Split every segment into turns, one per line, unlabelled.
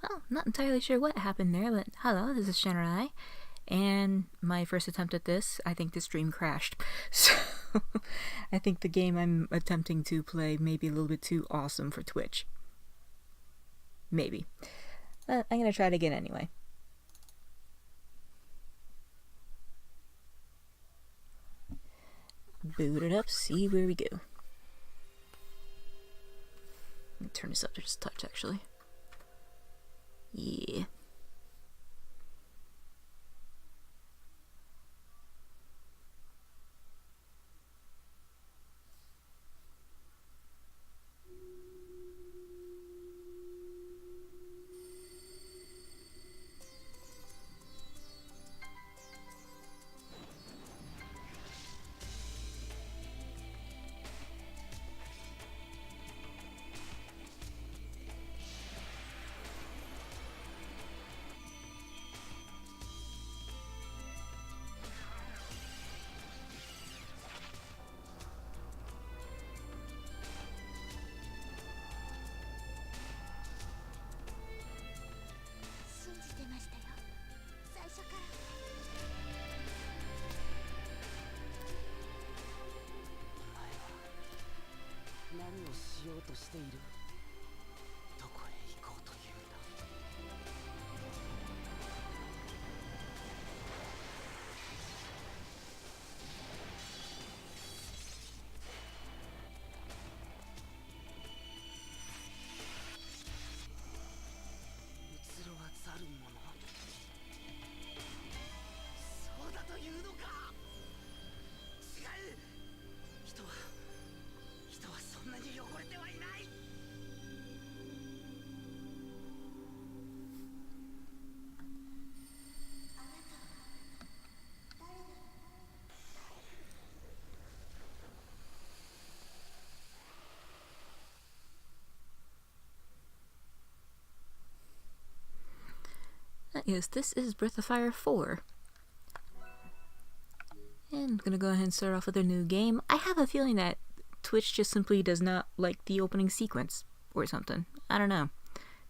Well, not entirely sure what happened there, but hello, this is Shenorai. And my first attempt at this, I think the stream crashed. So I think the game I'm attempting to play may be a little bit too awesome for Twitch. Maybe. But I'm going to try it again anyway. Boot it up, see where we go. Let me turn this up to just a touch, actually. Yeah. Yes, this is Breath of Fire 4. And I'm gonna go ahead and start off with a new game. I have a feeling that Twitch just simply does not like the opening sequence or something. I don't know.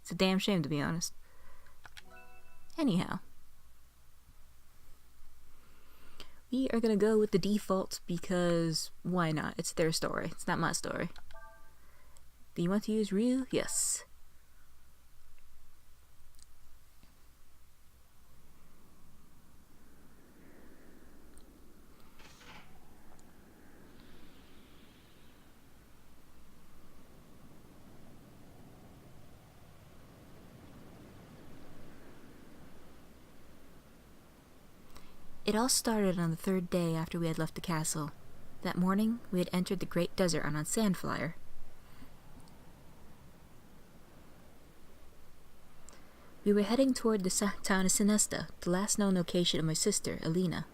It's a damn shame, to be honest. Anyhow. We are gonna go with the default because why not? It's their story. It's not my story. Do you want to use Ryu? Yes. It all started on the third day after we had left the castle. That morning, we had entered the great desert on a sandflier. We were heading toward the town of Sinesta, the last known location of my sister, Elina.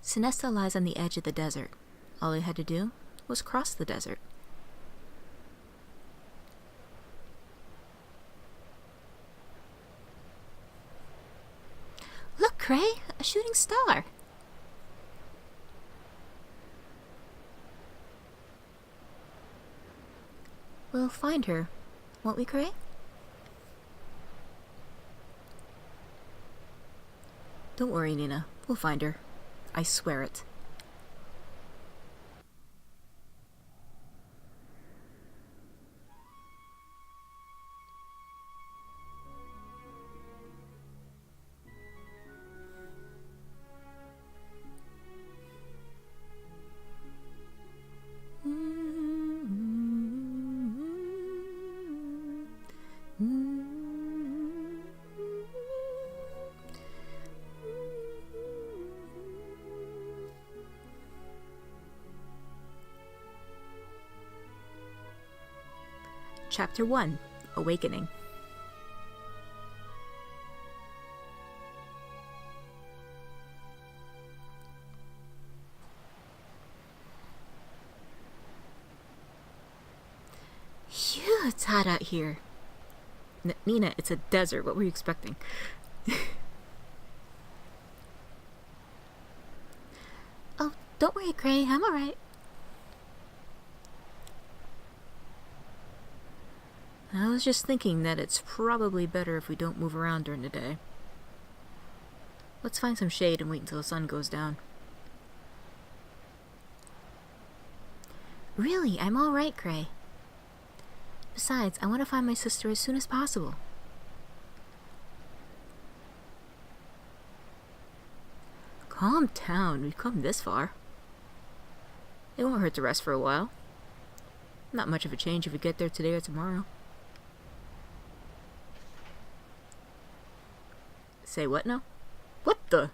Sinesta lies on the edge of the desert. All I had to do was cross the desert. Look, Cray! A shooting star! We'll find her, won't we, Cray? Don't worry, Nina. We'll find her. I swear it. Chapter 1: Awakening. Phew, it's hot out here. Nina, it's a desert. What were you expecting? Oh, don't worry, Cray. I'm alright. I was just thinking that it's probably better if we don't move around during the day. Let's find some shade and wait until the sun goes down. Really, I'm alright, Cray. Besides, I want to find my sister as soon as possible. Calm down, we've come this far. It won't hurt to rest for a while. Not much of a change if we get there today or tomorrow. Say what now? What the?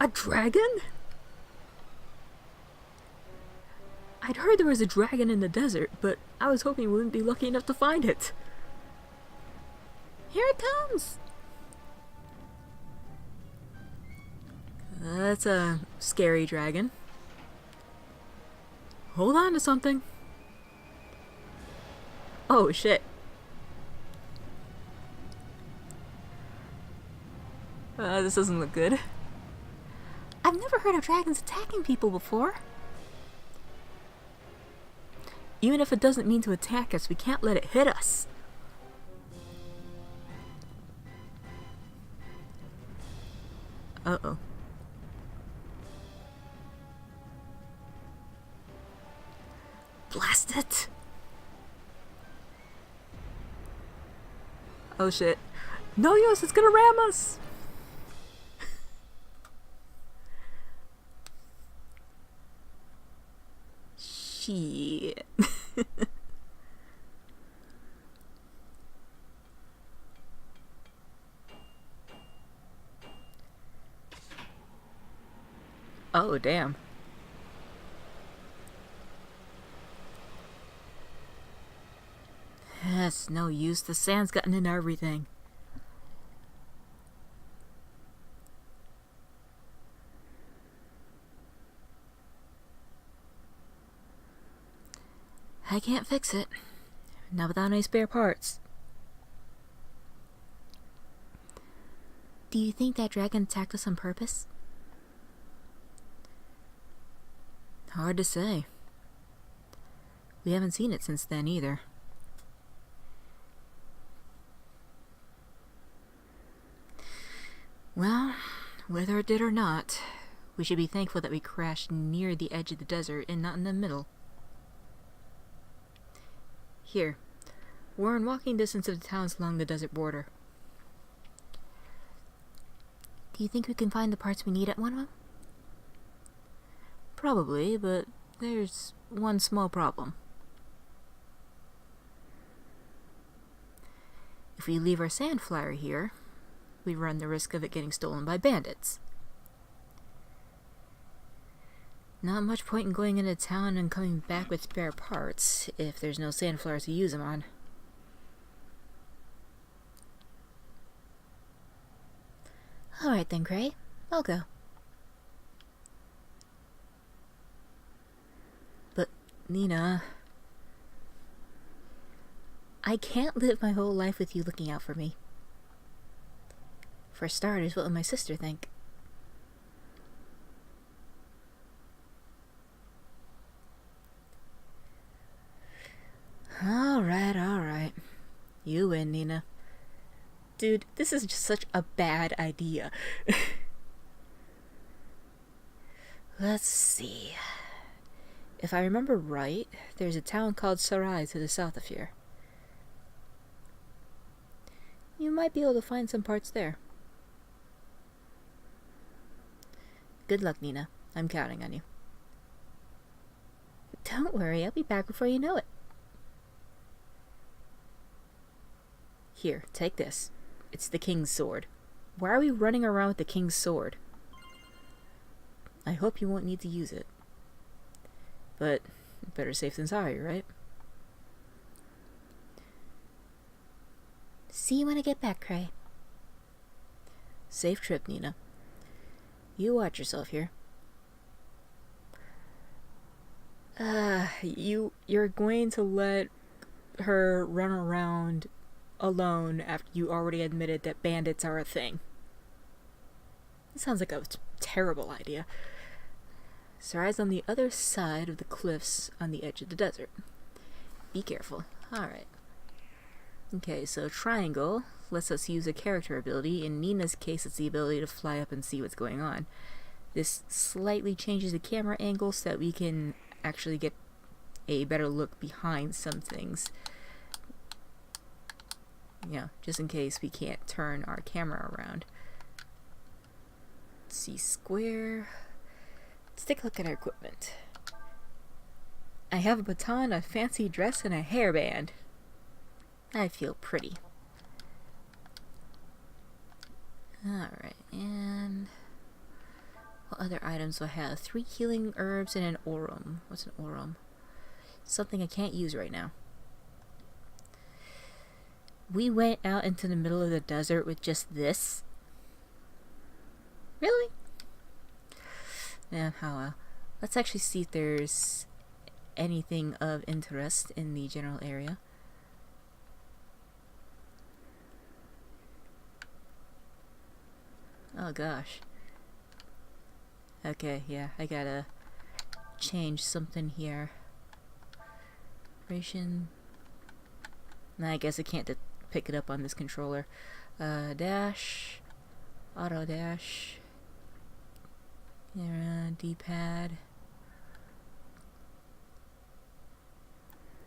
A dragon? I'd heard there was a dragon in the desert, but I was hoping we wouldn't be lucky enough to find it. Here it comes! That's a scary dragon. Hold on to something. Oh shit. This doesn't look good. I've never heard of dragons attacking people before. Even if it doesn't mean to attack us, we can't let it hit us. Uh-oh. Blast it! Oh shit. No use, it's gonna ram us! Shit. Oh, damn. That's no use. The sand's gotten into everything. I can't fix it. Not without any spare parts. Do you think that dragon attacked us on purpose? Hard to say. We haven't seen it since then either. Well, whether it did or not, we should be thankful that we crashed near the edge of the desert and not in the middle. Here, we're in walking distance of the towns along the desert border. Do you think we can find the parts we need at one of them? Probably, but there's one small problem. If we leave our sandflier here, we run the risk of it getting stolen by bandits. Not much point in going into town and coming back with spare parts if there's no sandfliers to use them on. Alright then, Cray. I'll go. But, Nina... I can't live my whole life with you looking out for me. For starters, what will my sister think? Alright. You win, Nina. Dude, this is just such a bad idea. Let's see. If I remember right, there's a town called Shenorai to the south of here. You might be able to find some parts there. Good luck, Nina. I'm counting on you. Don't worry, I'll be back before you know it. Here, take this. It's the king's sword. Why are we running around with the king's sword? I hope you won't need to use it. But better safe than sorry, right? See you when I get back, Cray. Safe trip, Nina. You watch yourself here. You're going to let her run around alone after you already admitted that bandits are a thing. It sounds like a terrible idea. Shenorai on the other side of the cliffs on the edge of the desert. Be careful. Alright. Okay, so triangle lets us use a character ability. In Nina's case, it's the ability to fly up and see what's going on. This slightly changes the camera angle so that we can actually get a better look behind some things. Yeah, just in case we can't turn our camera around. Let's see, square. Let's take a look at our equipment. I have a baton, a fancy dress, and a hairband. I feel pretty. Alright, and what other items do I have? 3 healing herbs and an aurum. What's an aurum? Something I can't use right now. We went out into the middle of the desert with just this? Really? Yeah, how well. Let's actually see if there's anything of interest in the general area. Oh gosh. Okay, yeah, I gotta change something here. Operation. Nah, I guess I can't pick it up on this controller. Dash. Auto dash. Yeah, D-pad.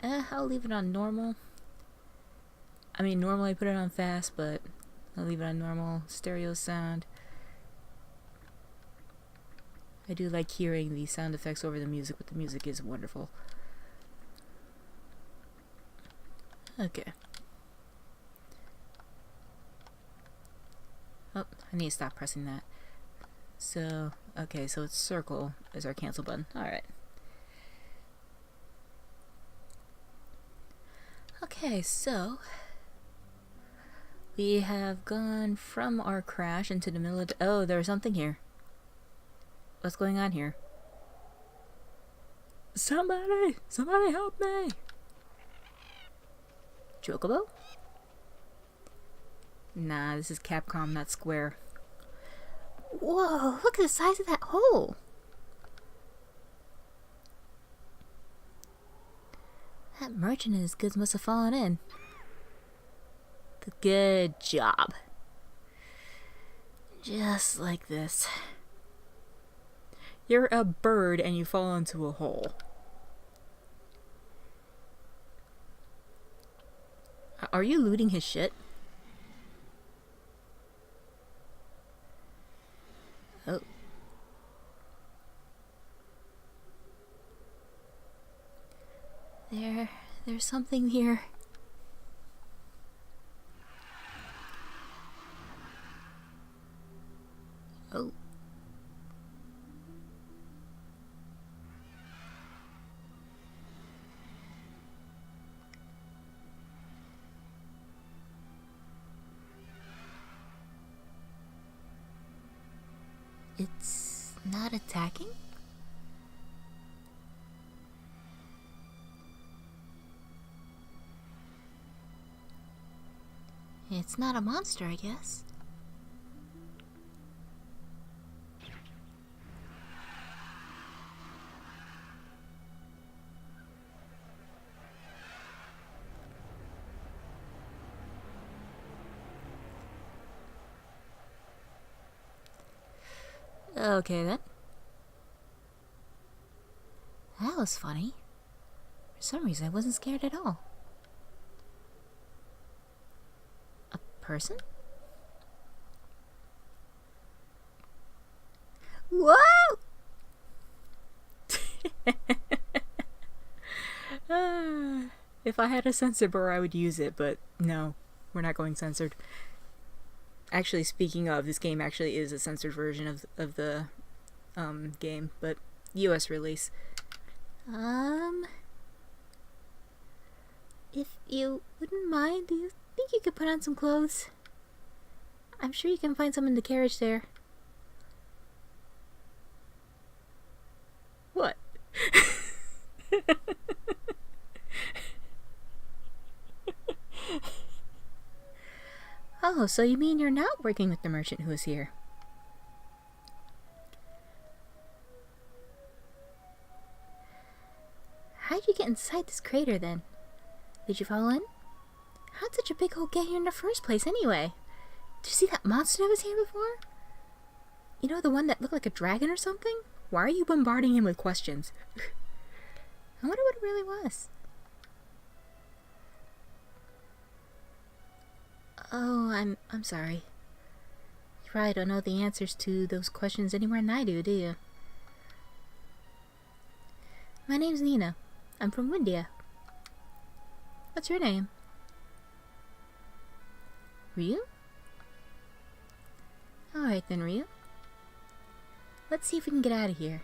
I'll leave it on normal. I mean, normally I put it on fast, but I'll leave it on normal. Stereo sound. I do like hearing the sound effects over the music, but the music is wonderful. Okay. Oh, I need to stop pressing that. So, okay, so it's circle is our cancel button. Alright. Okay, so we have gone from our crash into the middle of the— oh, there's something here. What's going on here? Somebody! Somebody help me! Chocobo? Nah, this is Capcom, not Square. Whoa, look at the size of that hole! That merchant and his goods must have fallen in. Good job. Just like this. You're a bird and you fall into a hole. Are you looting his shit? Oh. There's something here. Oh. It's not attacking? It's not a monster, I guess. Okay then. That was funny. For some reason I wasn't scared at all. A person? Whoa! If I had a censor bar I would use it, but no, we're not going censored. Actually, speaking of, this game actually is a censored version of the game, but US release. If you wouldn't mind, do you think you could put on some clothes? I'm sure you can find some in the carriage there. What? Oh, so you mean you're not working with the merchant who is here? How'd you get inside this crater then? Did you fall in? How'd such a big hole get here in the first place anyway? Did you see that monster that was here before? You know, the one that looked like a dragon or something? Why are you bombarding him with questions? I wonder what it really was. Oh, I'm sorry. You probably don't know the answers to those questions any more than I do you? My name's Nina. I'm from India. What's your name? Ryu? Alright then, Ryu. Let's see if we can get out of here.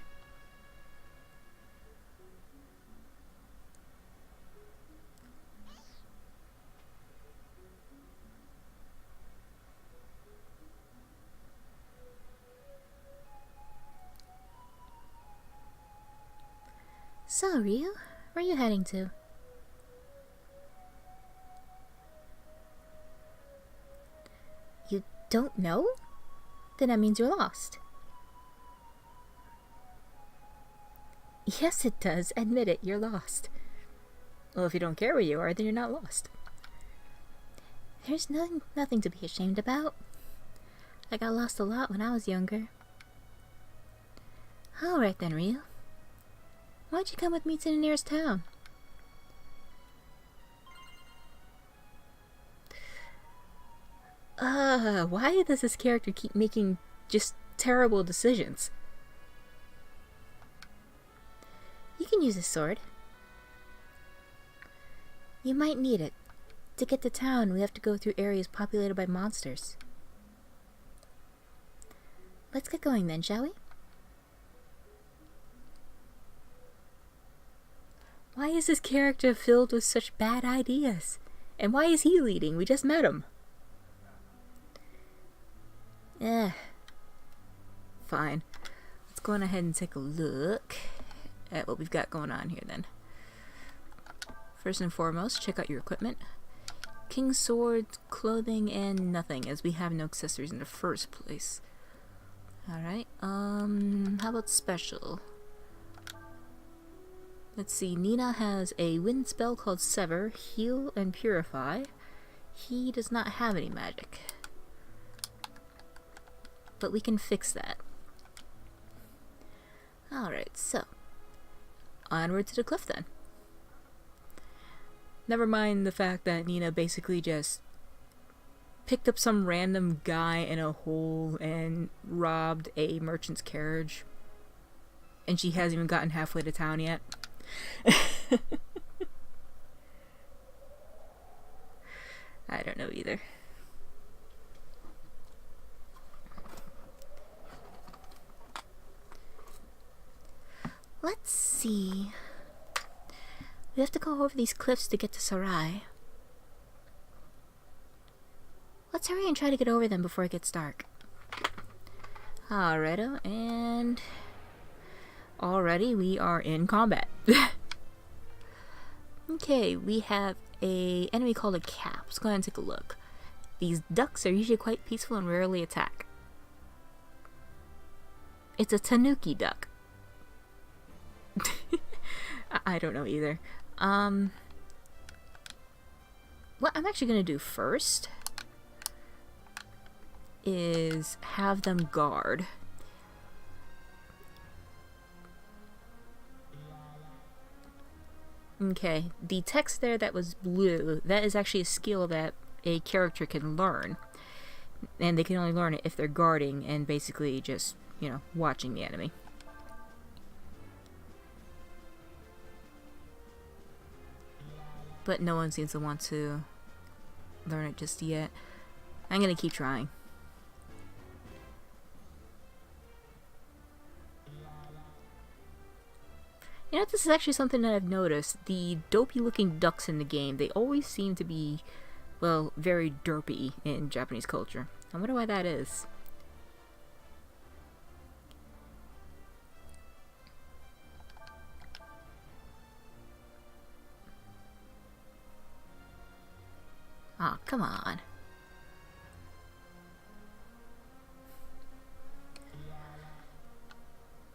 So, Ryu, where are you heading to? You don't know? Then that means you're lost. Yes, it does. Admit it, you're lost. Well, if you don't care where you are, then you're not lost. There's nothing to be ashamed about. I got lost a lot when I was younger. Alright then, Ryu. Why'd you come with me to the nearest town? Why does this character keep making just terrible decisions? You can use a sword. You might need it. To get to town, we have to go through areas populated by monsters. Let's get going then, shall we? Why is this character filled with such bad ideas? And why is he leading? We just met him. Fine. Let's go on ahead and take a look at what we've got going on here then. First and foremost, check out your equipment. King's sword, clothing, and nothing, as we have no accessories in the first place. Alright, how about special? Let's see, Nina has a wind spell called Sever, Heal, and Purify. He does not have any magic. But we can fix that. Alright, so onward to the cliff then. Never mind the fact that Nina basically just picked up some random guy in a hole and robbed a merchant's carriage. And she hasn't even gotten halfway to town yet. I don't know either. Let's see. We have to go over these cliffs to get to Shenorai. Let's hurry and try to get over them before it gets dark. Alrighto, and already we are in combat. Okay, we have a enemy called a Cap. Let's go ahead and take a look. These ducks are usually quite peaceful and rarely attack. It's a tanuki duck. I don't know either. What I'm actually going to do first is have them guard. Okay, the text there that was blue, that is actually a skill that a character can learn. And they can only learn it if they're guarding and basically just, you know, watching the enemy. But no one seems to want to learn it just yet. I'm gonna keep trying. You know, this is actually something that I've noticed. The dopey looking ducks in the game, they always seem to be, well, very derpy in Japanese culture. I wonder why that is. Aw, oh, come on.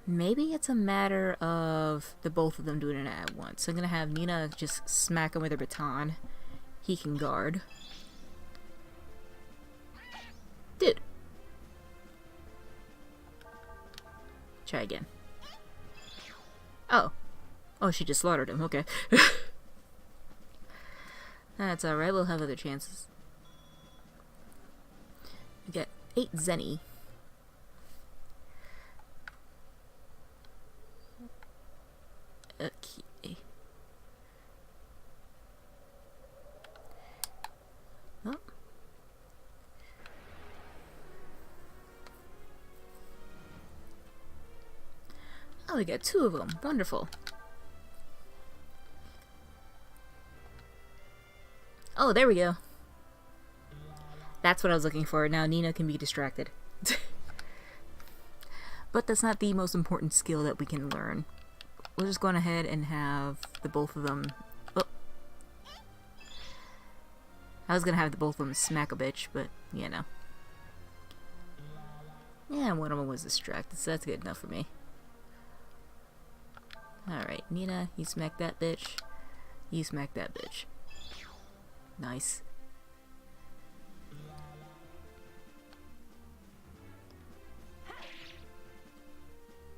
Maybe it's a matter of the both of them doing it at once. So I'm gonna have Nina just smack him with her baton. He can guard. Dude. Try again. Oh. Oh, she just slaughtered him. Okay. That's alright. We'll have other chances. We got 8 Zenny. Okay. Oh. Oh, we got 2 of them. Wonderful. Oh, there we go. That's what I was looking for. Now Nina can be distracted. But that's not the most important skill that we can learn. We'll just go on ahead and have the both of them... Oh. I was gonna have the both of them smack a bitch, but, you know. Yeah, one of them was distracted, so that's good enough for me. Alright, Nina, you smack that bitch. You smack that bitch. Nice.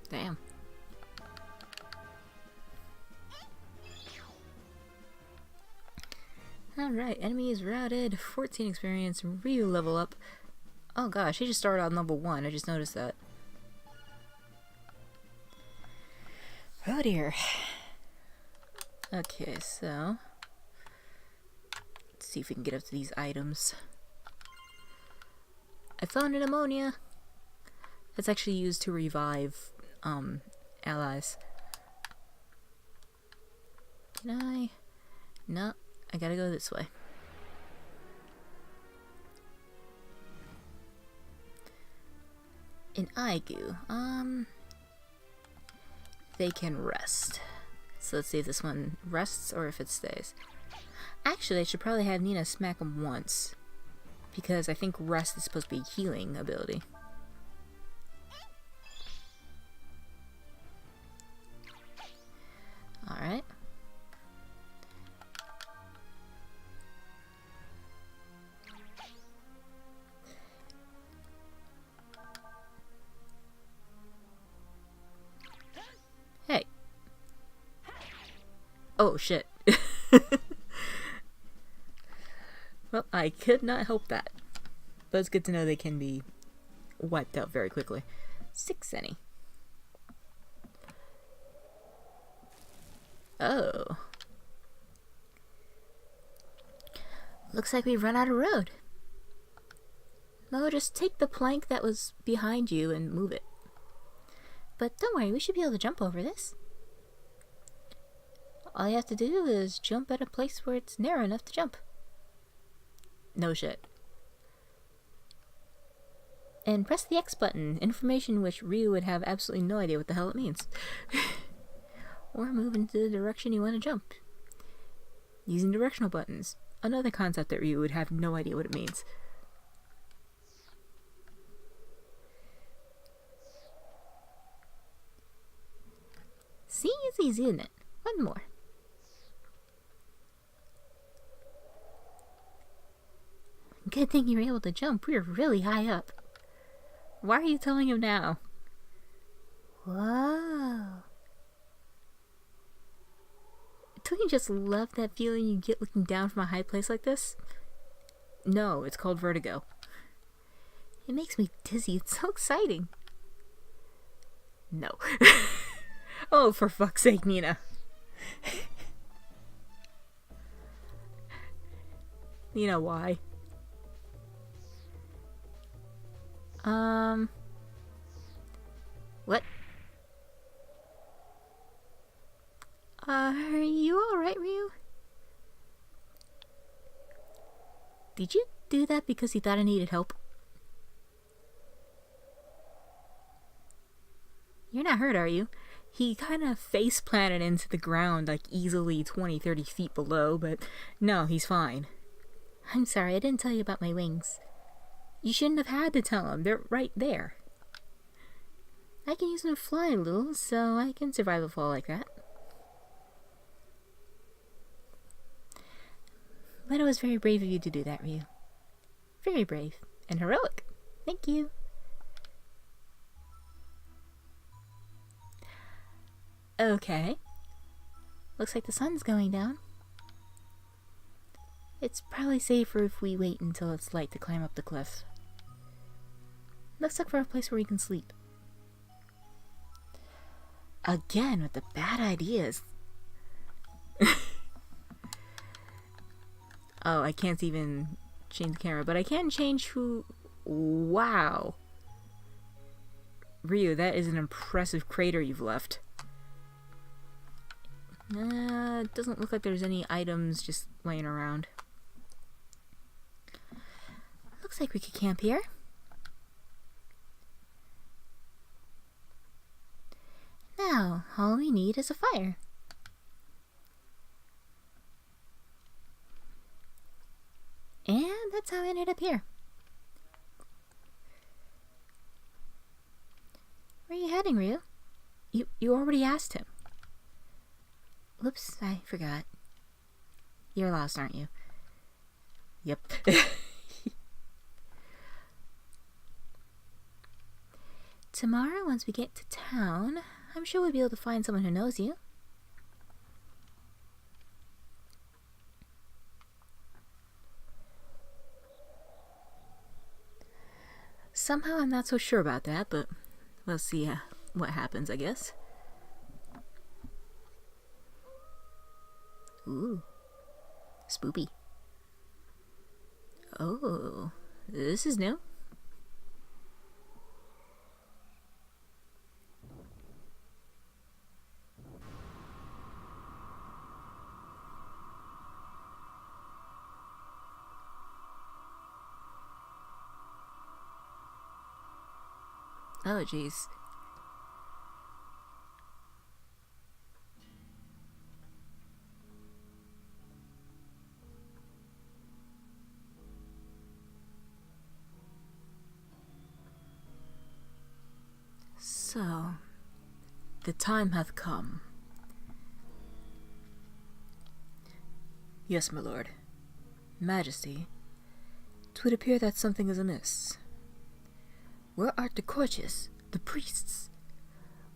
Damn. Alright, enemy is routed. 14 experience. Ryu level up. Oh gosh, he just started on level 1. I just noticed that. Oh dear. Okay, so... Let's see if we can get up to these items. I found an ammonia. That's actually used to revive allies. Can I? No, I gotta go this way. An Aigu. They can rest. So let's see if this one rests or if it stays. Actually, I should probably have Nina smack him once, because I think rest is supposed to be a healing ability. Alright. Hey. Oh, shit. Well, I could not help that. But it's good to know they can be wiped out very quickly. 6 Zenny. Oh. Looks like we've run out of road. Well, just take the plank that was behind you and move it. But don't worry, we should be able to jump over this. All you have to do is jump at a place where it's narrow enough to jump. No shit. And press the X button, information which Ryu would have absolutely no idea what the hell it means. Or move into the direction you want to jump. Using directional buttons. Another concept that Ryu would have no idea what it means. See, it's easy, isn't it? One more. Good thing you were able to jump. We were really high up. Why are you telling him now? Whoa. Don't you just love that feeling you get looking down from a high place like this? No, it's called vertigo. It makes me dizzy. It's so exciting. No. Oh, for fuck's sake, Nina. You know why? What? Are you alright, Ryu? Did you do that because you thought I needed help? You're not hurt, are you? He kind of face planted into the ground like easily 20-30 feet below, but no, he's fine. I'm sorry, I didn't tell you about my wings. You shouldn't have had to tell him. They're right there. I can use them to fly a little, so I can survive a fall like that. But it was very brave of you to do that, Ryu. Very brave. And heroic. Thank you. Okay. Looks like the sun's going down. It's probably safer if we wait until it's light to climb up the cliff. Let's look for a place where we can sleep. Again with the bad ideas. Oh, I can't even change the camera, but I can change who... Wow. Ryu, that is an impressive crater you've left. It doesn't look like there's any items just laying around. Looks like we could camp here. Now, all we need is a fire. And that's how I ended up here. Where are you heading, Ryu? You already asked him. Whoops, I forgot. You're lost, aren't you? Yep. Tomorrow, once we get to town, I'm sure we'll be able to find someone who knows you. Somehow I'm not so sure about that, but we'll see what happens, I guess. Ooh. Spoopy. Oh, this is new. Oh, jeez. So, the time hath come. Yes, my lord. Majesty, 'twould appear that something is amiss. Where art the courtiers, the priests?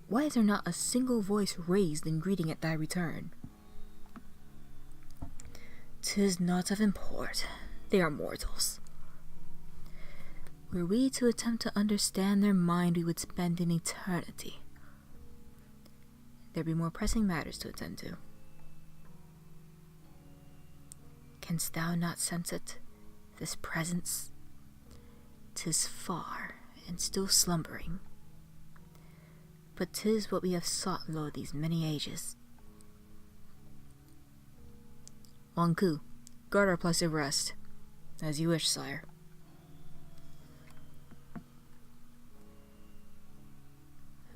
Why is there not a single voice raised in greeting at thy return? 'Tis not of import. They are mortals. Were we to attempt to understand their mind, we would spend an eternity. There be more pressing matters to attend to. Canst thou not sense it, this presence? 'Tis far, and still slumbering. But 'tis what we have sought lo these many ages. Wanku, guard our place of rest. As you wish, sire.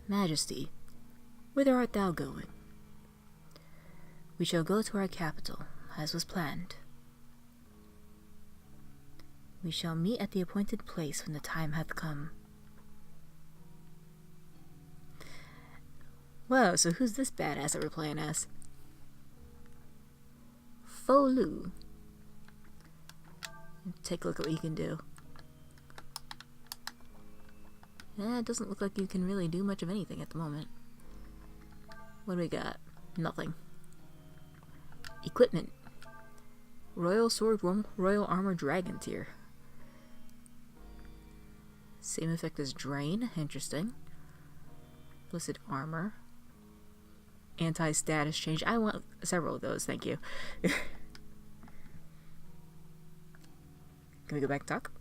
Majesty, whither art thou going? We shall go to our capital, as was planned. We shall meet at the appointed place when the time hath come. Whoa, so who's this badass that we're playing as? Folu. Take a look at what you can do. Yeah, it doesn't look like you can really do much of anything at the moment. What do we got? Nothing. Equipment. Royal Sword, Royal Armor, Dragon Tier. Same effect as Drain. Interesting. Blessed Armor. Anti-status change. I want several of those, thank you. Can we go back and talk?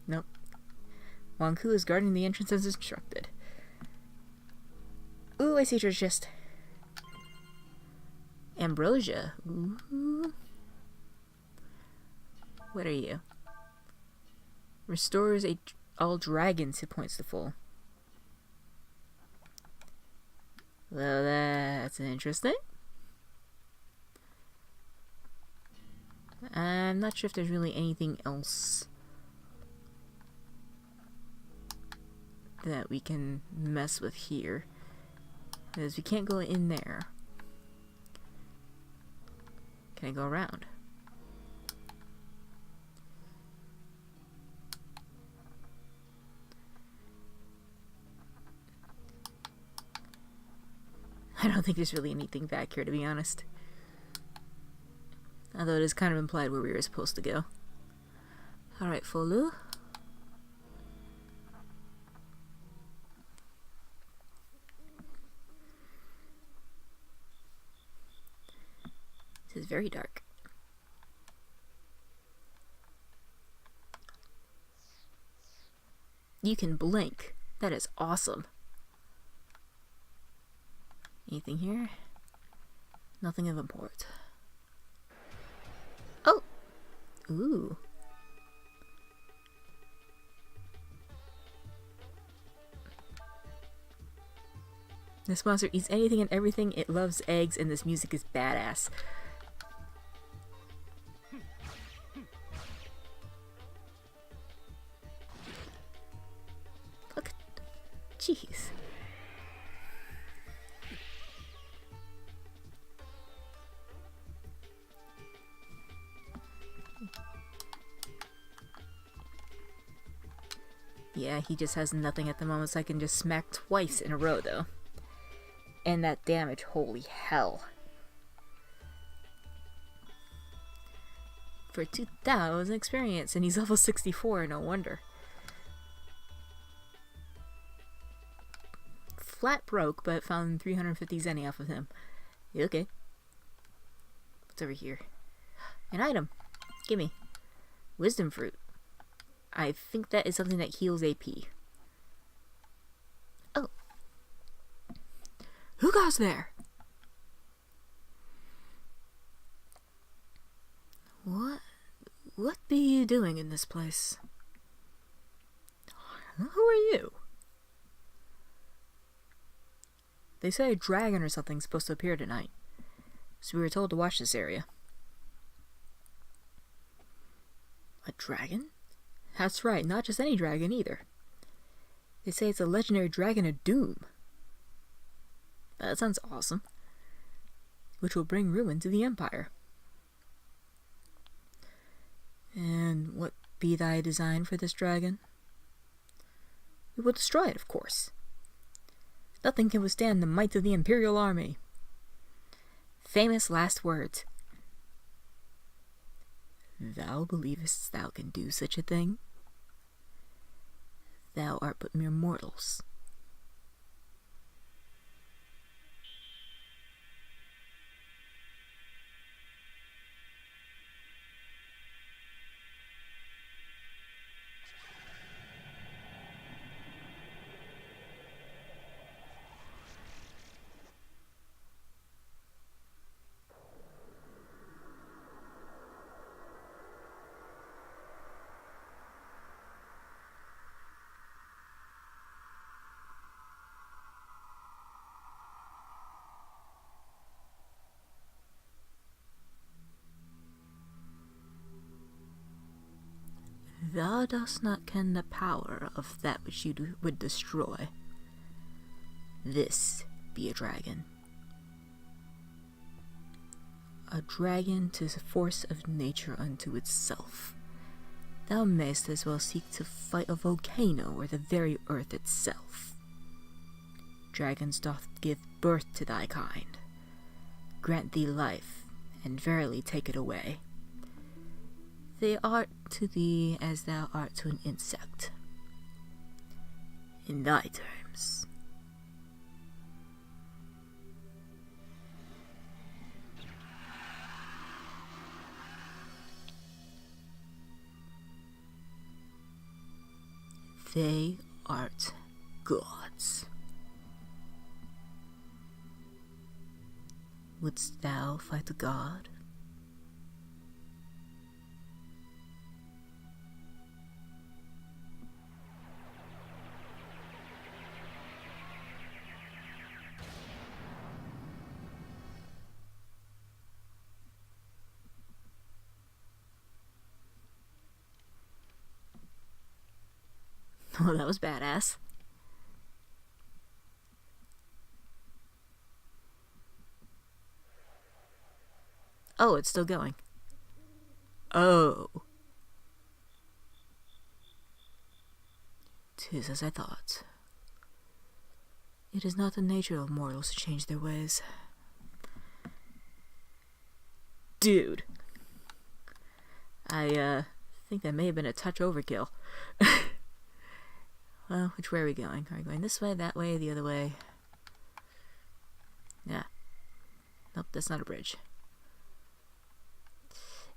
Nope. Wanku is guarding the entrance as instructed. Ooh, I see your chest. Ambrosia. Ooh. What are you? Restores all dragons hit points to full. Well, that's interesting. I'm not sure if there's really anything else that we can mess with here. Because we can't go in there. Can I go around? I don't think there's really anything back here, to be honest. Although it is kind of implied where we were supposed to go. Alright, Folu. This is very dark. You can blink. That is awesome. Anything here? Nothing of import. Oh! Ooh. This monster eats anything and everything. It loves eggs, and this music is badass. Look. Jeez. Yeah, he just has nothing at the moment, so I can just smack twice in a row, though. And that damage, holy hell. For 2,000 experience, and he's level 64, no wonder. Flat broke, but found 350 zenny off of him. Okay. What's over here? An item. Gimme. Wisdom fruit. I think that is something that heals AP. Oh. Who goes there? What be you doing in this place? Who are you? They say a dragon or something's supposed to appear tonight, so we were told to watch this area. A dragon? That's right, not just any dragon either. They say it's a legendary dragon of doom. That sounds awesome. Which will bring ruin to the Empire. And what be thy design for this dragon? We will destroy it, of course. Nothing can withstand the might of the Imperial Army. Famous last words. Thou believest thou can do such a thing? Thou art but mere mortals. Thou dost not ken the power of that which you would destroy. This be a dragon. A dragon 'tis a force of nature unto itself. Thou mayst as well seek to fight a volcano or the very earth itself. Dragons doth give birth to thy kind, grant thee life, and verily take it away. They art to thee as thou art to an insect. In thy terms. They art gods. Wouldst thou fight a god? Oh, that was badass. Oh, it's still going. Oh. 'Tis as I thought. It is not the nature of mortals to change their ways. Dude. I think that may have been a touch overkill. Well, which way are we going? Are we going this way, that way, the other way? Yeah. Nope, that's not a bridge.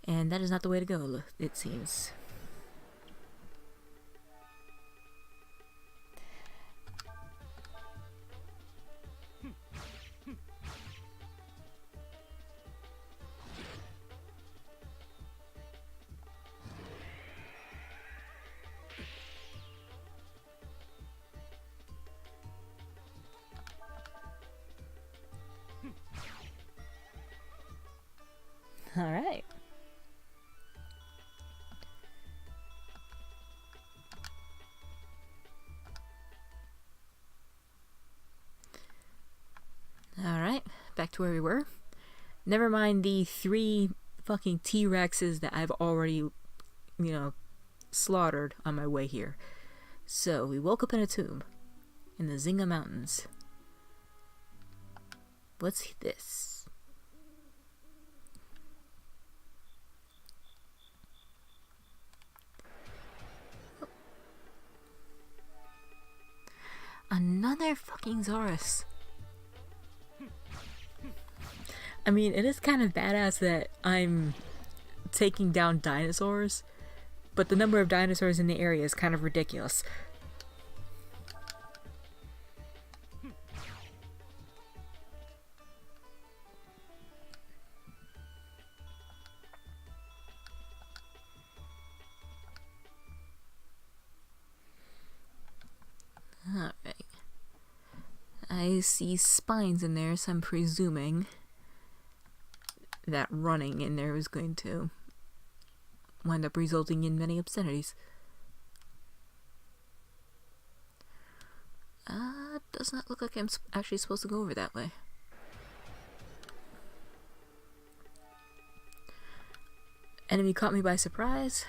And that is not the way to go, it seems. Alright. Alright, back to where we were. Never mind the 3 fucking T-Rexes that I've already, slaughtered on my way here. So, we woke up in a tomb in the Zinga Mountains. What's this? Another fucking Zaurus. I mean, it is kind of badass that I'm taking down dinosaurs, but the number of dinosaurs in the area is kind of ridiculous. Alright. I see spines in there, so I'm presuming that running in there is going to wind up resulting in many obscenities. Does not look like I'm actually supposed to go over that way. Enemy caught me by surprise.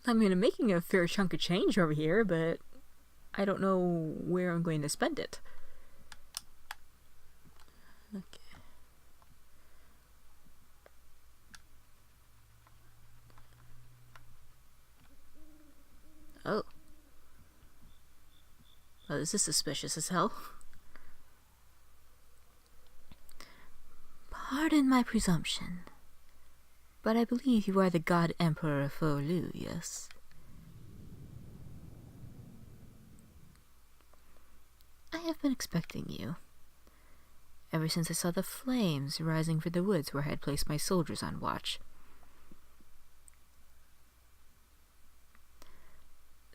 I mean, I'm making a fair chunk of change over here, but I don't know where I'm going to spend it. Okay. Oh. Well, this is suspicious as hell. Pardon my presumption, but I believe you are the God Emperor Folu, yes? I have been expecting you, ever since I saw the flames rising from the woods where I had placed my soldiers on watch.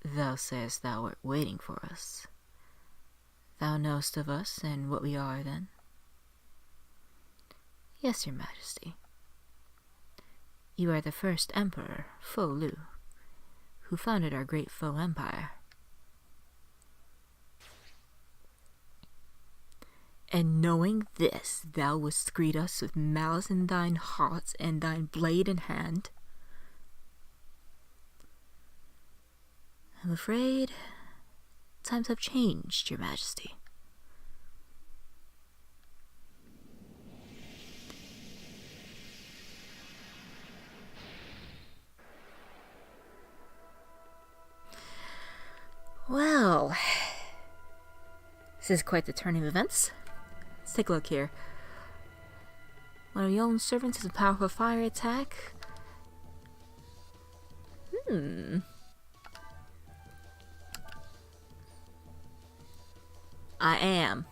Thou sayest thou art waiting for us. Thou knowest of us and what we are, then? Yes, your majesty. You are the first emperor, Folu, who founded our great foe empire. And knowing this, thou wouldst greet us with malice in thine heart and thine blade in hand. I'm afraid times have changed, your majesty. Well, this is quite the turn of events. Let's take a look here. One of your own servants is a powerful fire attack. I am.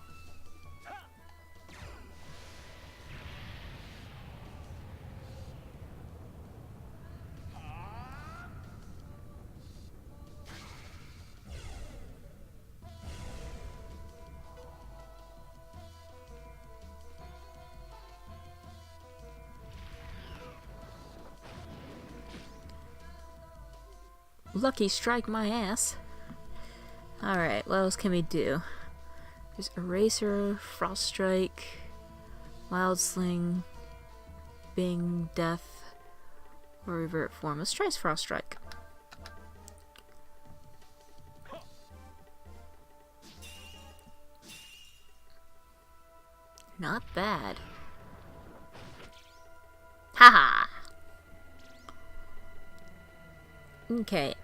lucky strike my ass. Alright, what else can we do? There's Eraser, Frost Strike, Wild Sling, Bing, Death, or Revert Form. Let's try Frost Strike. Not bad. Haha! Okay,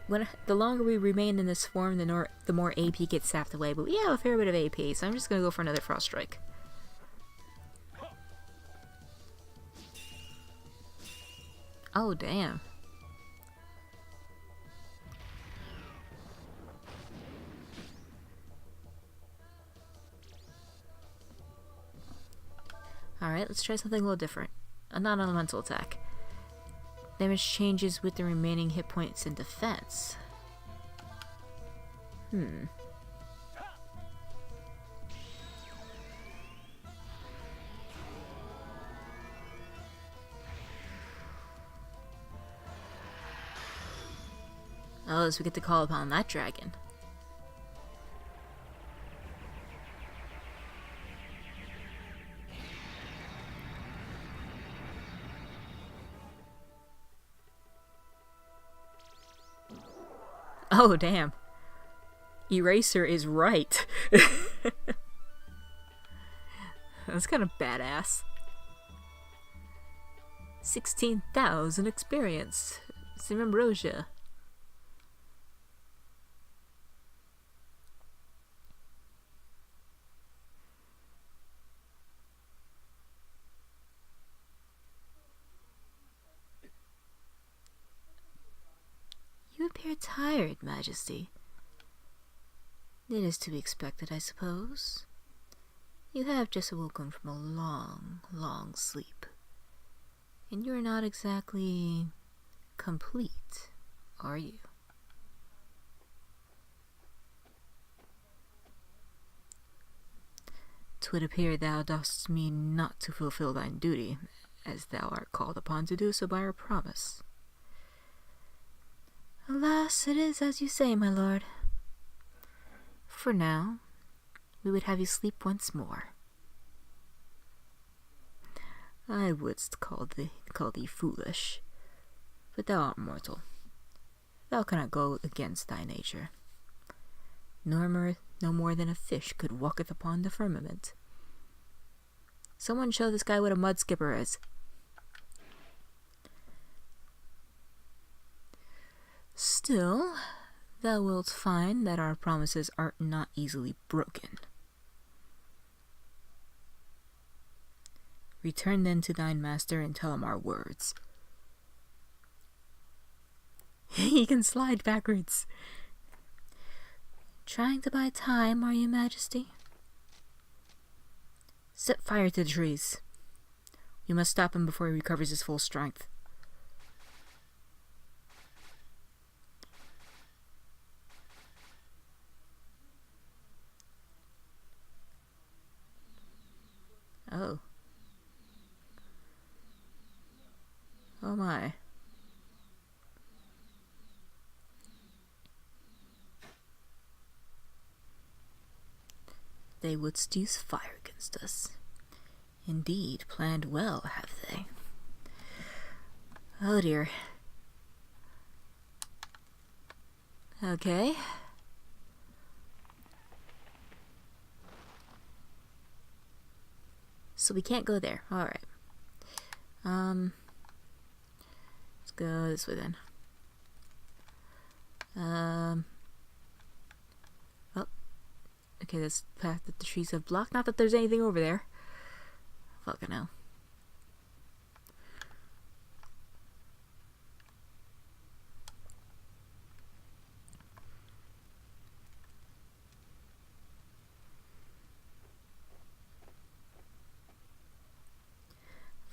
the longer we remain in this form, the more AP gets sapped away, but we have a fair bit of AP, so I'm just gonna go for another Frost Strike. Oh, damn. Alright, let's try something a little different. A non-elemental attack. Damage changes with the remaining hit points in defense. Oh, so we get to call upon that dragon. Oh, damn. Eraser is right. That's kind of badass. 16,000 experience. Some ambrosia. You appear tired, Majesty. It is to be expected, I suppose. You have just awoken from a long, long sleep. And you're not exactly complete, are you? "'Twould appear thou dost mean not to fulfill thine duty, as thou art called upon to do so by our promise." "Alas, it is as you say, my lord. For now, we would have you sleep once more." "I wouldst call thee foolish, but thou art mortal. Thou cannot go against thy nature. No more than a fish could walketh upon the firmament. Someone show this guy what a mud skipper is." "Still, thou wilt find that our promises are not easily broken. Return then to thine master and tell him our words." He can slide backwards. "Trying to buy time, are you, Majesty?" "Set fire to the trees. We must stop him before he recovers his full strength." Oh. Oh my. They wouldst use fire against us. Indeed, planned well, have they? Oh dear. Okay. So we can't go there. Alright. Let's go this way then. Oh. Okay, that's the path that the trees have blocked. Not that there's anything over there. Fucking hell.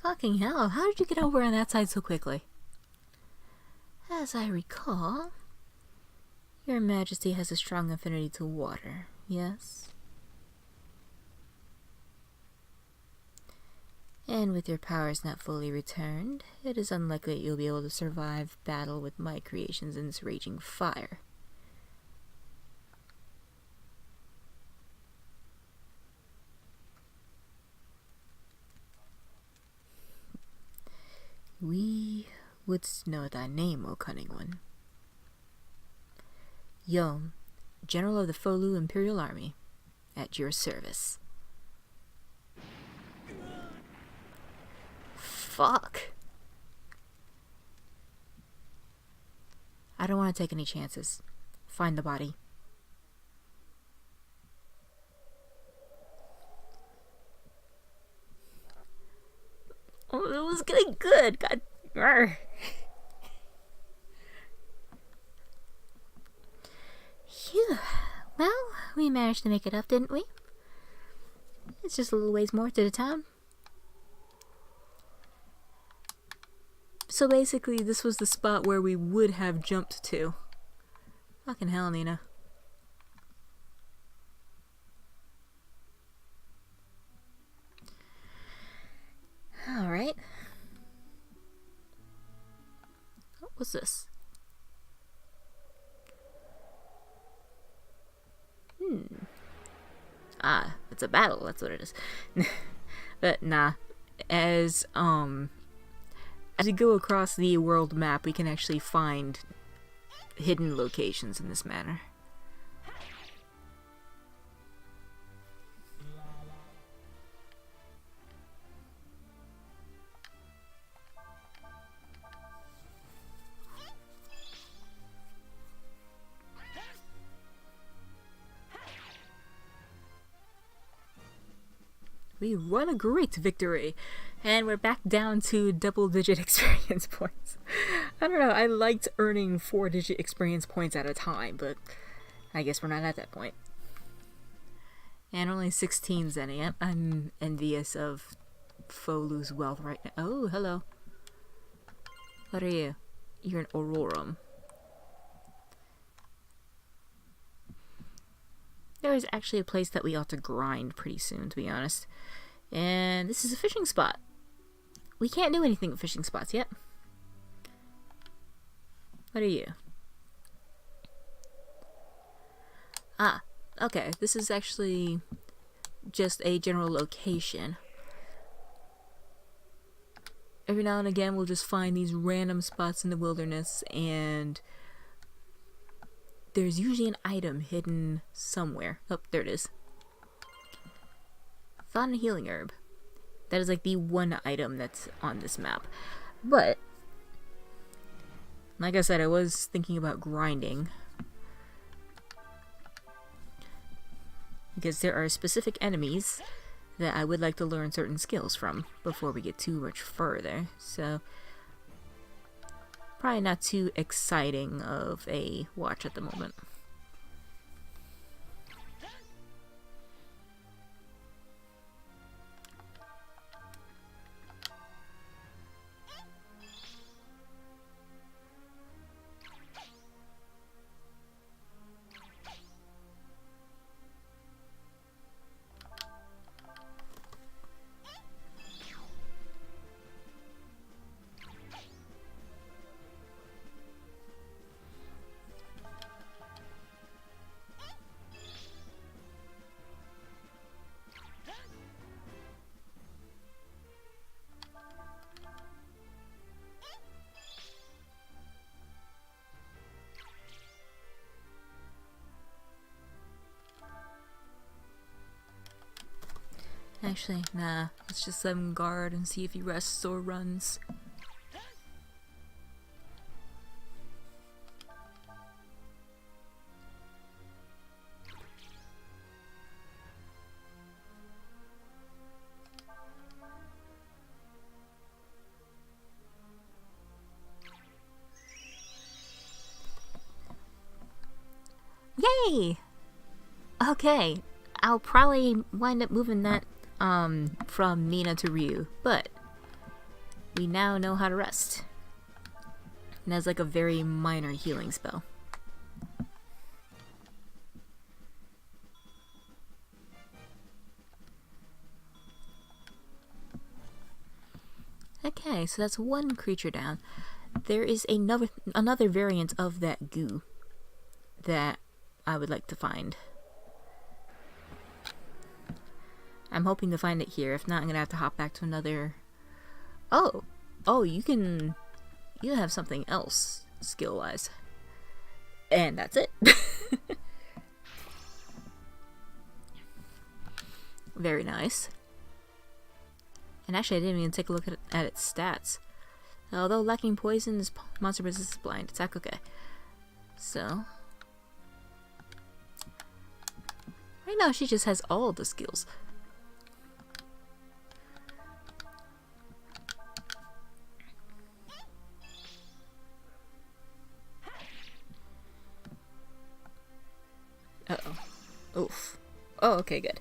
Fucking hell, how did you get over on that side so quickly? As I recall, Your Majesty has a strong affinity to water, yes? And with your powers not fully returned, it is unlikely you'll be able to survive battle with my creations in this raging fire. We wouldst know thy name, O cunning one. Yom, General of the Folu Imperial Army, at your service. Fuck. I don't want to take any chances. Find the body. Oh, it was getting good. God. Arr. Phew. Well, we managed to make it up, didn't we? It's just a little ways more to the town. So basically, this was the spot where we would have jumped to. Fucking hell, Nina. Alright. What was this? Ah, it's a battle, that's what it is. But nah. As we go across the world map, we can actually find hidden locations in this manner. We won a great victory, and we're back down to double-digit experience points. I don't know, I liked earning 4-digit experience points at a time, but I guess we're not at that point. And only 16 Zenny. I'm envious of Folu's wealth right now. Oh, hello. What are you? You're an Aurorum. There is actually a place that we ought to grind pretty soon, to be honest. And this is a fishing spot. We can't do anything with fishing spots yet. What are you? Ah, okay. This is actually just a general location. Every now and again, we'll just find these random spots in the wilderness, and there's usually an item hidden somewhere. Oh, there it is. Found a healing herb. That is like the one item that's on this map. But, like I said, I was thinking about grinding. Because there are specific enemies that I would like to learn certain skills from before we get too much further. So, probably not too exciting of a watch at the moment. Actually, nah. Let's just let him guard and see if he rests or runs. Yay! Okay, I'll probably wind up moving that from Nina to Ryu, but we now know how to rest. And that's like a very minor healing spell. Okay, so that's one creature down. There is another variant of that goo that I would like to find. I'm hoping to find it here. If not, I'm gonna have to hop back to another... Oh! Oh, you have something else, skill-wise. And that's it. Very nice. And actually, I didn't even take a look at its stats. Although lacking poison, this monster resistance blind attack. Okay. So... right now, she just has all the skills. Uh-oh. Oof. Oh, okay, good.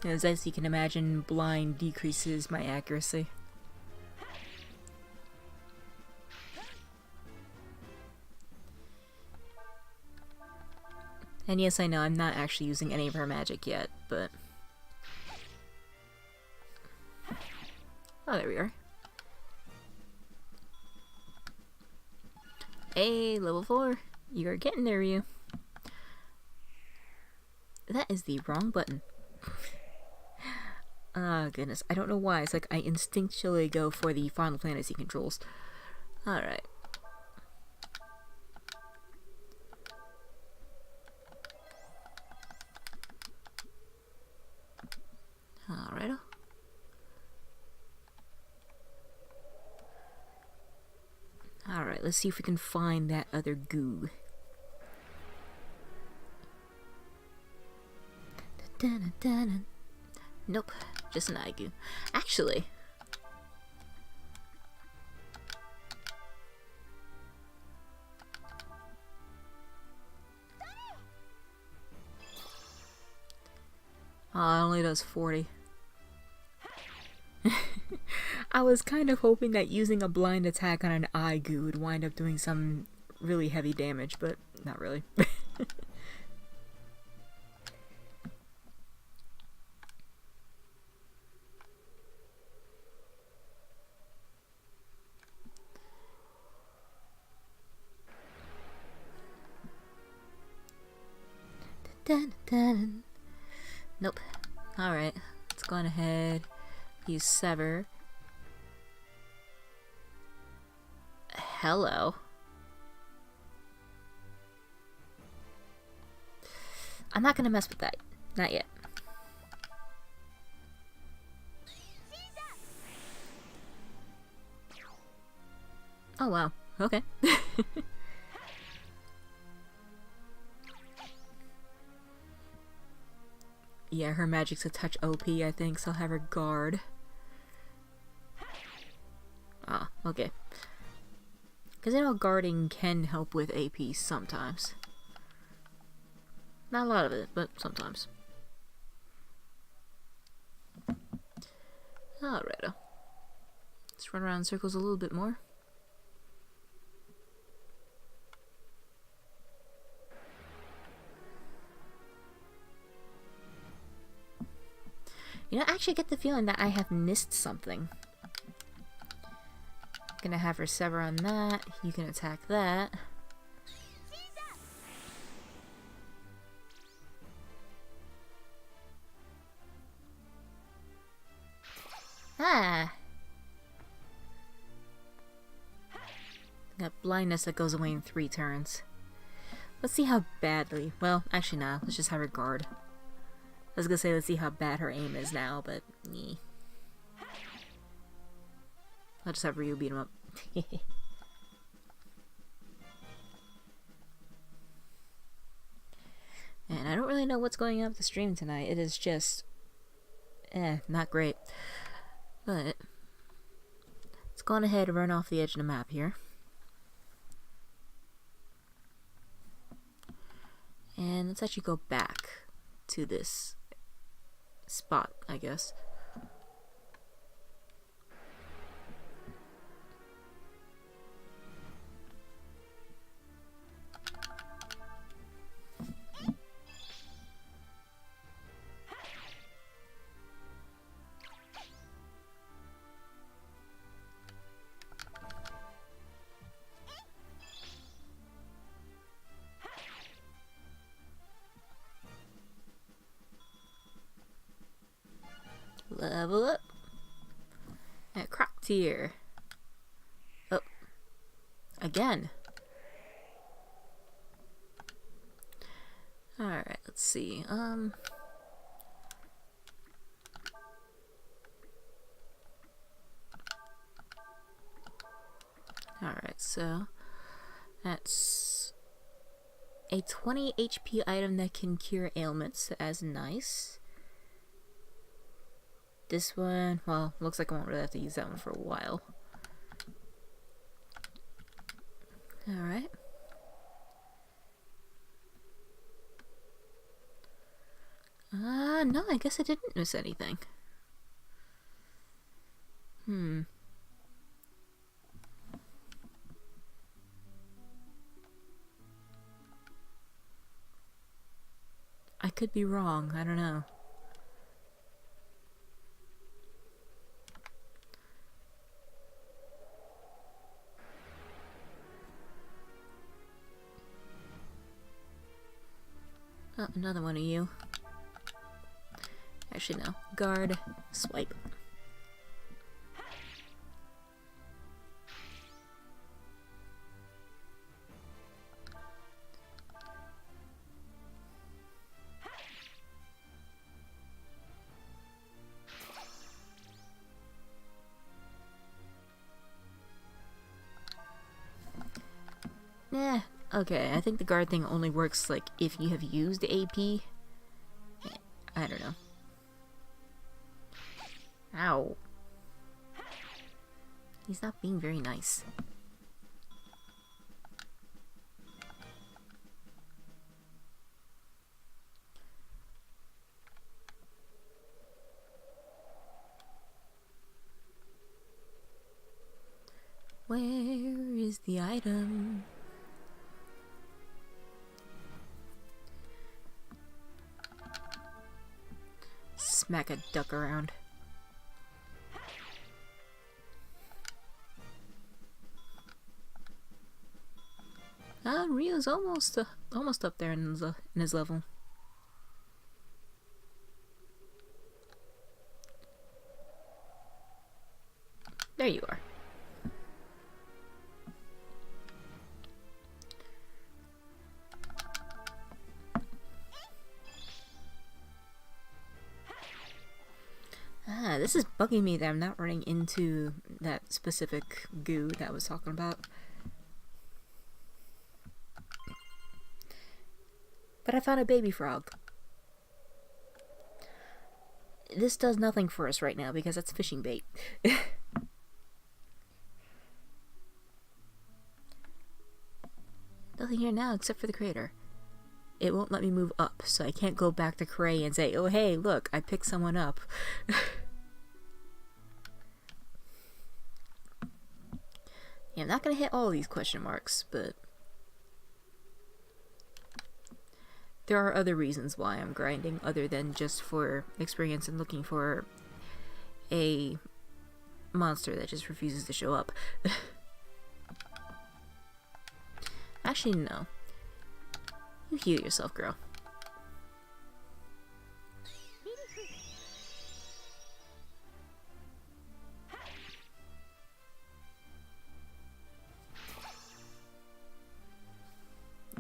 As you can imagine, blind decreases my accuracy. And yes, I know I'm not actually using any of her magic yet, but... oh, there we are. Hey, level 4. You are getting there, you. That is the wrong button. Oh, goodness. I don't know why. It's like I instinctually go for the Final Fantasy controls. Alright. Alright. Alright, let's see if we can find that other goo. Nope, just an Aigu. Actually... oh, it only does 40. I was kind of hoping that using a blind attack on an Aigu would wind up doing some really heavy damage, but not really. Dun, dun. Nope. Alright, let's go on ahead. Use Sever. Hello. I'm not gonna mess with that. Not yet. Oh wow. Okay. Yeah, her magic's a touch OP, I think, so I'll have her guard. Ah, okay. Because I know guarding can help with AP sometimes. Not a lot of it, but sometimes. Alright. Let's run around in circles a little bit more. You know, I actually get the feeling that I have missed something. Gonna have her sever on that. You can attack that. Ah! Got blindness that goes away in 3 turns. Let's see how badly... well, actually nah, let's just have her guard. I was gonna say let's see how bad her aim is now, but... nah. I'll just have Ryu beat him up. And I don't really know what's going on with the stream tonight. It is just... not great. But... let's go on ahead and run off the edge of the map here. And let's actually go back to this spot, I guess. Level up. At Croc tier. Oh. Again. Alright, let's see. Alright, so that's a 20 HP item that can cure ailments, as nice. This one, well, looks like I won't really have to use that one for a while. Alright. No, I guess I didn't miss anything. I could be wrong, I don't know. Oh, another one of you. Actually, no. Guard, swipe. Nah, okay, I think the guard thing only works, like, if you have used AP. I don't know. Ow. He's not being very nice. Where is the item? Smack a duck around. Rio's almost up there in his level. There you are. This is bugging me that I'm not running into that specific goo that I was talking about. But I found a baby frog. This does nothing for us right now because that's fishing bait. Nothing here now except for the crater. It won't let me move up, so I can't go back to Cray and say, oh hey, look, I picked someone up. Yeah, I'm not gonna hit all these question marks, but there are other reasons why I'm grinding other than just for experience and looking for a monster that just refuses to show up. Actually, no. You heal yourself, girl.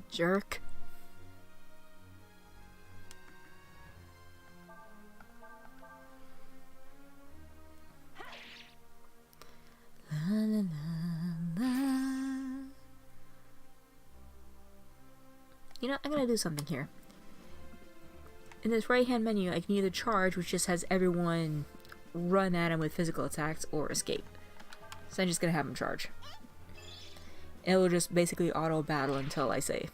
Jerk. La, la, la, la. You know, I'm gonna do something here. In this right hand menu, I can either charge, which just has everyone run at him with physical attacks, or escape. So I'm just gonna have him charge. And it will just basically auto battle until I say.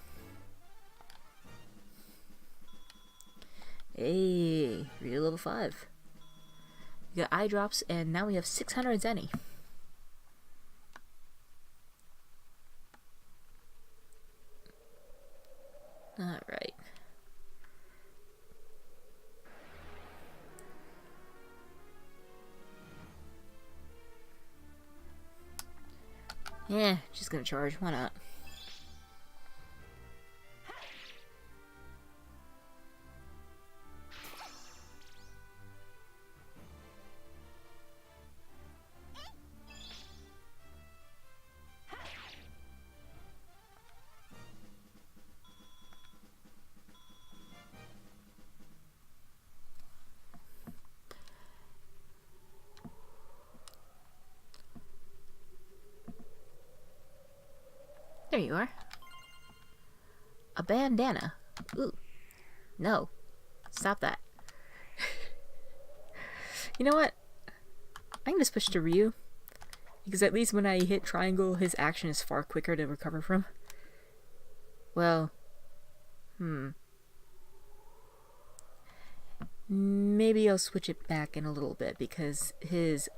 Hey, real level 5. We got eye drops, and now we have 600 Zenny. Alright. Yeah, just gonna charge. Why not? There you are. A bandana. Ooh. No. Stop that. You know what? I'm gonna switch to Ryu. Because at least when I hit triangle, his action is far quicker to recover from. Well, maybe I'll switch it back in a little bit because his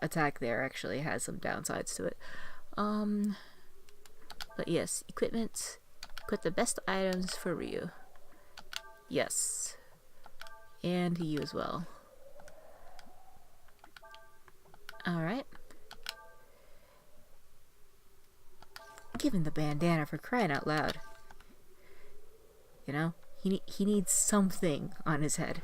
attack there actually has some downsides to it. But yes, equipment. Equip the best items for Ryu. Yes. And you as well. Alright. Give him the bandana, for crying out loud. You know, he needs something on his head.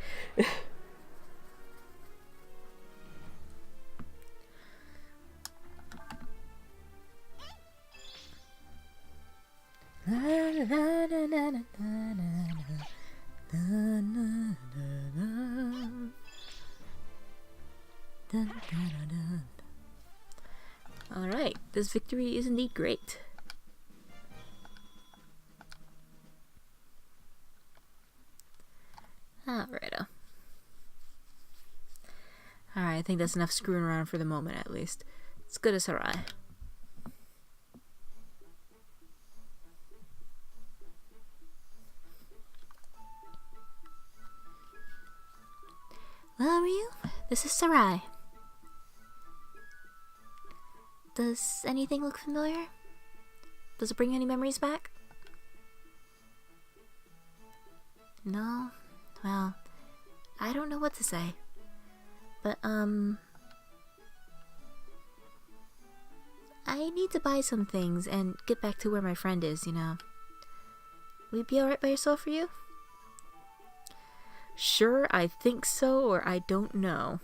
Alright, this victory is indeed great. Alrighto. Alright, I think that's enough screwing around for the moment at least. Let's go to Sarai. Well, Ryu, this is Sarai. Does anything look familiar? Does it bring any memories back? No? Well, I don't know what to say. But, I need to buy some things and get back to where my friend is, you know. Will you be alright by yourself, for you? Sure, I think so, or I don't know.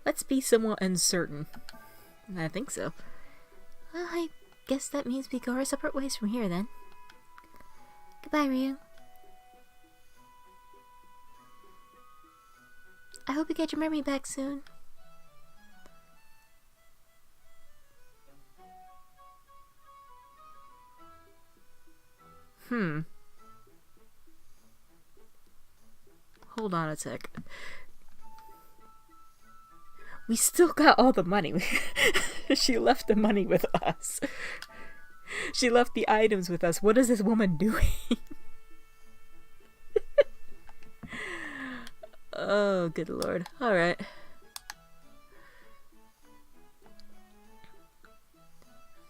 Let's be somewhat uncertain. I think so. Well, I guess that means we go our separate ways from here, then. Goodbye, Ryu. I hope you get your memory back soon. Hold on a sec. We still got all the money. She left the money with us. She left the items with us. What is this woman doing? Oh, good lord. Alright.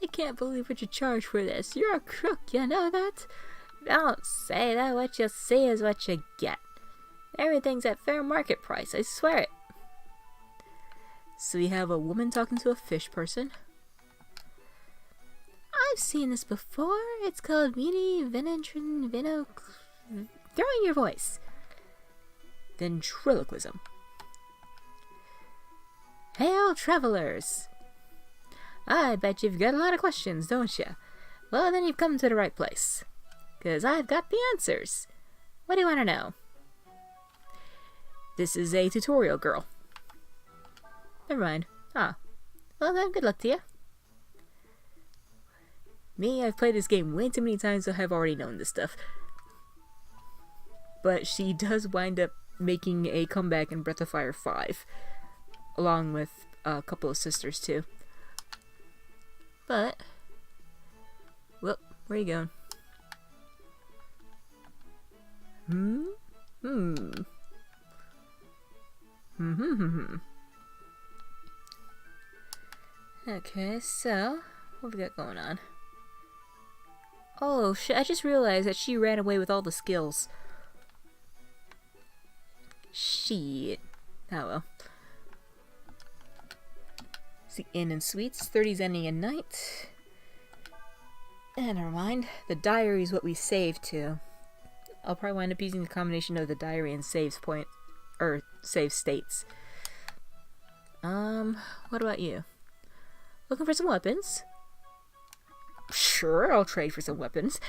I can't believe what you charge for this. You're a crook, you know that? Don't say that. What you see is what you get. Everything's at fair market price, I swear it. So we have a woman talking to a fish person. I've seen this before. It's called Throwing your voice. Ventriloquism. Hail, travelers! I bet you've got a lot of questions, don't you? Well, then you've come to the right place. 'Cause I've got the answers. What do you want to know? This is a tutorial, girl. Never mind. Ah. Well then, good luck to you. Me, I've played this game way too many times, so I've already known this stuff. But she does wind up making a comeback in Breath of Fire 5. Along with a couple of sisters, too. But... well, where are you going? Okay, so... what have we got going on? Oh, shit, I just realized that she ran away with all the skills. Shit. Oh well. See, Inn and Sweets, 30's ending at night. And never mind. The diary is what we saved to. I'll probably wind up using the combination of the diary and saves point, or save states. What about you? Looking for some weapons? Sure, I'll trade for some weapons.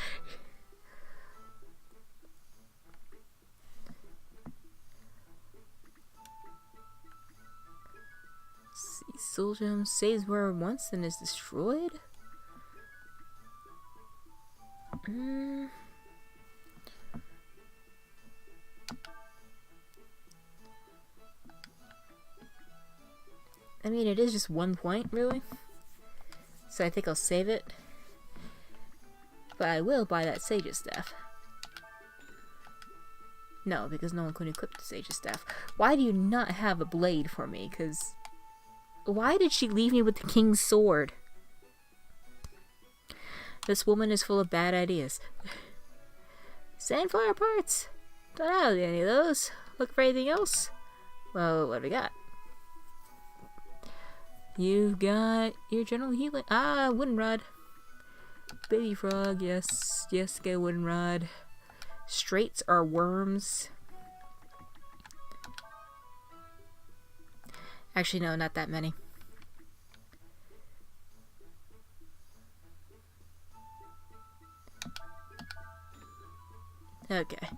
Sea soul gem saves where once and is destroyed? I mean, it is just 1 point, really. So I think I'll save it. But I will buy that Sage's Staff. No, because no one can equip the Sage's Staff. Why do you not have a blade for me? Because why did she leave me with the King's Sword? This woman is full of bad ideas. Sandflier parts! Don't have any of those. Look for anything else? Well, what do we got? You've got your general healing. Ah, wooden rod. Baby frog, yes. Yes, get a wooden rod. Straights are worms. Actually, no, not that many. Okay.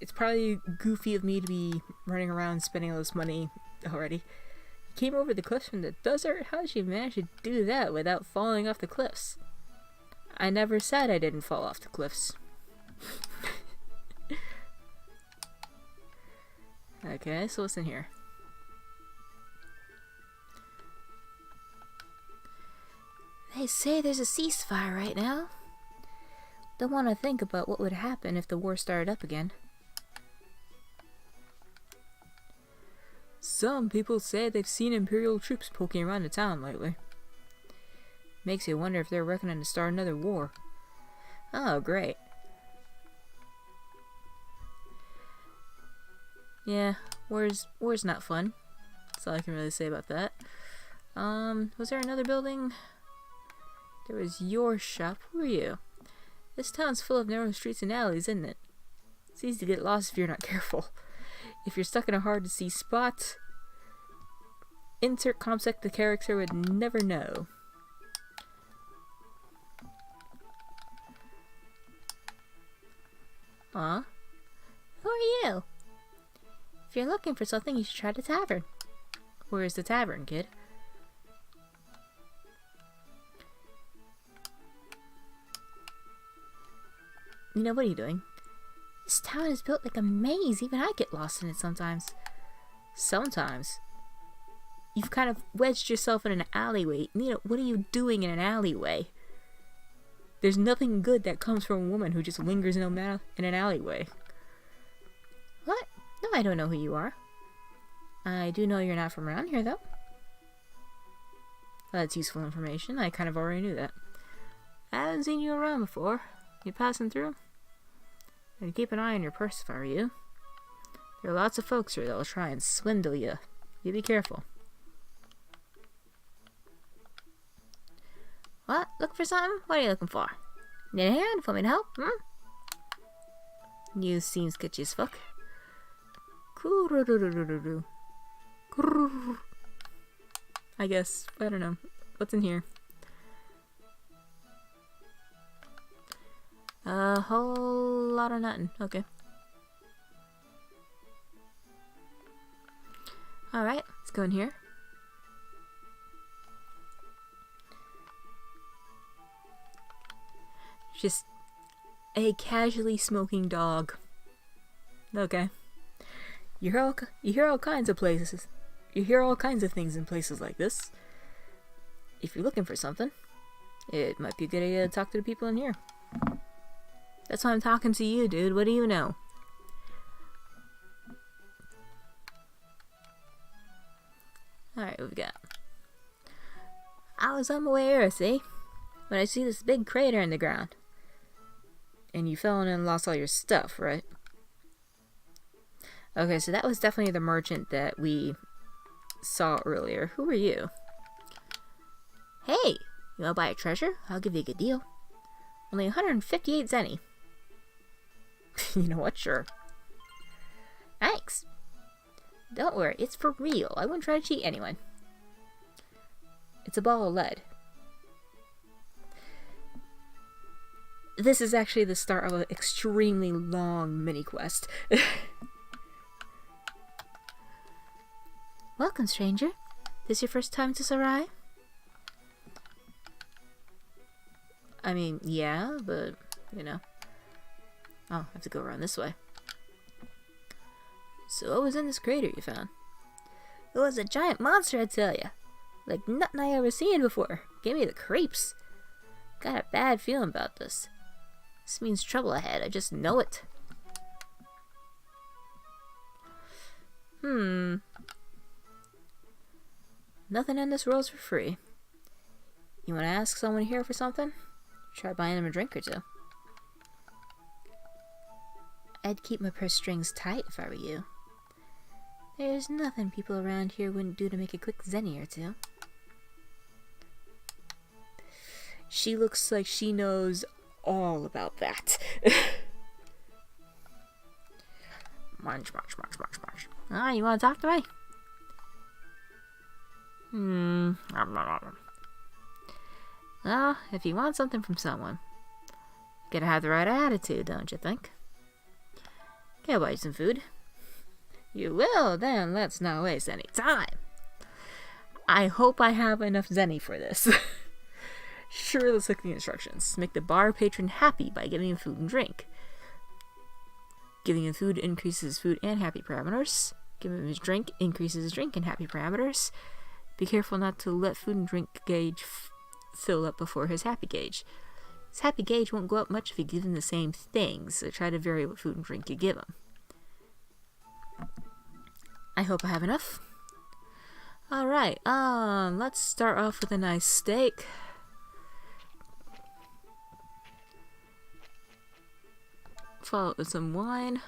It's probably goofy of me to be running around spending all this money already. Came over the cliffs from the desert? How did you manage to do that without falling off the cliffs? I never said I didn't fall off the cliffs. Okay, so what's in here? They say there's a ceasefire right now. Don't want to think about what would happen if the war started up again. Some people say they've seen Imperial troops poking around the town lately. Makes you wonder if they're reckoning to start another war. Oh, great. Yeah, war's not fun. That's all I can really say about that. Was there another building? There was your shop. Who are you? This town's full of narrow streets and alleys, isn't it? It's easy to get lost if you're not careful. If you're stuck in a hard-to-see spot, insert concept the character would never know. Aw. Who are you? If you're looking for something, you should try the tavern. Where's the tavern, kid? You know, what are you doing? This town is built like a maze. Even I get lost in it sometimes. Sometimes. You've kind of wedged yourself in an alleyway. You know, what are you doing in an alleyway? There's nothing good that comes from a woman who just lingers in an alleyway. What? No, I don't know who you are. I do know you're not from around here, though. That's useful information. I kind of already knew that. I haven't seen you around before. You passing through? And keep an eye on your purse if I were you. There are lots of folks here that'll try and swindle you. You be careful. What? Look for something? What are you looking for? Need a hand? Want me to help? You seem sketchy as fuck. I guess. I don't know. What's in here? A whole lot of nothing. Okay. Alright, let's go in here. Just a casually smoking dog. Okay. You hear all kinds of places. You hear all kinds of things in places like this. If you're looking for something, it might be a good idea to talk to the people in here. That's why I'm talking to you, dude. What do you know? Alright, what we got? I was unaware, see? When I see this big crater in the ground. And you fell in and lost all your stuff, right? Okay, so that was definitely the merchant that we saw earlier. Who are you? Hey! You wanna buy a treasure? I'll give you a good deal. Only 158 zenny. You know what? Sure. Thanks. Don't worry, it's for real. I wouldn't try to cheat anyone. It's a ball of lead. This is actually the start of an extremely long mini-quest. Welcome, stranger. This your first time to Sarai? I mean, yeah, but, you know. Oh, I have to go around this way. So what was in this crater you found? It was a giant monster, I tell ya. Like nothing I ever seen before. Gave me the creeps. Got a bad feeling about this. This means trouble ahead, I just know it. Nothing in this world's for free. You wanna ask someone here for something? Try buying them a drink or two. I'd keep my purse strings tight if I were you. There's nothing people around here wouldn't do to make a quick zenny or two. She looks like she knows all about that. Munch. Ah, you wanna talk to me? Well, if you want something from someone, you gotta have the right attitude, don't you think? Can I buy you some food? You will? Then let's not waste any time. I hope I have enough zenny for this. Sure, let's look at the instructions. Make the bar patron happy by giving him food and drink. Giving him food increases food and happy parameters. Giving him his drink increases his drink and happy parameters. Be careful not to let food and drink gauge fill up before his happy gauge. His happy gauge won't go up much if you give him the same things, so try to vary what food and drink you give him. I hope I have enough. Alright, let's start off with a nice steak. Follow it with some wine.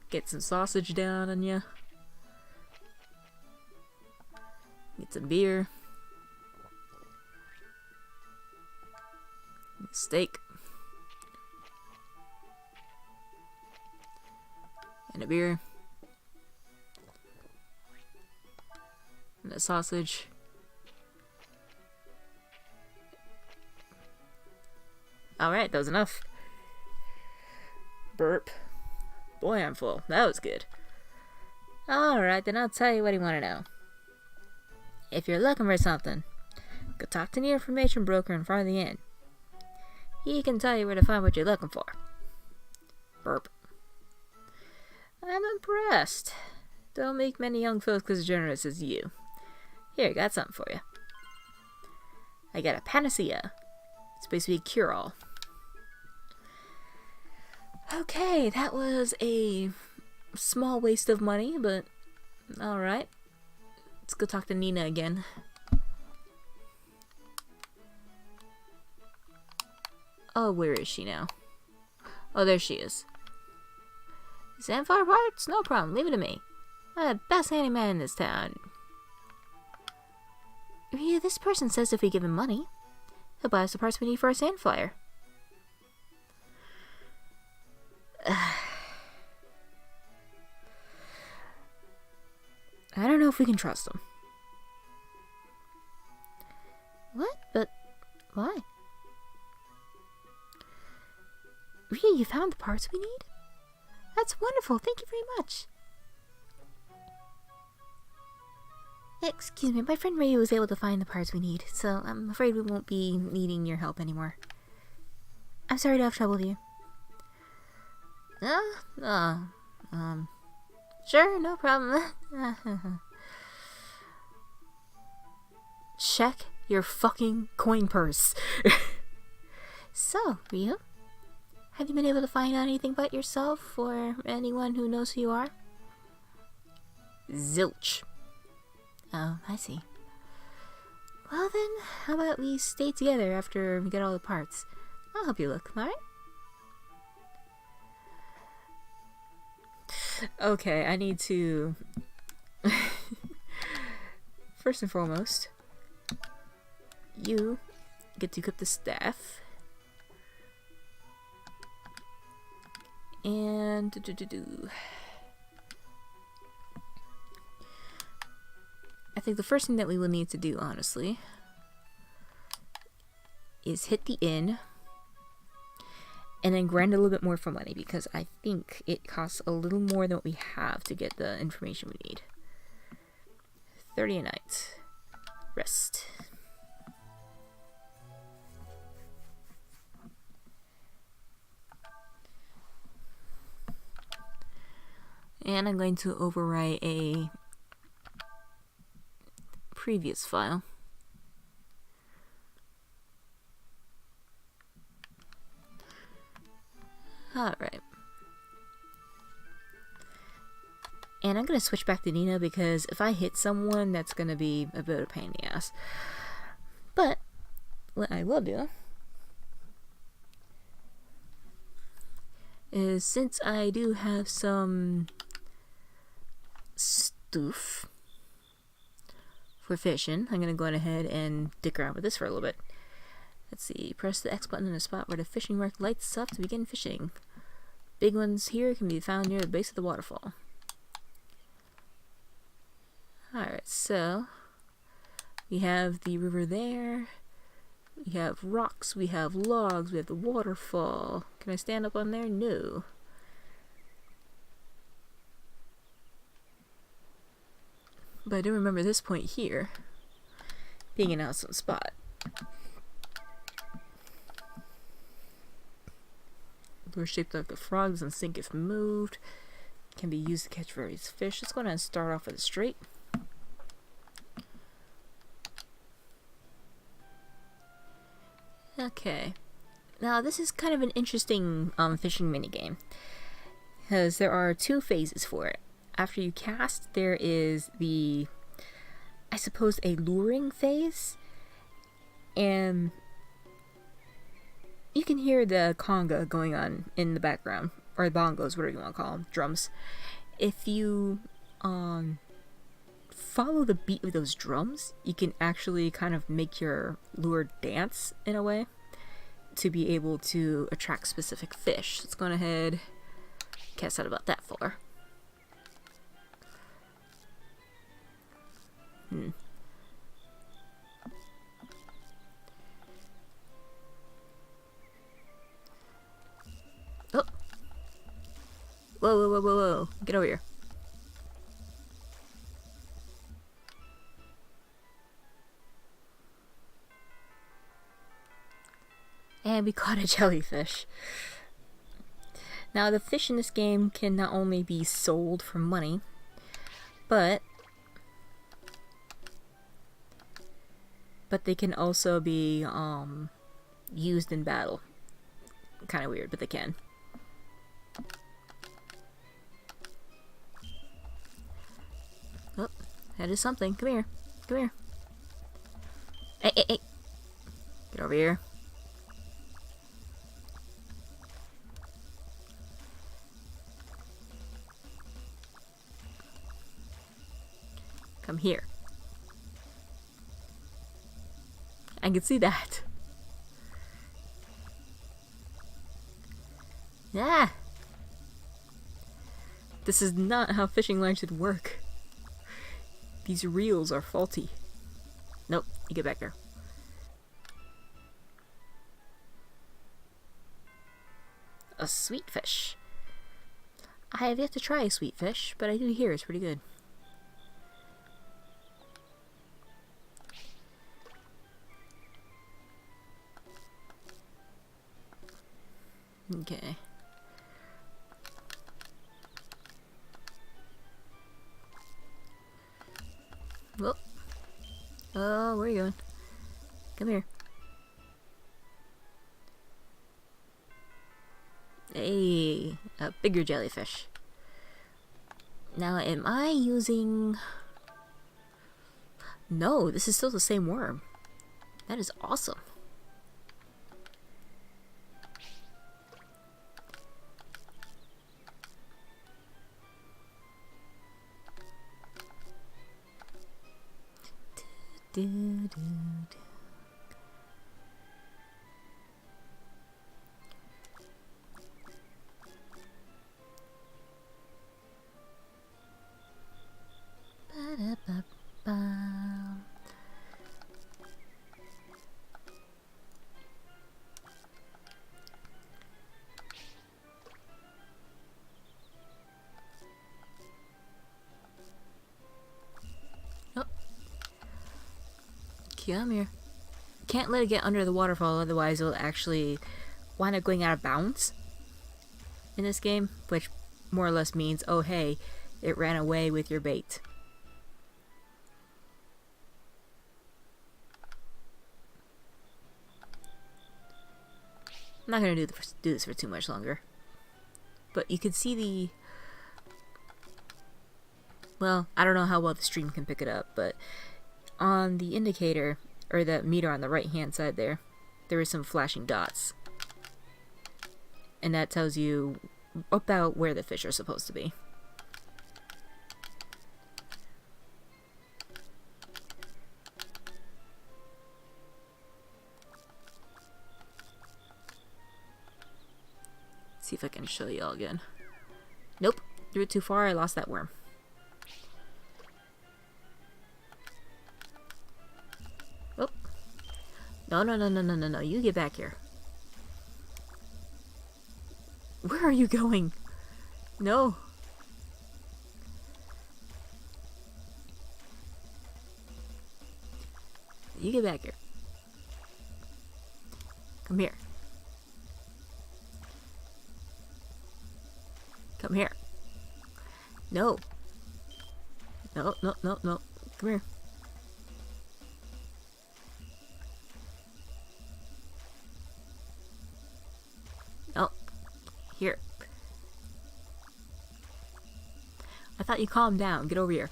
Get some sausage down on ya. Get some beer. Steak. And a beer. And a sausage. Alright, that was enough. Burp. Boy, I'm full. That was good. Alright, then I'll tell you what you want to know. If you're looking for something, go talk to the information broker in front of the inn. He can tell you where to find what you're looking for. Burp. I'm impressed. Don't make many young folks as generous as you. Here, I got something for you. I got a panacea. It's supposed to be a cure-all. Okay, that was a small waste of money, but alright. Let's go talk to Nina again. Oh, where is she now? Oh, there she is. Sandflier parts? No problem, leave it to me. I'm the best handyman in this town. Yeah, this person says if we give him money, he'll buy us the parts we need for our sandflier. I don't know if we can trust him. What? But why? Rhea, you found the parts we need? That's wonderful, thank you very much. Excuse me, my friend Rhea was able to find the parts we need, so I'm afraid we won't be needing your help anymore. I'm sorry to have troubled you. Sure, no problem. Check your fucking coin purse. So, Ryu, have you been able to find out anything about yourself or anyone who knows who you are? Zilch. Oh, I see. Well then, how about we stay together after we get all the parts? I'll help you look, alright? Okay, I need to... First and foremost, you get to equip the staff. And... I think the first thing that we will need to do, honestly, is hit the inn and then grind a little bit more for money, because I think it costs a little more than what we have to get the information we need. 30 a night. Rest. And I'm going to overwrite a previous file. Alright. And I'm going to switch back to Nina, because if I hit someone, that's going to be a bit of a pain in the ass. But what I will do is, since I do have some stuff for fishing, I'm going to go ahead and dick around with this for a little bit. Let's see, press the X button in the spot where the fishing mark lights up to begin fishing. Big ones here can be found near the base of the waterfall. Alright, so we have the river there, we have rocks, we have logs, we have the waterfall. Can I stand up on there? No. But I do remember this point here being an awesome spot. Lure shaped like the frogs and sink if moved. Can be used to catch various fish. Let's go ahead and start off with a straight. Okay. Now this is kind of an interesting fishing minigame, because there are two phases for it. After you cast, there is the, I suppose, a luring phase, and you can hear the conga going on in the background, or bongos, whatever you want to call them, drums. If you follow the beat of those drums, you can actually kind of make your lure dance in a way to be able to attract specific fish. Let's go ahead, cast out about that far. Oh! Whoa, whoa, whoa, whoa, whoa. Get over here. And we caught a jellyfish. Now, the fish in this game can not only be sold for money, but they can also be used in battle. Kind of weird, but they can. Oh, that is something. Come here. Come here. Hey, hey, hey. Get over here. Come here. I can see that. Yeah. This is not how fishing line should work. These reels are faulty. Nope, you get back there. A sweet fish. I have yet to try a sweet fish, but I do hear it's pretty good. Okay. Whoa. Oh, where are you going? Come here. Hey, a bigger jellyfish. Now, am I using... No, this is still the same worm. That is awesome. Do, do, do. Ba-da-ba-ba. Come here. Can't let it get under the waterfall, otherwise it'll actually wind up going out of bounds in this game, which more or less means, oh hey, it ran away with your bait. I'm not going to do this for too much longer. But you can see the... Well, I don't know how well the stream can pick it up, but on the indicator, or the meter on the right-hand side there is some flashing dots. And that tells you about where the fish are supposed to be. See if I can show you all again. Nope, threw it too far, I lost that worm. Oh. No, you get back here. Where are you going? No. You get back here. Come here. Come here. No. No. Come here. No. Here. I thought you calmed down. Get over here.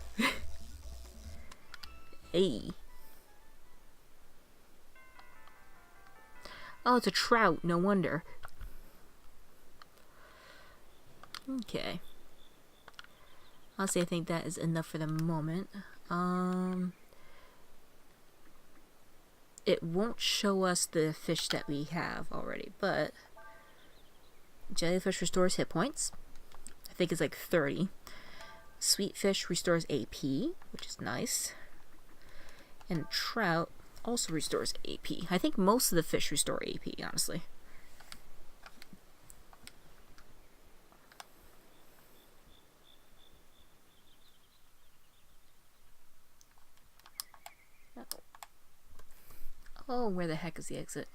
Hey. Oh, it's a trout. No wonder. Okay. Honestly, I think that is enough for the moment. It won't show us the fish that we have already, but jellyfish restores hit points. I think it's like 30. Sweet fish restores AP, which is nice. And trout also restores AP. I think most of the fish restore AP, honestly. Oh, where the heck is the exit?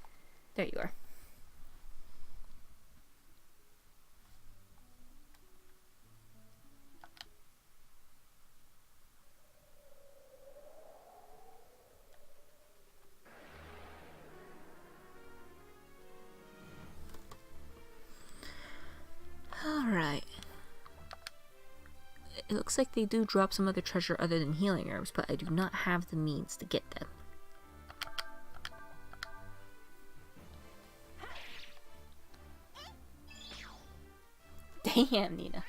There you are. Alright. It looks like they do drop some other treasure other than healing herbs, but I do not have the means to get them. Damn, Nina.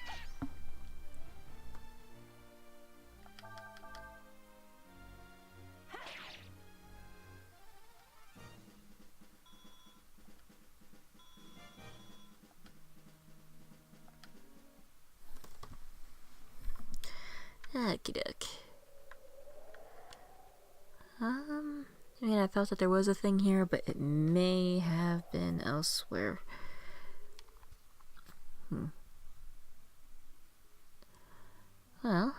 Okie doke. I mean, I felt that there was a thing here, but it may have been elsewhere. Well,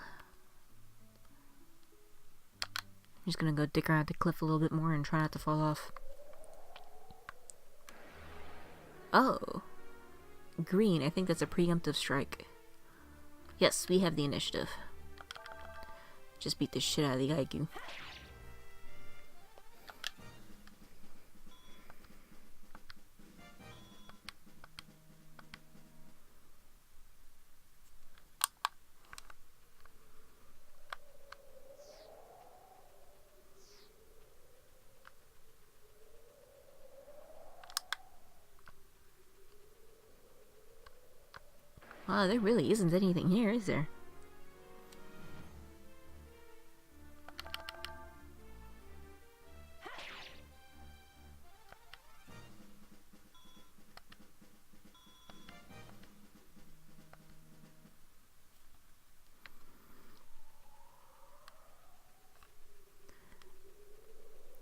I'm just gonna go dig around the cliff a little bit more and try not to fall off. Oh. Green, I think that's a preemptive strike. Yes, we have the initiative. Just beat the shit out of the Gaigu. Wow, there really isn't anything here, is there?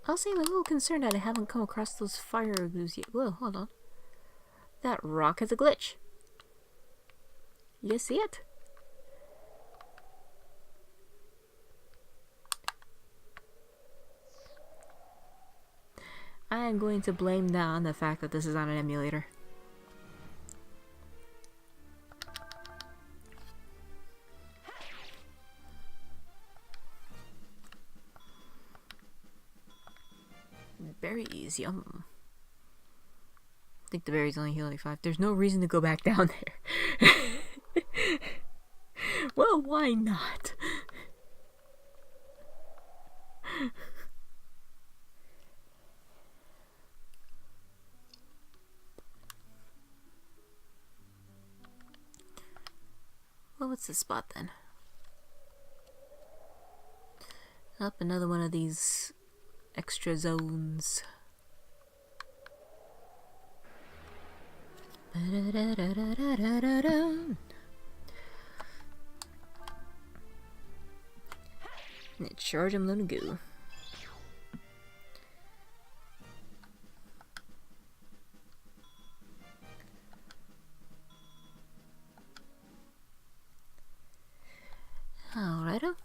I'll say I'm a little concerned that I haven't come across those fire igloos yet. Whoa, hold on. That rock has a glitch. You guys see it? I'm going to blame that on the fact that this is on an emulator. Berries, yum. I think the berries only heal like 5. There's no reason to go back down there. Well, why not? Well, what's this spot then? Up another one of these extra zones. Charge him, let him go. Alrighto.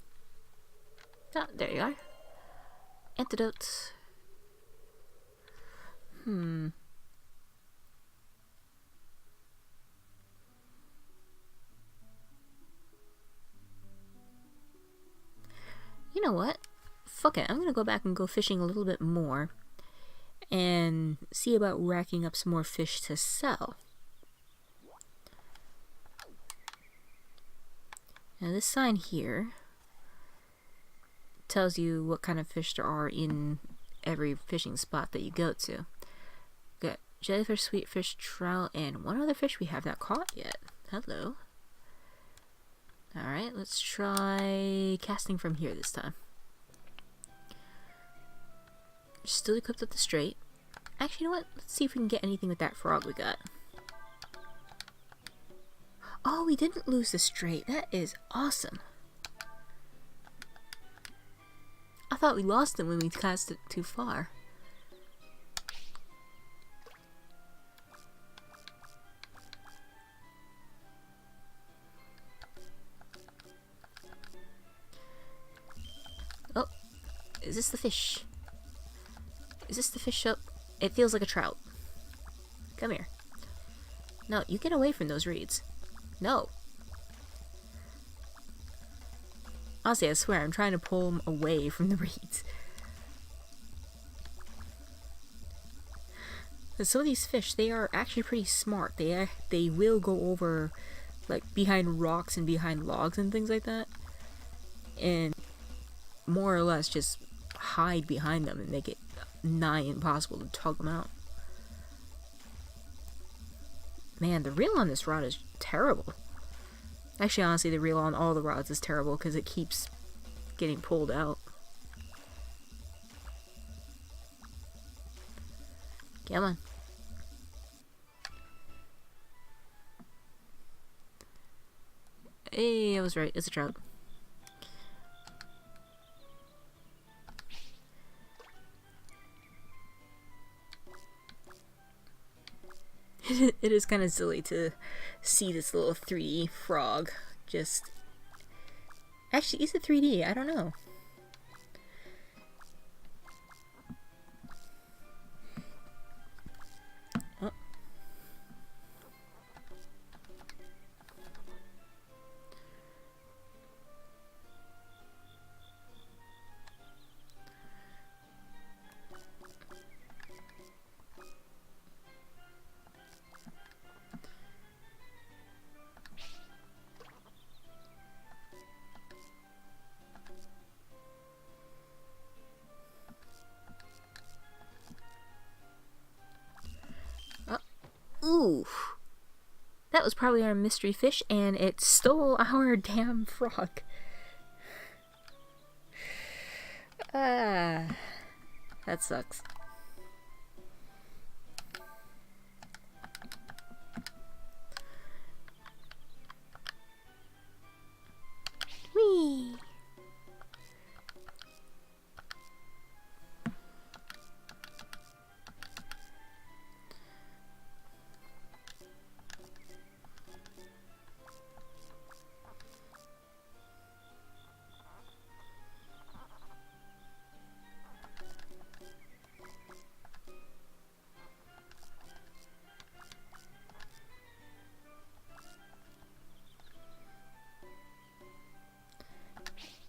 Ah, there you are. Antidotes. You know what? Fuck it. I'm gonna go back and go fishing a little bit more and see about racking up some more fish to sell. Now this sign here tells you what kind of fish there are in every fishing spot that you go to. Got jellyfish, sweetfish, trout, and one other fish we have not caught yet. Hello. Alright, let's try casting from here this time. Still equipped with the straight. Actually, you know what? Let's see if we can get anything with that frog we got. Oh, we didn't lose the straight. That is awesome. I thought we lost it when we cast it too far. Oh, is this the fish? Is this the fish up? It feels like a trout. Come here. No, you get away from those reeds. No. Honestly, I swear, I'm trying to pull them away from the reeds. And some of these fish, they are actually pretty smart. They will go over, like, behind rocks and behind logs and things like that. And more or less just hide behind them and make it nigh impossible to tug them out. Man, the reel on this rod is terrible. Actually, honestly, the reel on all the rods is terrible because it keeps getting pulled out. Come on. Hey, I was right. It's a trout. It is kind of silly to see this little 3D frog just... Actually, is it 3D? I don't know. Oh. Ooh, that was probably our mystery fish, and it stole our damn frog. That sucks. Whee!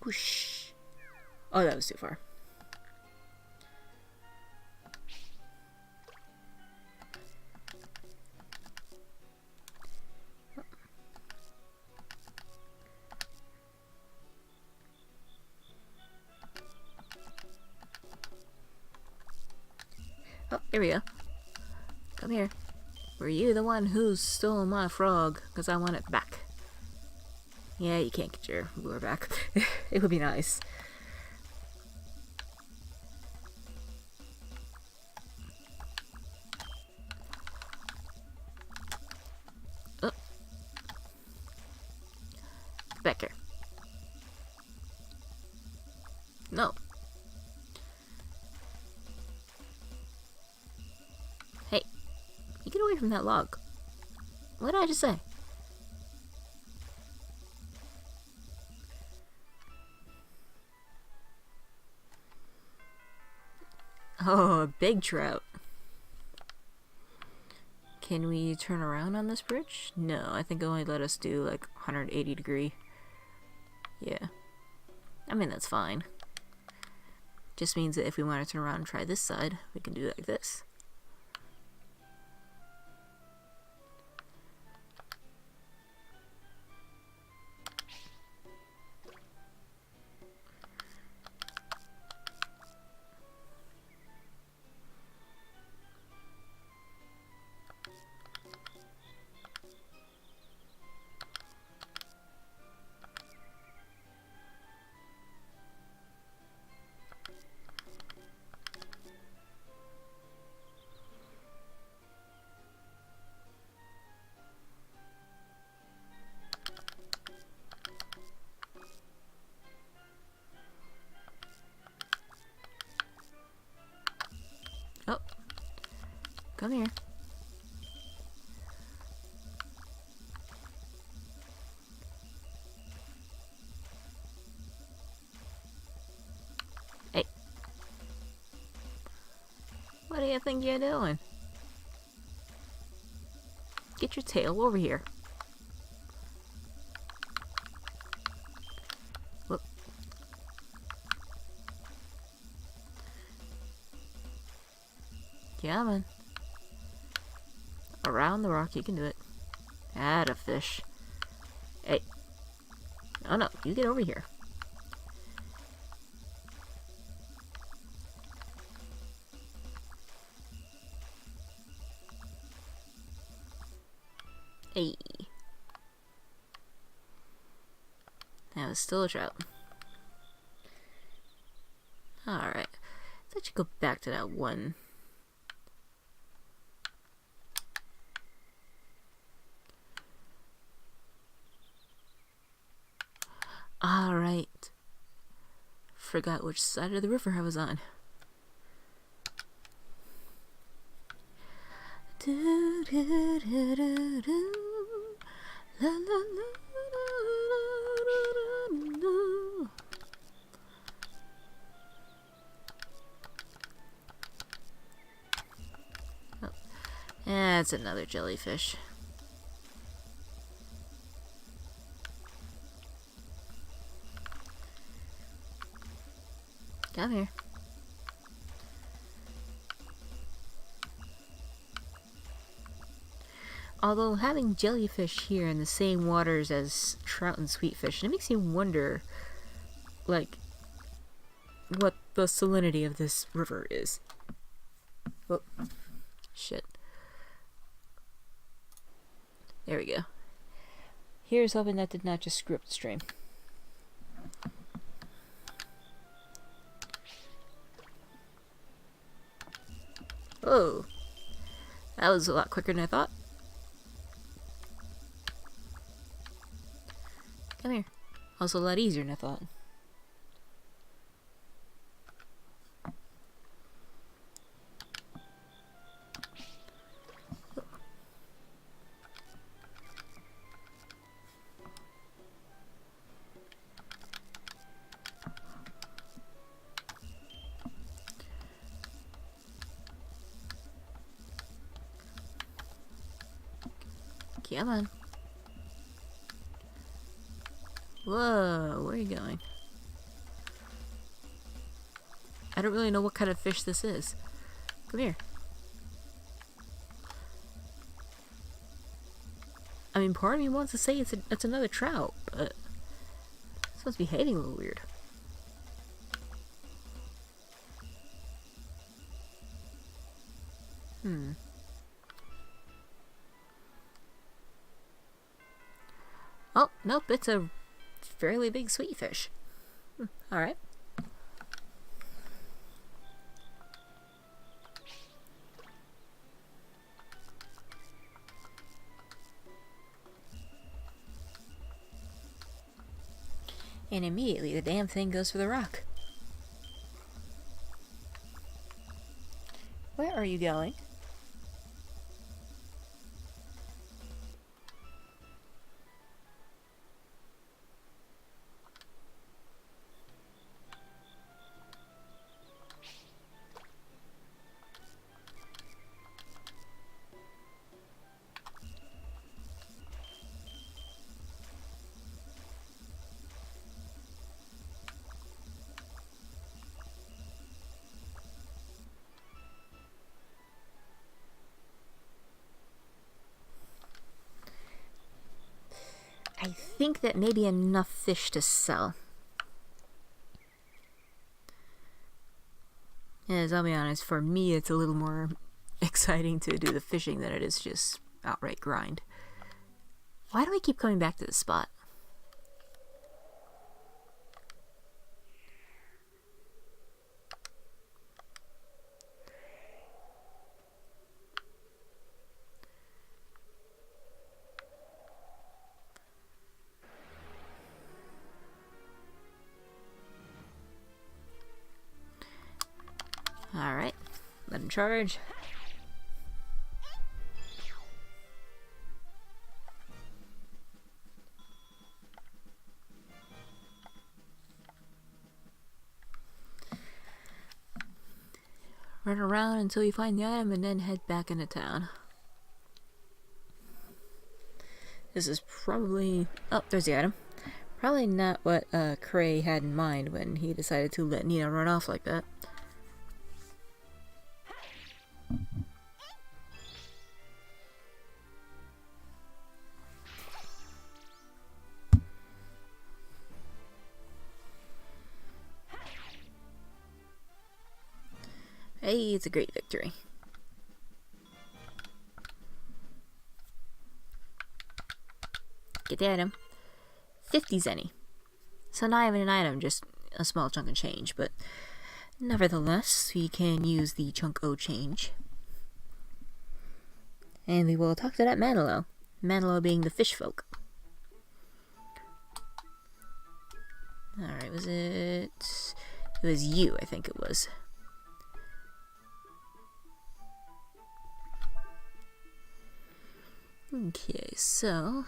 Whoosh. Oh, that was too far. Oh, here we go. Come here. Were you the one who stole my frog? Because I want it back. Yeah, you can't get your lure back. It would be nice. Oh. Back here. No. Hey, you get away from that log. What did I just say? Oh, a big trout. Can we turn around on this bridge? No, I think it only let us do like 180 degree. Yeah. I mean, that's fine. Just means that if we want to turn around and try this side, we can do it like this. Oh, come here. Hey. What do you think you're doing? Get your tail over here. Whoop. Yeah, man. Around the rock, you can do it. Add a fish. Hey. Oh no, you get over here. Hey. That was still a trout. Alright. Let's actually go back to that one. Alright. Forgot which side of the river I was on. Do, do, do, do, do. La, la, la, la, la, la. Oh. That's another jellyfish. Come here. Although having jellyfish here in the same waters as trout and sweetfish, it makes me wonder, like, what the salinity of this river is. Oh, shit. There we go. Here's hoping that did not just screw up the stream. Oh, that was a lot quicker than I thought. Come here. Also a lot easier than I thought. Come on. Whoa, where are you going? I don't really know what kind of fish this is. Come here. I mean, part of me wants to say it's another trout, but it's supposed to be behaving a little weird. Oh, nope, it's a fairly big sweet fish. Alright. And immediately the damn thing goes for the rock. Where are you going? I think that may be enough fish to sell. As I'll be honest, for me it's a little more exciting to do the fishing than it is just outright grind. Why do I keep coming back to this spot? Alright, let him charge. Run around until you find the item and then head back into town. This is probably... oh, there's the item. Probably not what Cray had in mind when he decided to let Nina run off like that. Hey, it's a great victory. Get the item. 50 zenny. So not even an item, just a small chunk of change, but nevertheless, we can use the chunk O change. And we will talk to that Manilow. Manilow being the fish folk. Alright, was it... it was you, I think it was. Okay, so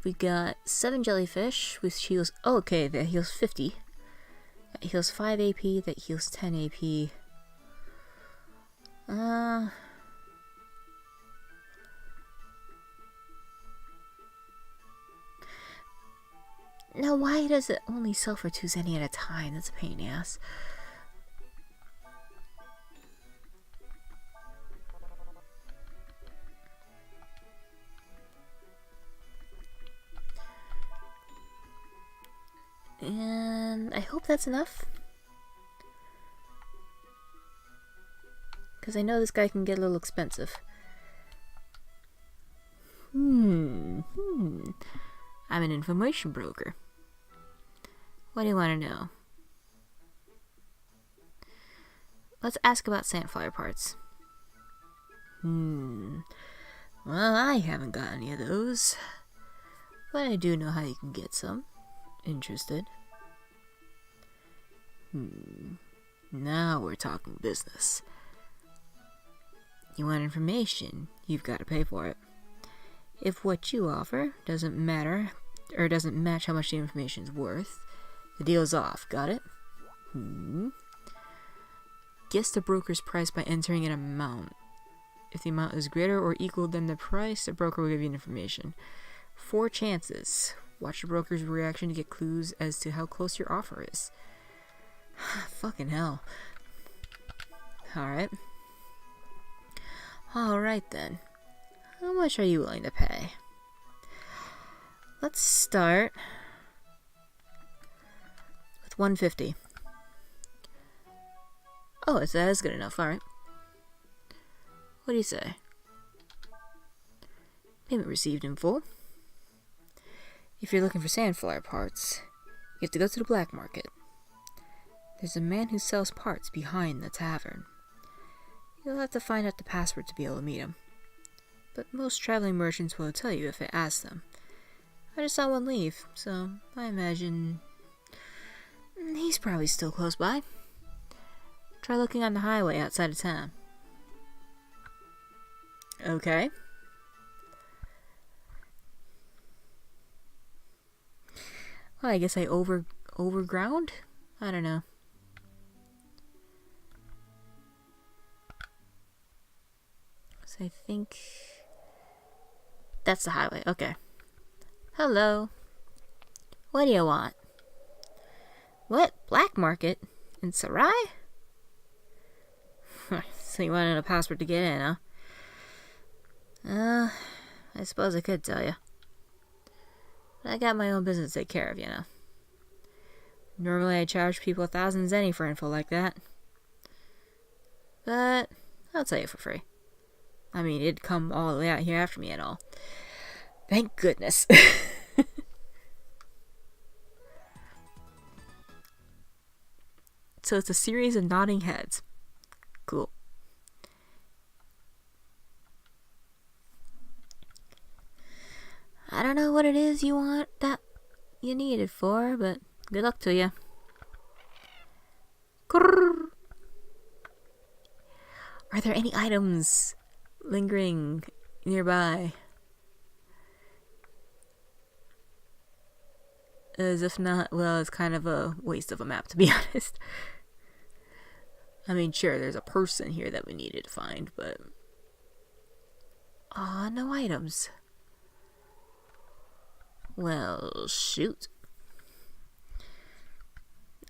we got 7 jellyfish with heals. Oh, okay, that heals 50. That heals 5 AP. That heals 10 AP. Now, why does it only sell for 2 zenny at a time? That's a pain in the ass. And I hope that's enough. Because I know this guy can get a little expensive. I'm an information broker. What do you want to know? Let's ask about sandflier parts. Well, I haven't got any of those. But I do know how you can get some. Interested? Now we're talking business. You want information, you've got to pay for it. If what you offer doesn't matter, or doesn't match how much the information's worth, the deal's off. Got it? Guess the broker's price by entering an amount. If the amount is greater or equal than the price, the broker will give you information. 4 chances. Watch the broker's reaction to get clues as to how close your offer is. Fucking hell. Alright. Alright then. How much are you willing to pay? Let's start with 150. Oh, that is good enough. Alright. What do you say? Payment received in full. If you're looking for sandflier parts, you have to go to the black market. There's a man who sells parts behind the tavern. You'll have to find out the password to be able to meet him. But most traveling merchants will tell you if I ask them. I just saw one leave, so I imagine he's probably still close by. Try looking on the highway outside of town. Okay. Well, I guess I overground? I don't know. So I think that's the highway. Okay. Hello. What do you want? What? Black market? In Sarai? So you wanted a password to get in, huh? I suppose I could tell you. But I got my own business to take care of, you know. Normally I charge people thousands any for info like that. But I'll tell you for free. I mean, it'd come all the way out here after me and all. Thank goodness. So it's a series of nodding heads. Cool. I don't know what it is you want that you need it for, but good luck to you. Are there any items lingering nearby? As if not, well, it's kind of a waste of a map, to be honest. I mean, sure, there's a person here that we needed to find, but... Aw, no items. Well, shoot.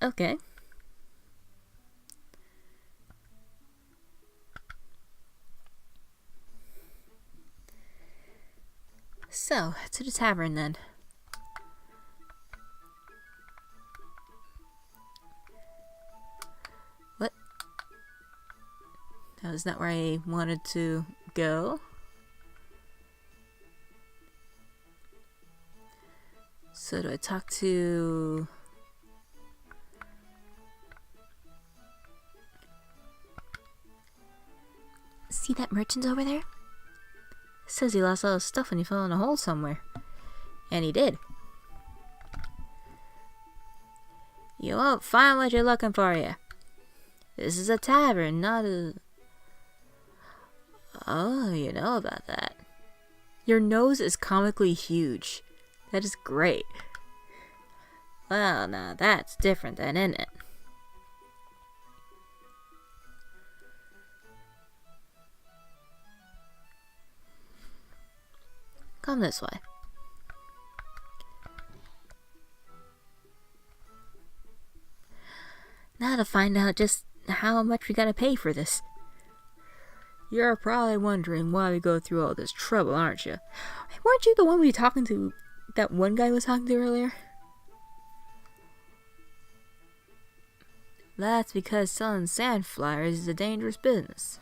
Okay. So, to the tavern then. What? That was not where I wanted to go. So do I talk to... See that merchant over there? Says he lost all his stuff and he fell in a hole somewhere. And he did. You won't find what you're looking for here. This is a tavern, not a... Oh, you know about that. Your nose is comically huge. That is great. Well, now that's different then, isn't it? Come this way. Now to find out just how much we gotta pay for this. You're probably wondering why we go through all this trouble, aren't you? Weren't you the one we were talking to, that one guy was talking to earlier? That's because selling sandfliers is a dangerous business.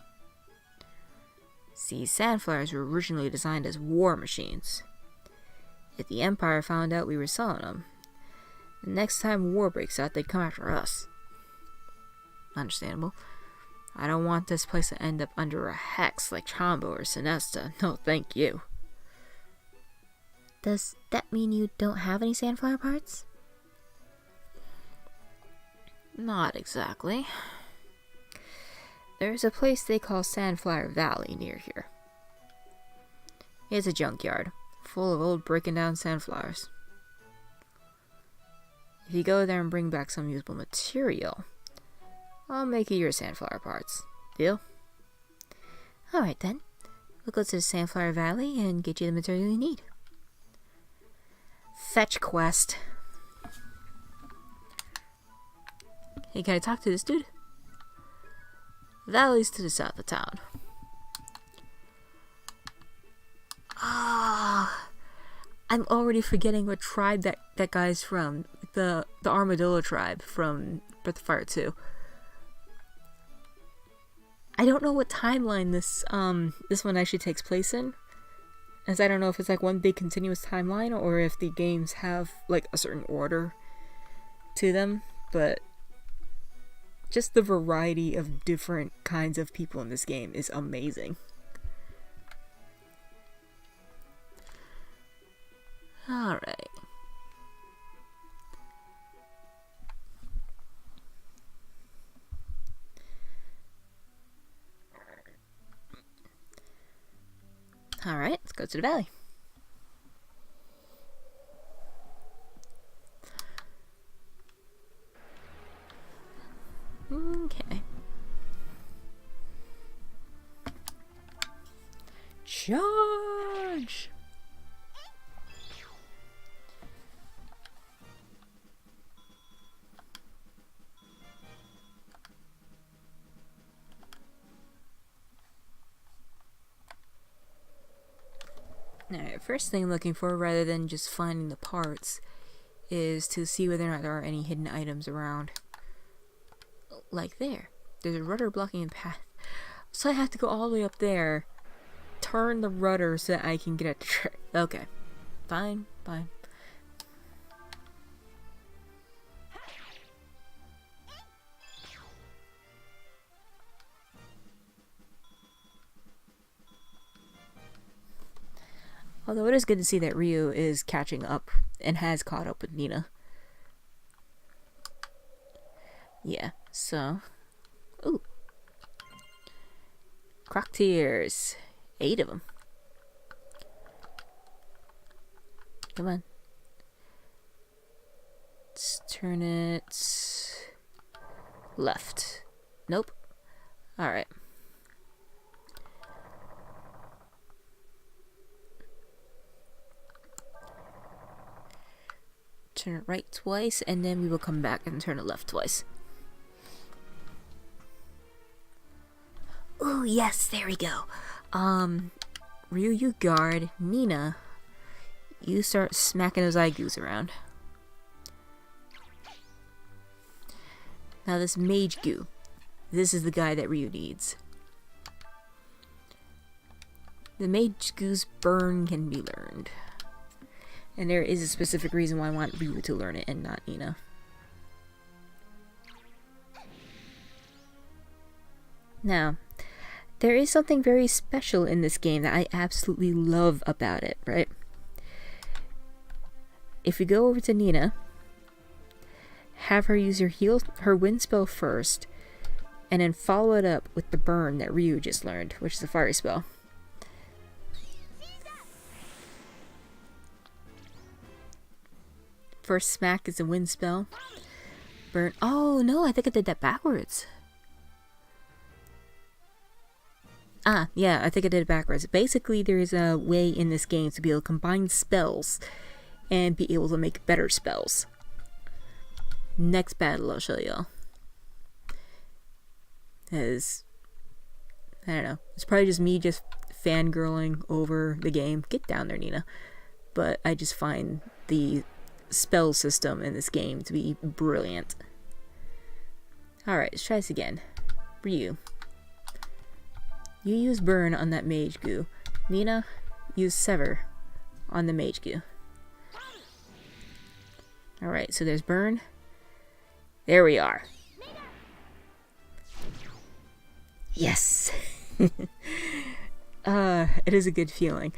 See, sandfliers were originally designed as war machines. If the Empire found out we were selling them, the next time war breaks out, they'd come after us. Understandable. I don't want this place to end up under a hex like Chambo or Sinesta. No, thank you. Does that mean you don't have any sandflier parts? Not exactly. There's a place they call Sandflier Valley near here. It's a junkyard, full of old breaking down sandfliers. If you go there and bring back some usable material, I'll make you your sandflier parts. Deal? Alright then. We'll go to the Sandflier Valley and get you the material you need. Fetch quest. Hey, can I talk to this dude? Valleys to the south of town. Ah, I'm already forgetting what tribe that guy's from. The Armadillo tribe from Breath of Fire 2. I don't know what timeline this one actually takes place in, as I don't know if it's like one big continuous timeline or if the games have like a certain order to them, but just the variety of different kinds of people in this game is amazing. Alright. Alright, let's go to the valley. Okay. Charge! Alright, first thing I'm looking for, rather than just finding the parts, is to see whether or not there are any hidden items around. Like there. There's a rudder blocking the path. So I have to go all the way up there, turn the rudder so that I can get at the track. Okay. Fine, fine. Although it is good to see that Ryu is catching up and has caught up with Nina. Yeah, so... Ooh. Croc tears. 8 of them. Come on. Let's turn it... left. Nope. Alright. Turn it right twice, and then we will come back and turn it left twice. Ooh, yes, there we go. Ryu, you guard. Nina, you start smacking those Igus around. Now this Mage Goo. This is the guy that Ryu needs. The Mage Goo's burn can be learned. And there is a specific reason why I want Ryu to learn it and not Nina. Now, there is something very special in this game that I absolutely love about it, right? If you go over to Nina, have her use her wind spell first, and then follow it up with the burn that Ryu just learned, which is a fiery spell. First smack is a wind spell. Burn. Oh no, I think I did that backwards. Ah, yeah, I think I did it backwards. Basically, there is a way in this game to be able to combine spells and be able to make better spells. Next battle, I'll show y'all. As I don't know, it's probably just me just fangirling over the game. Get down there, Nina. But I just find the spell system in this game to be brilliant. Alright, let's try this again. Ryu, you use burn on that Mage Goo. Nina, use sever on the Mage Goo. Alright, so there's burn. There we are. Yes! It is a good feeling.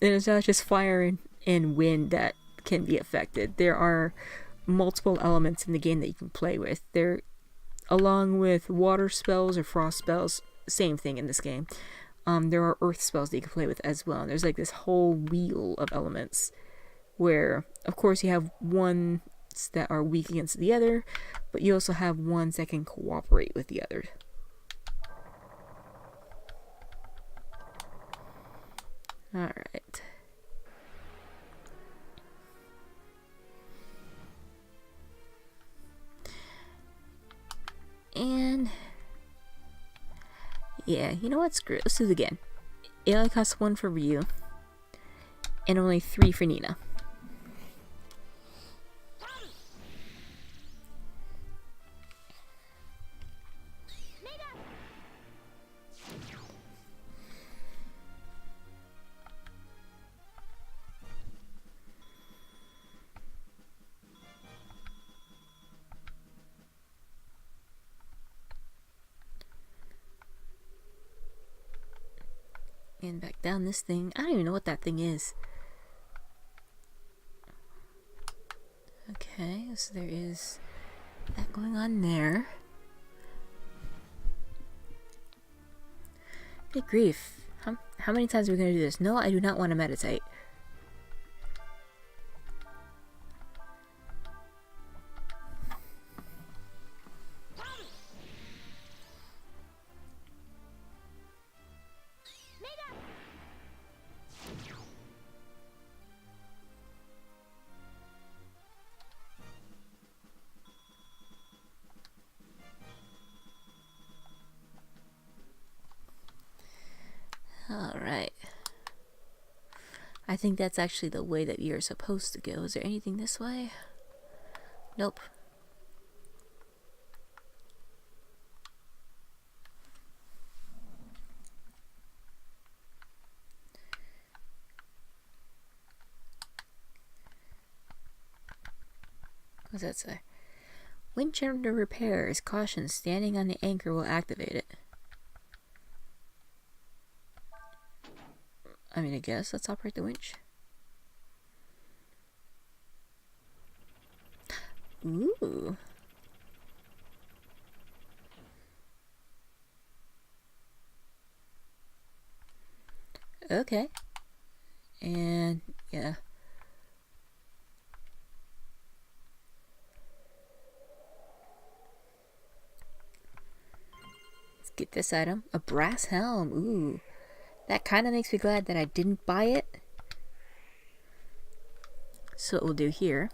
And it's not just fire and wind that can be affected. There are multiple elements in the game that you can play with. There, along with water spells or frost spells, same thing in this game. There are earth spells that you can play with as well. And there's like this whole wheel of elements where, of course, you have ones that are weak against the other, but you also have ones that can cooperate with the other. Alright. And yeah, you know what? Screw it. Let's do it again. It only costs 1 for Ryu and only 3 for Nina. And back down this thing. I don't even know what that thing is. Okay, so there is that going on there. Good grief. How many times are we going to do this? No, I do not want to meditate. Alright. I think that's actually the way that you're supposed to go. Is there anything this way? Nope. What's that say? Winch under repairs. Caution, standing on the anchor will activate it. I mean, I guess let's operate the winch. Ooh. Okay. And yeah. Let's get this item. A brass helm. Ooh. That kind of makes me glad that I didn't buy it. So what we'll do here.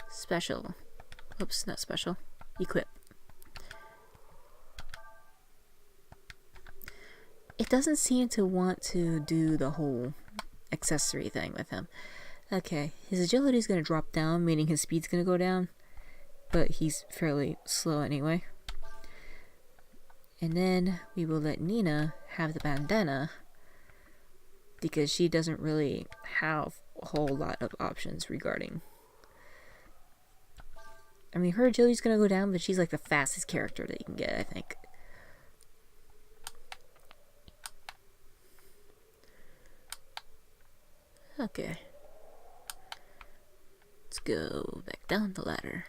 Special. Oops, not special. Equip. It doesn't seem to want to do the whole accessory thing with him. Okay, his agility is going to drop down, meaning his speed's going to go down. But he's fairly slow anyway. And then we will let Nina have the bandana because she doesn't really have a whole lot of options regarding. I mean, her agility's gonna go down, but she's like the fastest character that you can get, I think. Okay. Let's go back down the ladder.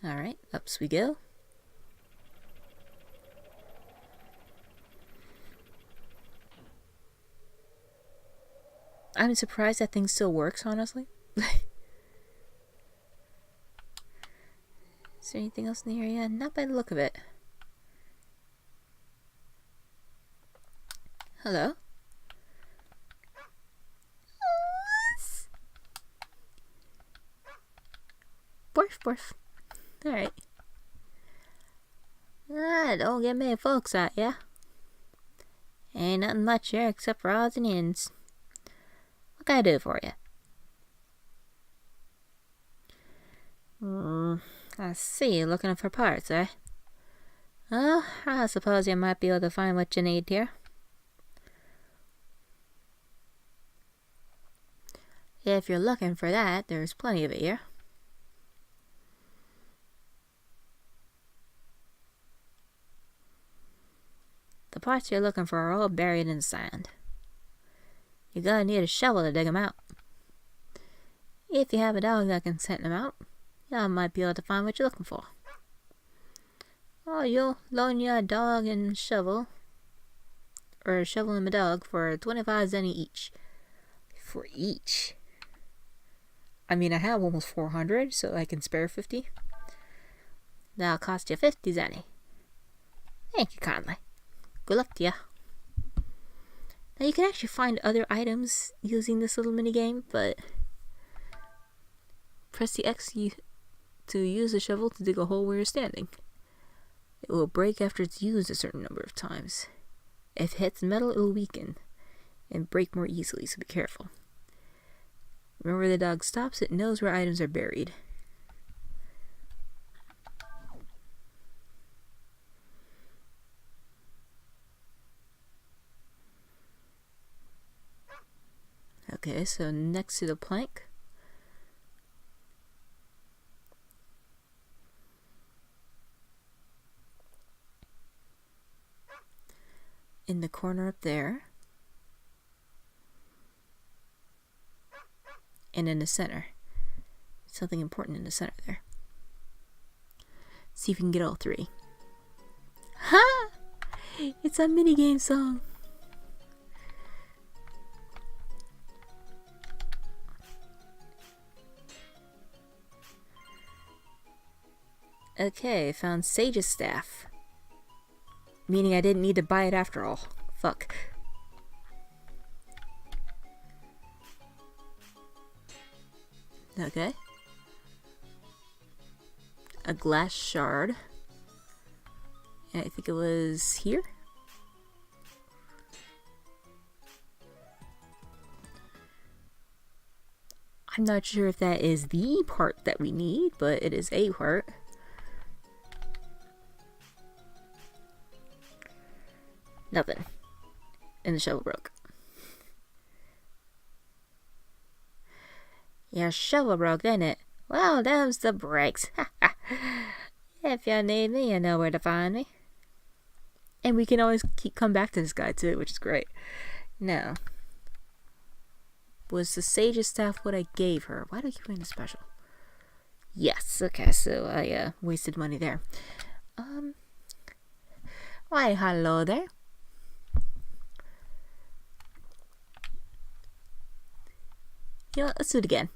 Alright, ups we go. I'm surprised that thing still works, honestly. Is there anything else in the area? Not by the look of it. Hello? Borf, borf. Alright. Don't get many folks out, yeah? Ain't nothing much here except for odds and ends. What can I do for you? I see you're looking for parts, eh? Well, I suppose you might be able to find what you need here. If you're looking for that, there's plenty of it here. The parts you're looking for are all buried in sand. You're gonna need a shovel to dig them out. If you have a dog that can scent them out, you might be able to find what you're looking for. Or you'll loan you a dog and shovel, or a shovel and a dog for 25 zenny each. For each? I mean, I have almost 400, so I can spare 50. That'll cost you 50 zenny. Thank you kindly. Good luck to ya. Now you can actually find other items using this little mini game, but press the X to use the shovel to dig a hole where you're standing. It will break after it's used a certain number of times. If it hits metal, it will weaken and break more easily, so be careful. Remember, the dog stops, it knows where items are buried. Okay, so next to the plank. In the corner up there. And in the center. Something important in the center there. See if you can get all three. Ha! It's a minigame song. Okay, found Sage's staff. Meaning I didn't need to buy it after all. Fuck. Okay. A glass shard. I think it was here. I'm not sure if that is the part that we need, but it is a part. Nothing. And the shovel broke. Your shovel broke, didn't it? Well, them's the breaks. If you need me, you know where to find me. And we can always come back to this guy too, which is great. Now, was the Sage's staff what I gave her? Why do I keep doing the special? Yes, okay, so I wasted money there. Why, hello there. You know what, let's do it again.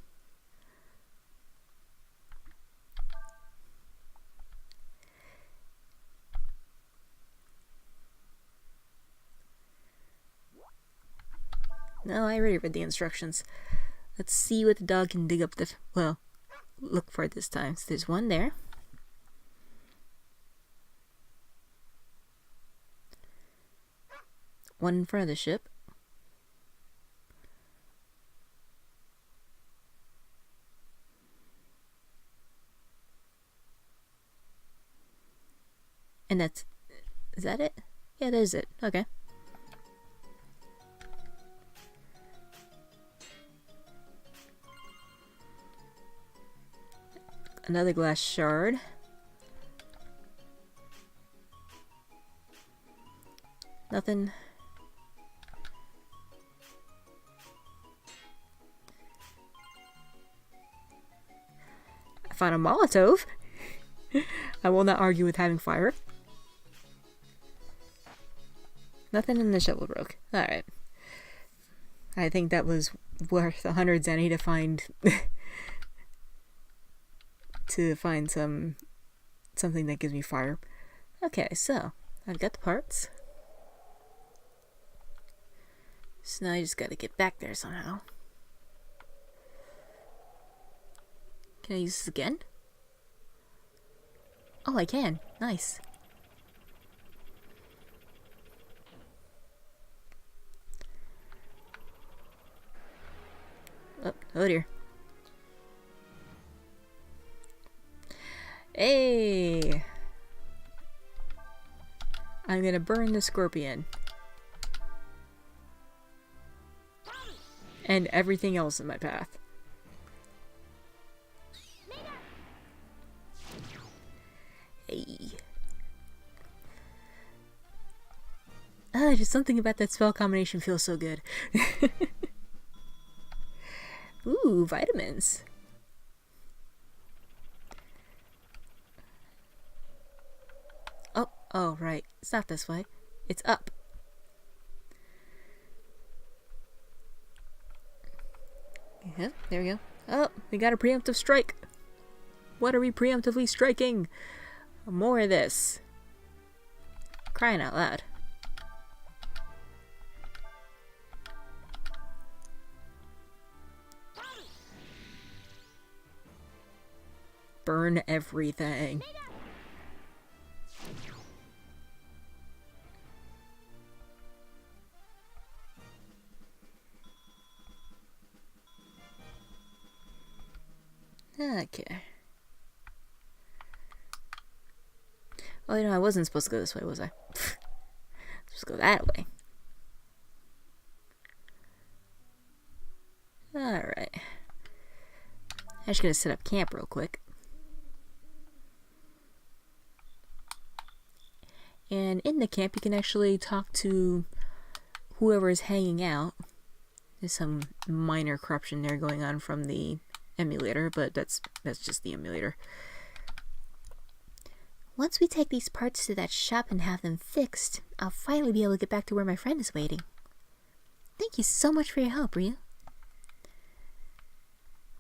No, I already read the instructions. Let's see what the dog can dig up the... well, look for it this time. So there's one there. One in front of the ship. And that's... is that it? Yeah, that is it. Okay. Another glass shard. Nothing. I found a Molotov. I will not argue with having fire. Nothing in the shovel broke. Alright. I think that was worth 100 zenny to find... to find something that gives me fire. Okay, so I've got the parts. So now I just gotta get back there somehow. Can I use this again? Oh, I can. Nice. Oh dear. Hey! I'm gonna burn the scorpion. And everything else in my path. Hey. Just something about that spell combination feels so good. Ooh, vitamins. Oh, right. It's not this way. It's up. Yep, there we go. Oh, we got a preemptive strike. What are we preemptively striking? More of this. Crying out loud. burn everything. Okay. Oh, you know, I wasn't supposed to go this way, was I? Supposed to go that way. Alright. I'm just gonna set up camp real quick. And in the camp, you can actually talk to whoever is hanging out. There's some minor corruption there going on from the emulator, but that's just the emulator. Once we take these parts to that shop and have them fixed, I'll finally be able to get back to where my friend is waiting. Thank you so much for your help, Ryu.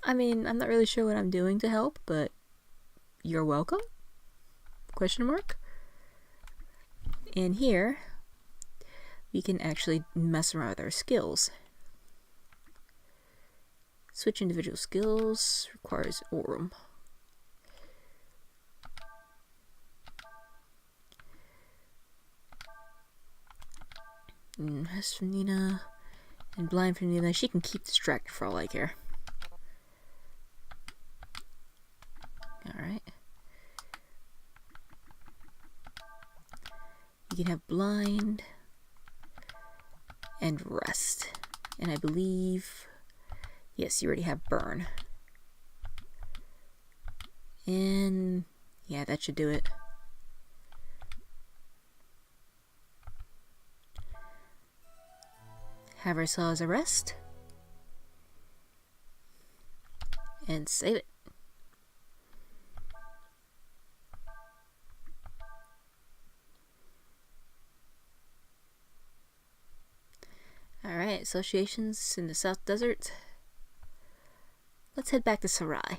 I mean, I'm not really sure what I'm doing to help, but you're welcome? Question mark? And here, we can actually mess around with our skills. Switch individual skills requires Aurum. As for Nina, and blind for Nina, she can keep distracted for all I care. Alright. You can have blind and rest. And I believe, yes, you already have burn. And yeah, that should do it. Have ourselves a rest. And save it. Alright, associations in the South Desert. Let's head back to Sarai.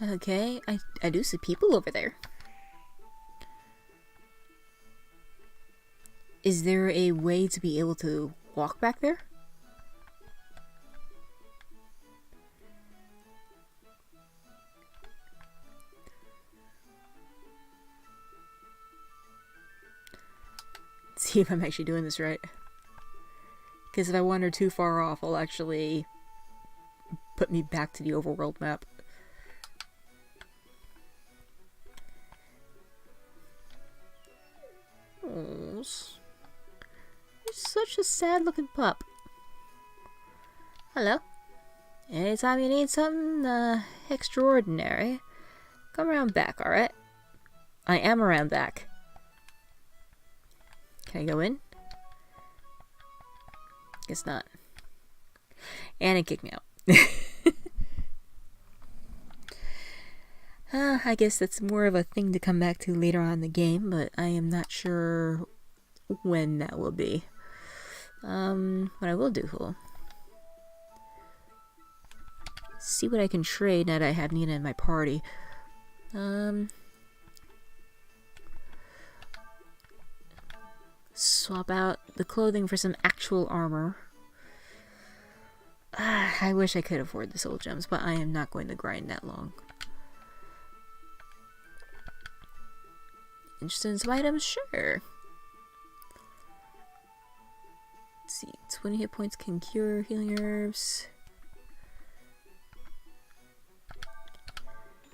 Okay, I do see people over there. Is there a way to be able to walk back there? Let's see if I'm actually doing this right. Because if I wander too far off, it'll actually put me back to the overworld map. Oh, you're such a sad looking pup. Hello. Anytime you need something extraordinary, come around back, alright? I am around back. Can I go in? Guess not. And it kicked me out. I guess that's more of a thing to come back to later on in the game, but I am not sure when that will be. What I will do, see what I can trade now that I have Nina in my party. Swap out the clothing for some actual armor. I wish I could afford the soul gems, but I am not going to grind that long. Interested in some items? Sure. Let's see, 20 hit points can cure healing herbs.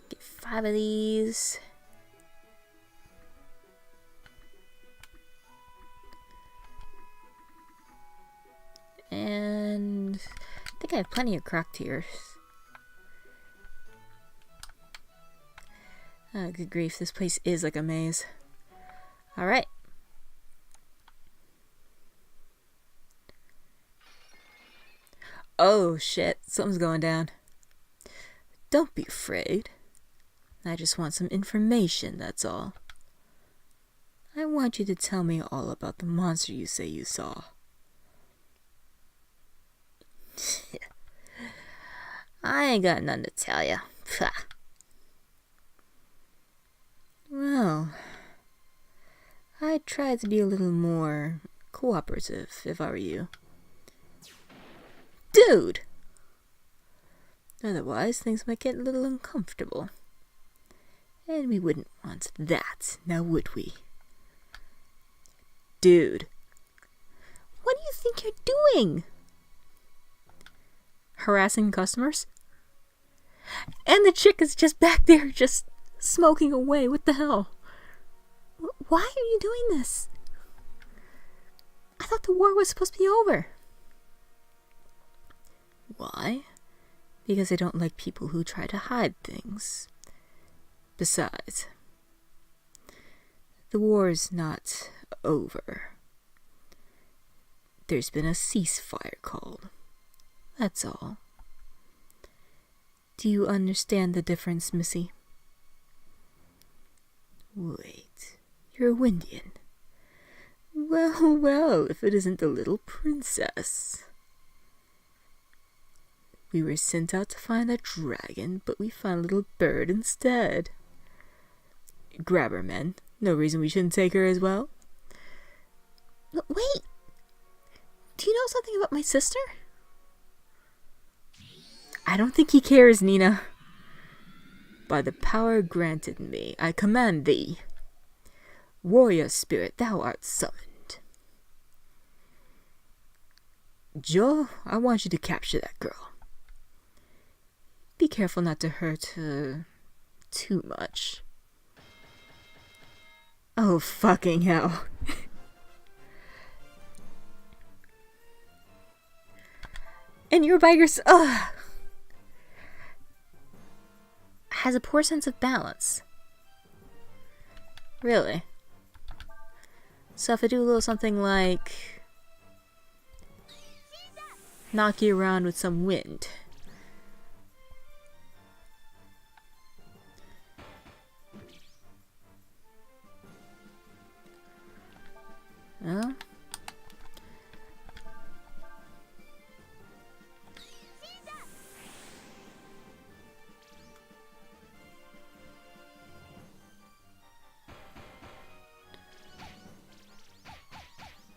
Get 5 of these. And I think I have plenty of croc tears. Oh, good grief, this place is like a maze. Alright. Oh shit, something's going down. Don't be afraid. I just want some information, that's all. I want you to tell me all about the monster you say you saw. I ain't got nothing to tell ya. Well, I'd try to be a little more cooperative if I were you. Dude! Otherwise, things might get a little uncomfortable. And we wouldn't want that, now would we? Dude. What do you think you're doing? Harassing customers? And the chick is just back there, just smoking away. What the hell? Why are you doing this? I thought the war was supposed to be over. Why? Because I don't like people who try to hide things. Besides, the war's not over. There's been a ceasefire called. That's all. Do you understand the difference, Missy? Wait, you're a Windian. Well, well, if it isn't the little princess. We were sent out to find a dragon, but we found a little bird instead. Grab her, men. No reason we shouldn't take her as well. Wait! Do you know something about my sister? I don't think he cares, Nina. By the power granted me, I command thee. Warrior spirit, thou art summoned. Joe, I want you to capture that girl. Be careful not to hurt her too much. Oh, fucking hell. And you're by yourself. Ugh. Has a poor sense of balance. Really? So if I do a little something like knock you around with some wind. No?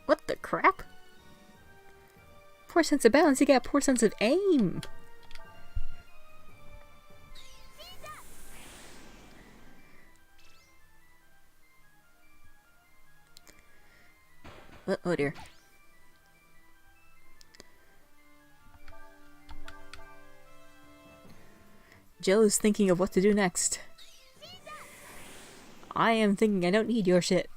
What the crap? Poor sense of balance, you got poor sense of aim. Oh dear. Joe's thinking of what to do next. I am thinking I don't need your shit.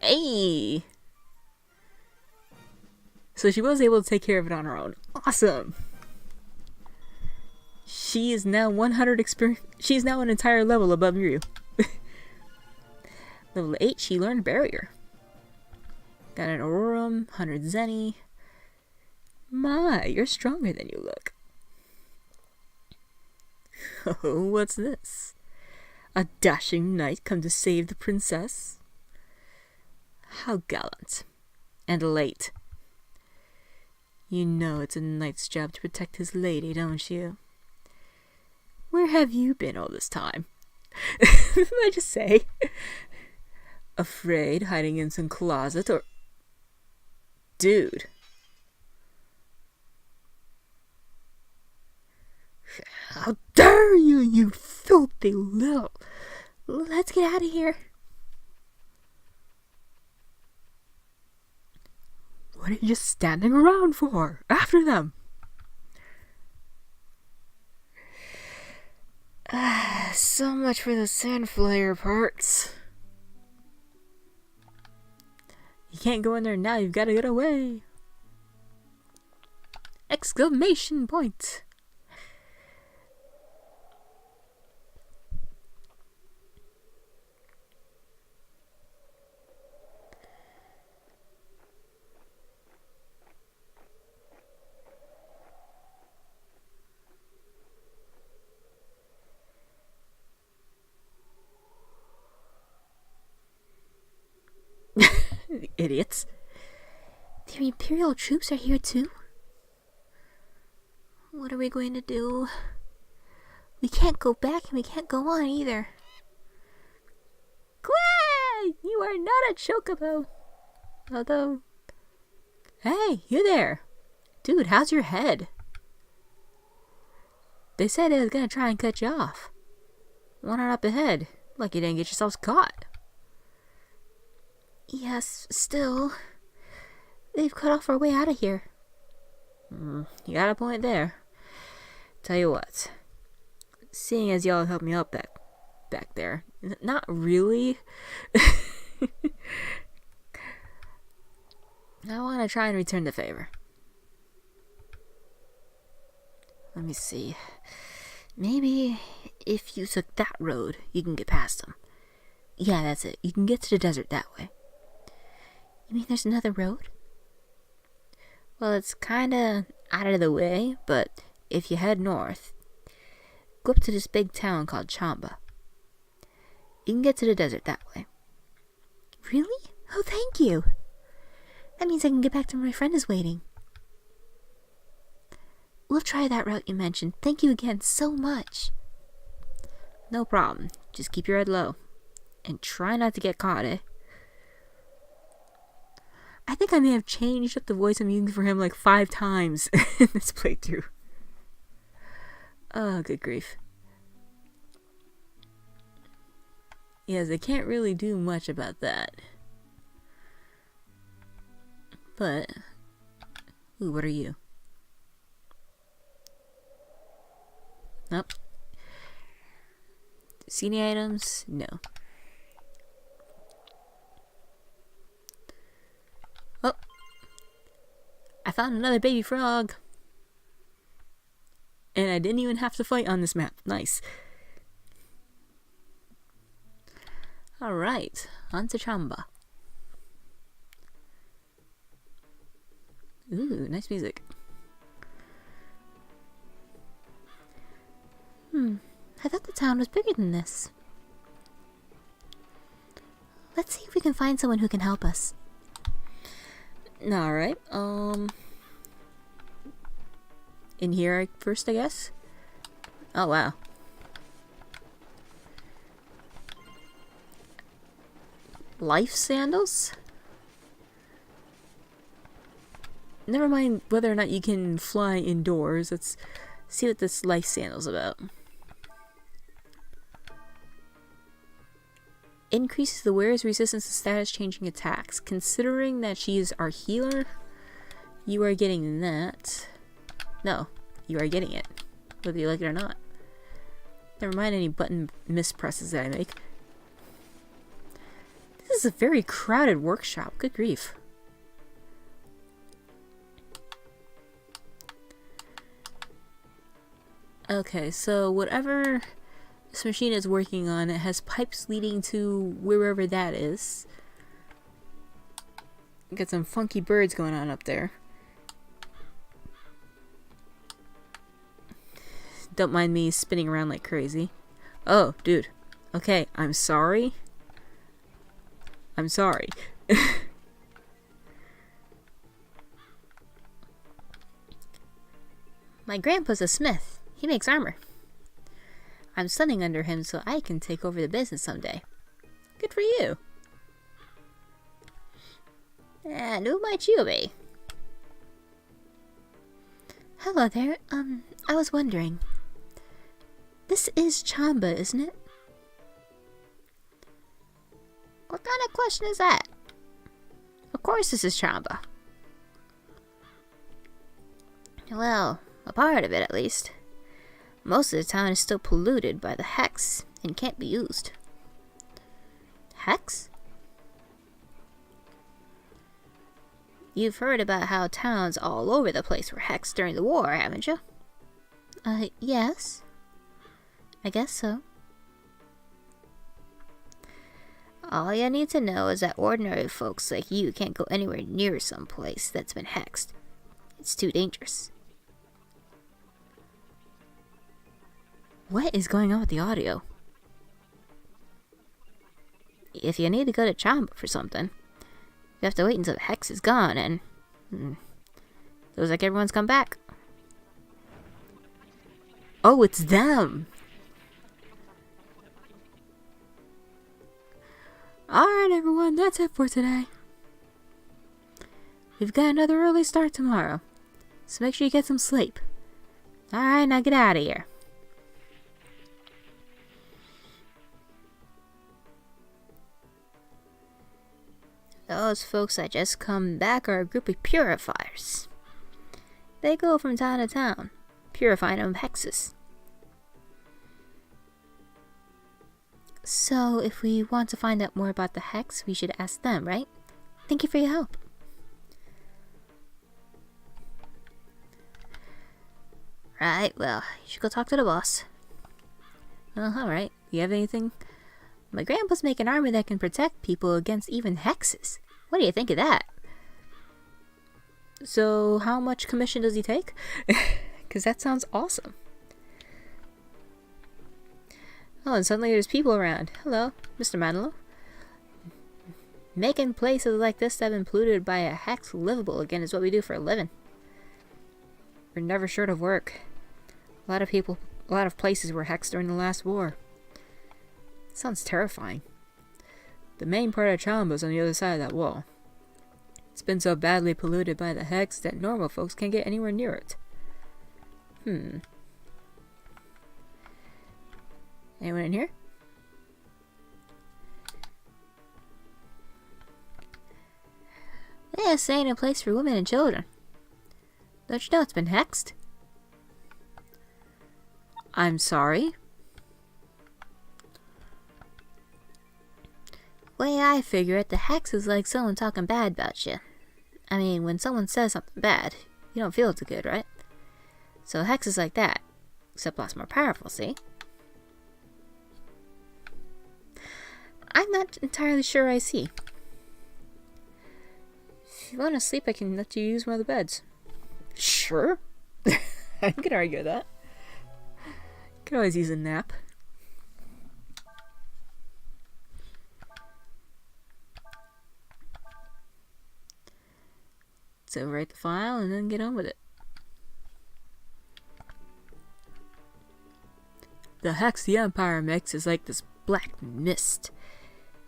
Hey! So she was able to take care of it on her own. Awesome! She is now 100 experience. She's now an entire level above you. Level 8, she learned Barrier. Got an Aurorum, 100 Zenny. My, you're stronger than you look. Oh, what's this? A dashing knight come to save the princess? How gallant. And late. You know it's a knight's job to protect his lady, don't you? Where have you been all this time? Did I just say? Afraid, hiding in some closet, or... Dude. How dare you, you filthy little... Let's get out of here. What are you just standing around for? After them! So much for the sandflier parts. You can't go in there now, you've got to get away. Exclamation point! Idiots. The Imperial troops are here too? What are we going to do? We can't go back and we can't go on either. Cray! You are not a chocobo! Although... Hey, you there! Dude, how's your head? They said they was gonna try and cut you off. One on up ahead. Like you didn't get yourselves caught. Yes, still... They've cut off our way out of here. You got a point there. Tell you what. Seeing as y'all helped me out back there. Not really. I want to try and return the favor. Let me see. Maybe if you took that road, you can get past them. Yeah, that's it. You can get to the desert that way. You mean there's another road? Well, it's kinda out of the way, but if you head north, go up to this big town called Chamba. You can get to the desert that way. Really? Oh, thank you. That means I can get back to where my friend is waiting. We'll try that route you mentioned. Thank you again so much. No problem. Just keep your head low. And try not to get caught, eh? I think I may have changed up the voice I'm using for him like 5 times in this playthrough. Oh, good grief. Yes, I can't really do much about that. But... Ooh, what are you? Nope. See any items? No. Oh! I found another baby frog! And I didn't even have to fight on this map. Nice. Alright, on to Chamba. Ooh, nice music. I thought the town was bigger than this. Let's see if we can find someone who can help us. Alright, in here first, I guess? Oh, wow. Life sandals? Never mind whether or not you can fly indoors. Let's see what this life sandal's about. Increases the wearer's resistance to status changing attacks. Considering that she is our healer, you are getting that. No, you are getting it. Whether you like it or not. Never mind any button mispresses that I make. This is a very crowded workshop. Good grief. Okay, so whatever this machine is working on, it has pipes leading to wherever that is. Got some funky birds going on up there. Don't mind me spinning around like crazy. Oh, dude. Okay, I'm sorry. I'm sorry. My grandpa's a smith. He makes armor. I'm studying under him so I can take over the business someday. Good for you. And who might you be? Hello there. I was wondering. This is Chamba, isn't it? What kind of question is that? Of course this is Chamba. Well, a part of it at least. Most of the town is still polluted by the hex and can't be used. Hex? You've heard about how towns all over the place were hexed during the war, haven't you? Yes. I guess so. All you need to know is that ordinary folks like you can't go anywhere near some place that's been hexed. It's too dangerous. What is going on with the audio? If you need to go to Chamba for something, you have to wait until the hex is gone, and Looks like everyone's come back. Oh, it's them! Alright everyone, that's it for today. We've got another early start tomorrow, so make sure you get some sleep. Alright, now get out of here. Those folks that just come back are a group of purifiers. They go from town to town, purifying them hexes. So, if we want to find out more about the hex, we should ask them, right? Thank you for your help. Right, well, you should go talk to the boss. Well, alright. You have anything? My grandpa's making an army that can protect people against even hexes. What do you think of that? So, how much commission does he take? Because that sounds awesome. Oh, and suddenly there's people around. Hello, Mr. Manilow. Making places like this that have been polluted by a hex livable again is what we do for a living. We're never short of work. A lot of places were hexed during the last war. Sounds terrifying. The main part of Chalumba's on the other side of that wall. It's been so badly polluted by the hex that normal folks can't get anywhere near it. Anyone in here? This ain't a place for women and children. Don't you know it's been hexed? I'm sorry? Way I figure it, the hex is like someone talking bad about you. I mean, when someone says something bad, you don't feel too good, right? So a hex is like that, except lots more powerful, see? I'm not entirely sure I see. If you want to sleep, I can let you use one of the beds. Sure. I can argue with that. Could always use a nap. So write the file and then get on with it. The hex the Empire makes is like this black mist.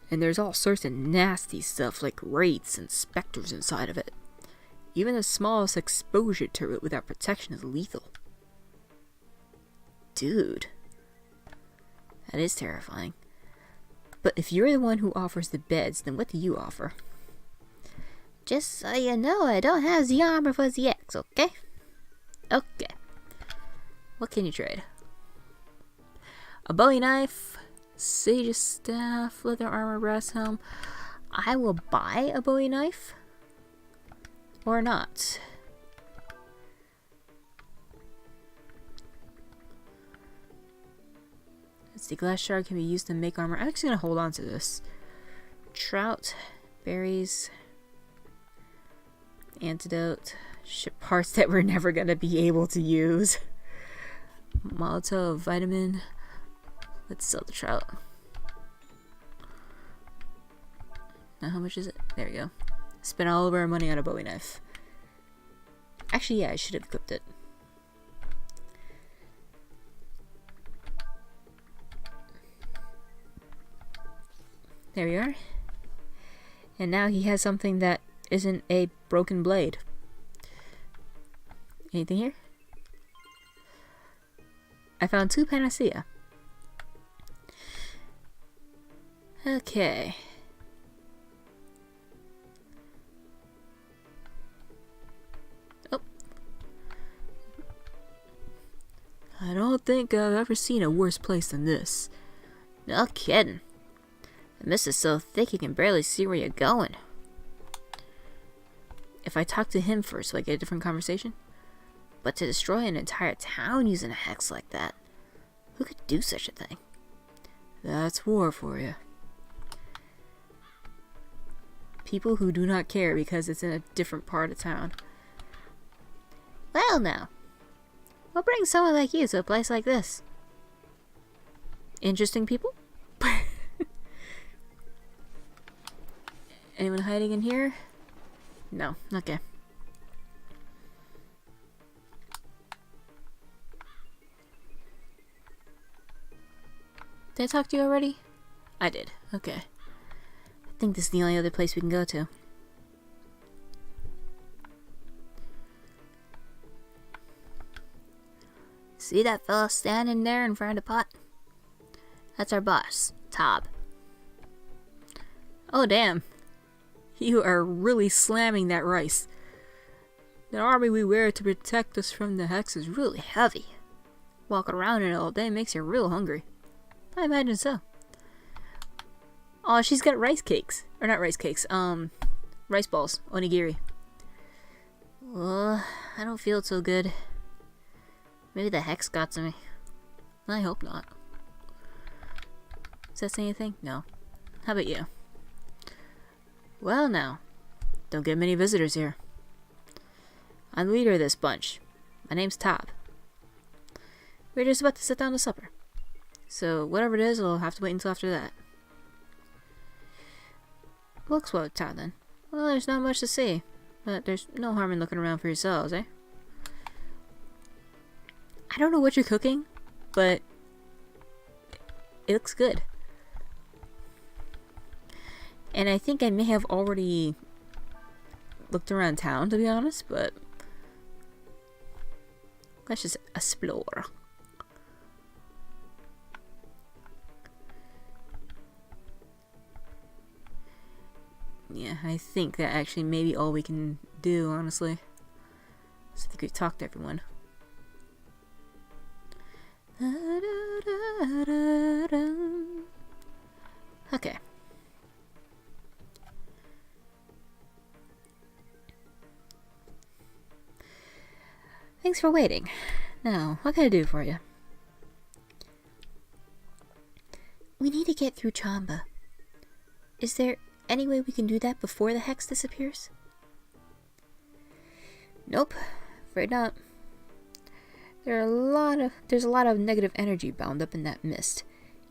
And there's all sorts of nasty stuff like wraiths and specters inside of it. Even the smallest exposure to it without protection is lethal. Dude. That is terrifying. But if you're the one who offers the beds, then what do you offer? Just so you know, I don't have the armor for the X, okay? Okay. What can you trade? A bowie knife, sage's staff, leather armor, brass helm. I will buy a bowie knife. Or not. The glass shard can be used to make armor. I'm actually gonna hold on to this. Trout, berries, antidote, ship parts that we're never gonna be able to use. Molotov, vitamin. Let's sell the trout. Now how much is it? There we go. Spent all of our money on a bowie knife. Actually, yeah, I should have equipped it. There we are. And now he has something that isn't a broken blade. Anything here? I found 2 panacea. Okay. Oh. I don't think I've ever seen a worse place than this. No kidding. The mist is so thick you can barely see where you're going. If I talk to him first, will I get a different conversation? But to destroy an entire town using a hex like that, who could do such a thing? That's war for you. People who do not care because it's in a different part of town. Well now, what brings someone like you to a place like this? Interesting people? Anyone hiding in here? No. Okay. Did I talk to you already? I did. Okay. I think this is the only other place we can go to. See that fella standing there in front of the pot? That's our boss, Tob. Oh damn. You are really slamming that rice. The armor we wear to protect us from the hex is really heavy. Walking around in it all day makes you real hungry. I imagine so. Oh, she's got rice cakes. Or not rice cakes, rice balls. Onigiri. Well, I don't feel so good. Maybe the hex got to me. I hope not. Does that say anything? No. How about you? Well now, don't get many visitors here. I'm the leader of this bunch. My name's Tob. We're just about to sit down to supper. So whatever it is, we'll have to wait until after that. Looks well, Tob then. Well, there's not much to see, but there's no harm in looking around for yourselves, eh? I don't know what you're cooking, but it looks good. And I think I may have already looked around town, to be honest, but let's just explore. Yeah, I think that actually may be all we can do, honestly. So I think we talked to everyone. Okay. Thanks for waiting. Now, what can I do for you? We need to get through Chamba. Is there any way we can do that before the hex disappears? Nope, afraid not. There's a lot of negative energy bound up in that mist.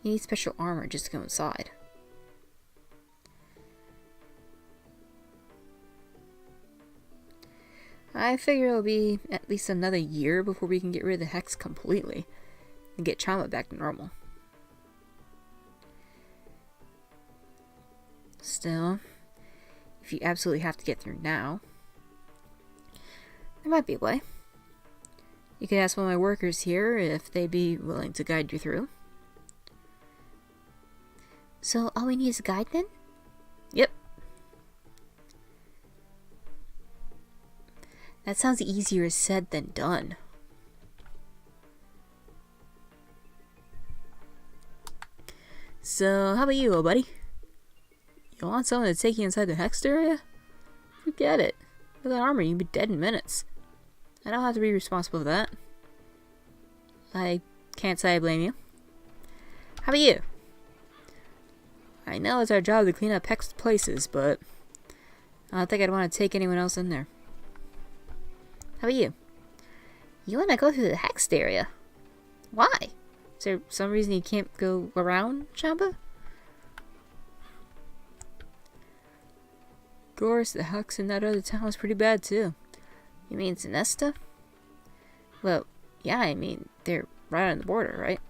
You need special armor just to go inside. I figure it'll be at least another year before we can get rid of the hex completely and get Chama back to normal. Still, if you absolutely have to get through now, there might be a way. You could ask one of my workers here if they'd be willing to guide you through. So all we need is a guide then? Yep. That sounds easier said than done. So how about you, old buddy? You want someone to take you inside the hex area? Forget it. With that armor, you'd be dead in minutes. I don't have to be responsible for that. I can't say I blame you. How about you? I know it's our job to clean up hex places, but I don't think I'd want to take anyone else in there. How about you? You want to go through the hexed area? Why? Is there some reason you can't go around, Chamba? Of course, the hex in that other town was pretty bad too. You mean Sinesta? Well, yeah, I mean, they're right on the border, right?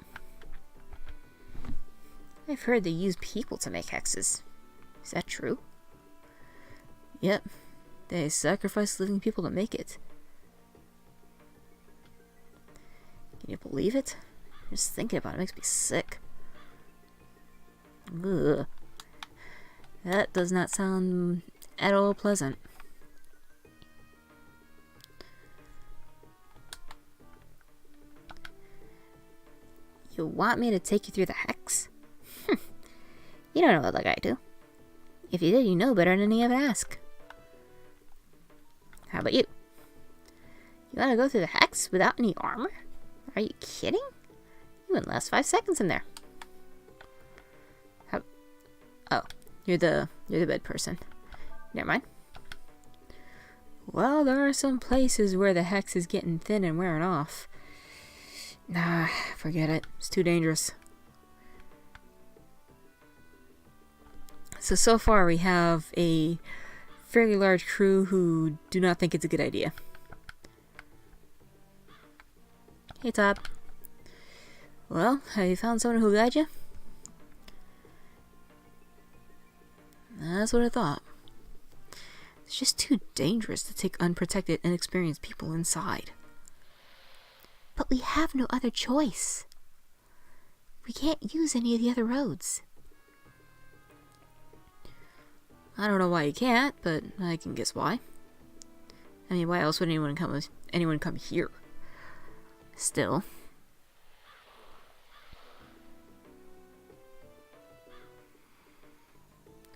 I've heard they use people to make hexes. Is that true? Yep. They sacrifice living people to make it. Can you believe it? Just thinking about it makes me sick. Ugh. That does not sound at all pleasant. You want me to take you through the hex? You don't know it like I do. If you did, you know better than you ever ask. How about you? You want to go through the hex without any armor? Are you kidding? You wouldn't last 5 seconds in there. Oh, you're the bed person. Never mind. Well, there are some places where the hex is getting thin and wearing off. Nah, forget it. It's too dangerous. So far we have a fairly large crew who do not think it's a good idea. Hey, Top. Well, have you found someone who'll guide you? That's what I thought. It's just too dangerous to take unprotected, inexperienced people inside.
But we have no other choice. We can't use any of the other roads.
I don't know why you can't, but I can guess why. I mean, why else would anyone come here? Still.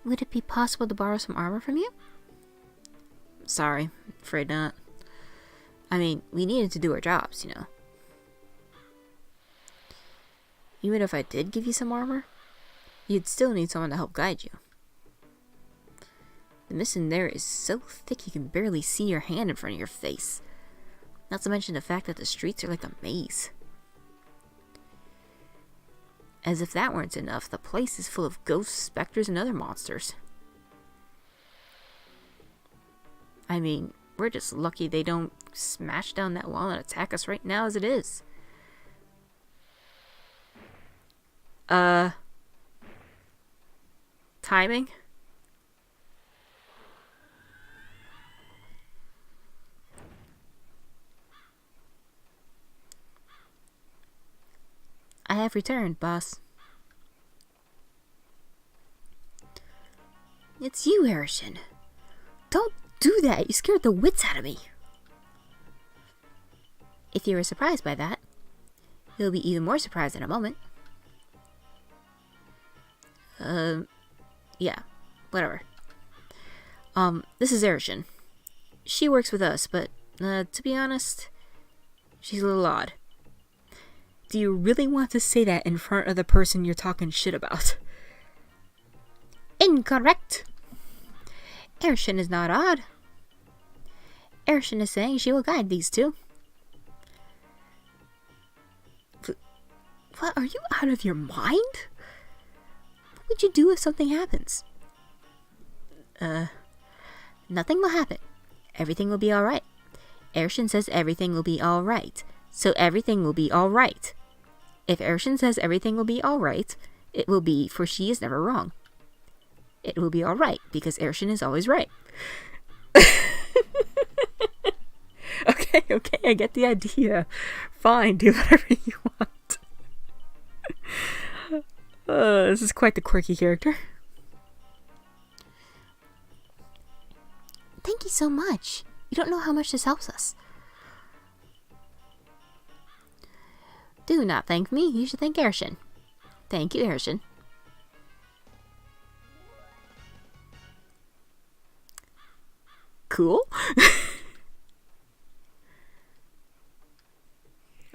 Would it be possible to borrow some armor from you?
Sorry, afraid not. I mean, we needed to do our jobs, you know. Even if I did give you some armor, you'd still need someone to help guide you. The mist in there is so thick you can barely see your hand in front of your face. Not to mention the fact that the streets are like a maze. As if that weren't enough, the place is full of ghosts, specters, and other monsters. I mean, we're just lucky they don't smash down that wall and attack us right now as it is. Timing? I have returned, boss.
It's you, Arishin. Don't do that. You scared the wits out of me. If you were surprised by that, you'll be even more surprised in a moment.
Yeah, whatever. This is Arishin. She works with us, but, to be honest, she's a little odd. Do you really want to say that in front of the person you're talking shit about?
Incorrect! Arishin is not odd. Arishin is saying she will guide these two.
What, are you out of your mind? What would you do if something happens?
Nothing will happen. Everything will be alright. Arishin says everything will be alright. So everything will be alright. If Arishin says everything will be alright, it will be, for she is never wrong. It will be alright, because Arishin is always right.
Okay, I get the idea. Fine, do whatever you want. This is quite the quirky character.
Thank you so much. You don't know how much this helps us. Do not thank me. You should thank Arishin. Thank you, Arishin.
Cool.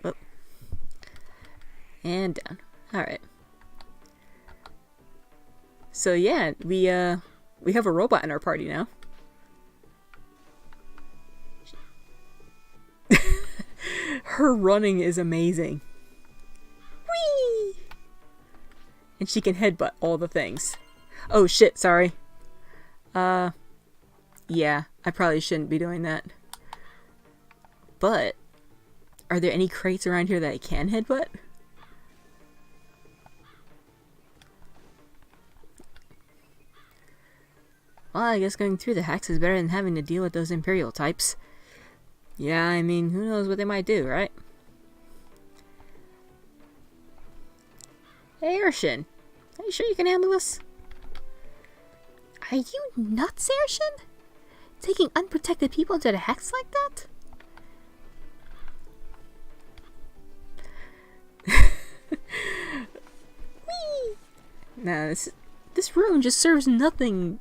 Oh. And down. Alright. So yeah, we have a robot in our party now. Her running is amazing. Whee! And she can headbutt all the things. Oh shit, sorry. Yeah, I probably shouldn't be doing that. But, are there any crates around here that I can headbutt? Well, I guess going through the hex is better than having to deal with those Imperial types. Yeah, I mean, who knows what they might do, right? Hey, Arishin, are you sure you can handle this?
Are you nuts, Arishin? Taking unprotected people into the hex like that?
Whee! Nah, this room just serves nothing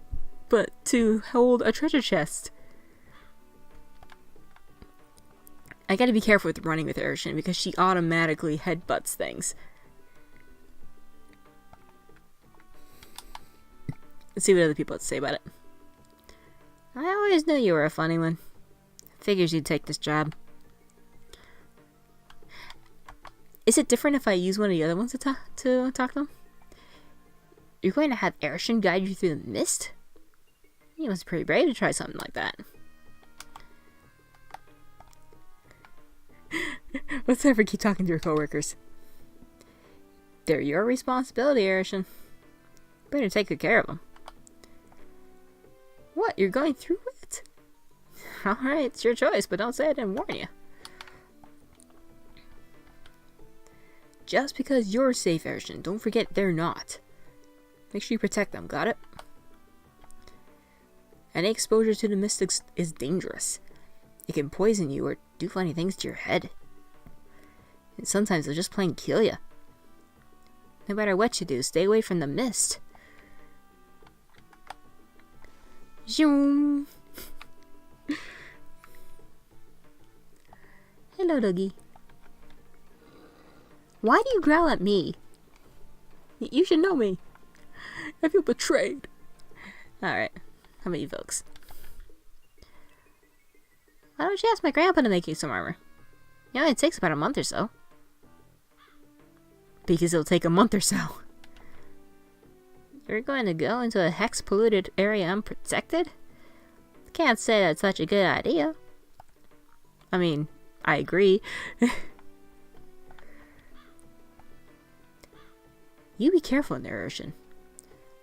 but to hold a treasure chest. I gotta be careful with running with Arishin because she automatically headbutts things. Let's see what other people have to say about it. I always knew you were a funny one. Figures you'd take this job. Is it different if I use one of the other ones to talk to them? You're going to have Arishin guide you through the mist? You must be pretty brave to try something like that. Let's never keep talking to your coworkers. They're your responsibility, Arishin. Better take good care of them.
What? You're going through it? Alright, it's your choice, but don't say I didn't warn you. Just because you're safe, Arishin, don't forget they're not. Make sure you protect them, got it? Any exposure to the mystics is dangerous. It can poison you or do funny things to your head. And sometimes they'll just plain kill you. No matter what you do, stay away from the mist. Zoom. Hello, doggy. Why do you growl at me? You should know me. I feel betrayed. Alright. How about you folks? Why don't you ask my grandpa to make you some armor? You know, it takes about a month or so. Because it'll take a month or so. You're going to go into a hex-polluted area unprotected? Can't say that's such a good idea. I mean, I agree. You be careful in there, Ocean.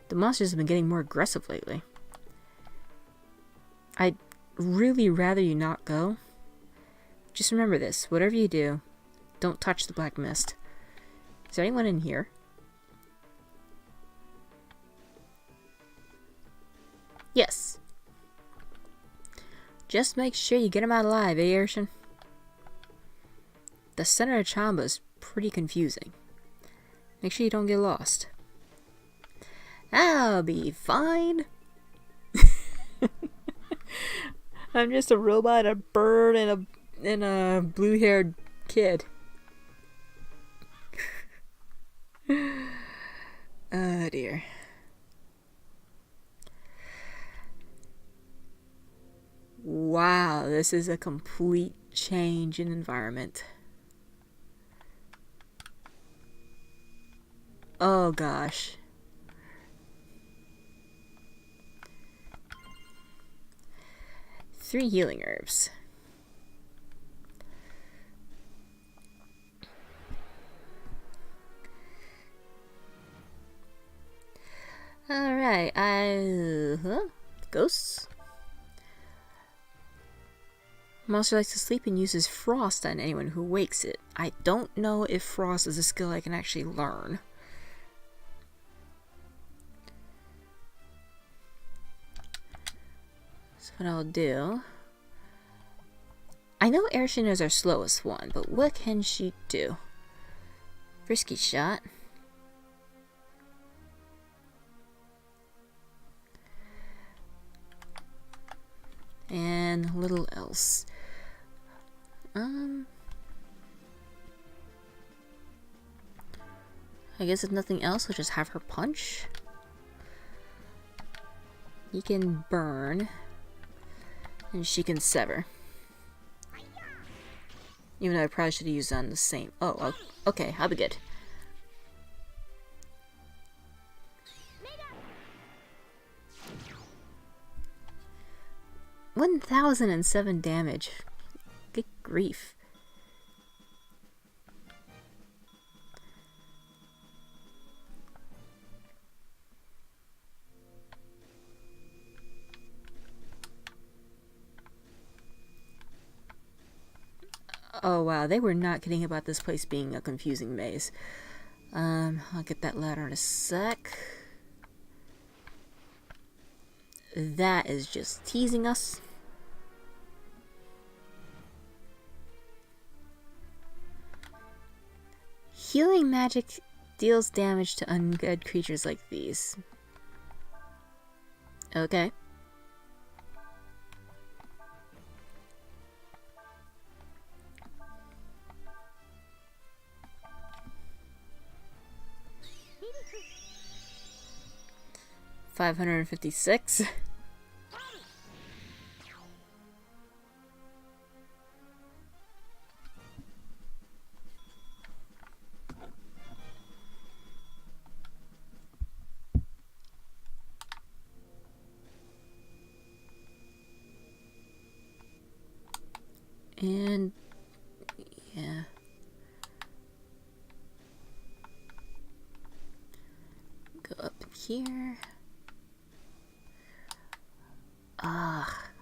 The monsters have been getting more aggressive lately. I'd really rather you not go. Just remember this, whatever you do, don't touch the black mist. Is there anyone in here? Yes. Just make sure you get him out alive, eh, Arishin? The center of Chamba is pretty confusing. Make sure you don't get lost. I'll be fine. I'm just a robot, a bird, and a blue-haired kid. Oh dear. Wow, this is a complete change in environment. Oh gosh. Three healing herbs. Alright, ghosts? Monster likes to sleep and uses frost on anyone who wakes it. I don't know if frost is a skill I can actually learn. So what I'll do... I know Arishin is our slowest one, but what can she do? Risky shot. And little else. I guess if nothing else, we'll just have her punch. You can burn. And she can sever. Even though I probably should have used on the same. Oh, okay, I'll be good. $1,007 damage. Good grief. Oh wow, they were not kidding about this place being a confusing maze. I'll get that ladder in a sec. That is just teasing us. Healing magic deals damage to undead creatures like these. Okay. $556. And yeah. Go up here.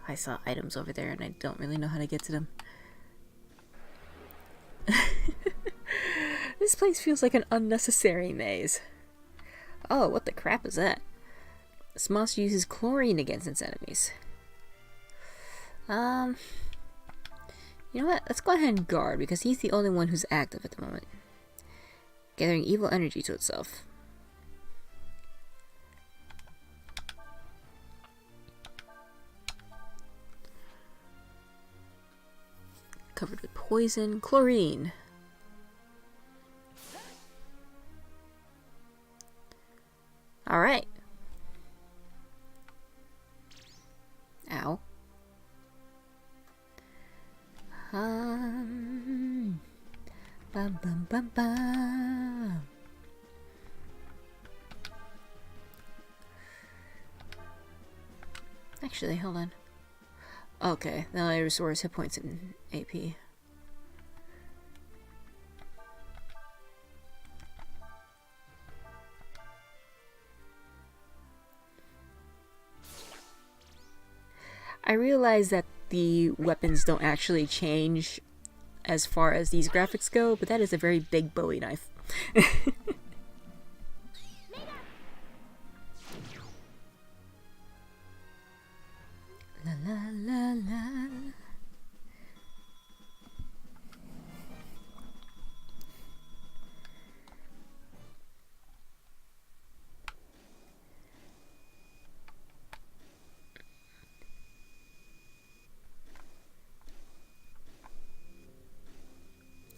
I saw items over there and I don't really know how to get to them. This place feels like an unnecessary maze. Oh, what the crap is that? This monster uses chlorine against its enemies. You know what? Let's go ahead and guard, because he's the only one who's active at the moment. Gathering evil energy to itself. Covered with poison, chlorine. Alright. Ow. Bum bum bum bum. Actually, hold on. Okay, now I restores hit points and AP. I realize that the weapons don't actually change as far as these graphics go, but that is a very big Bowie knife. La la la la.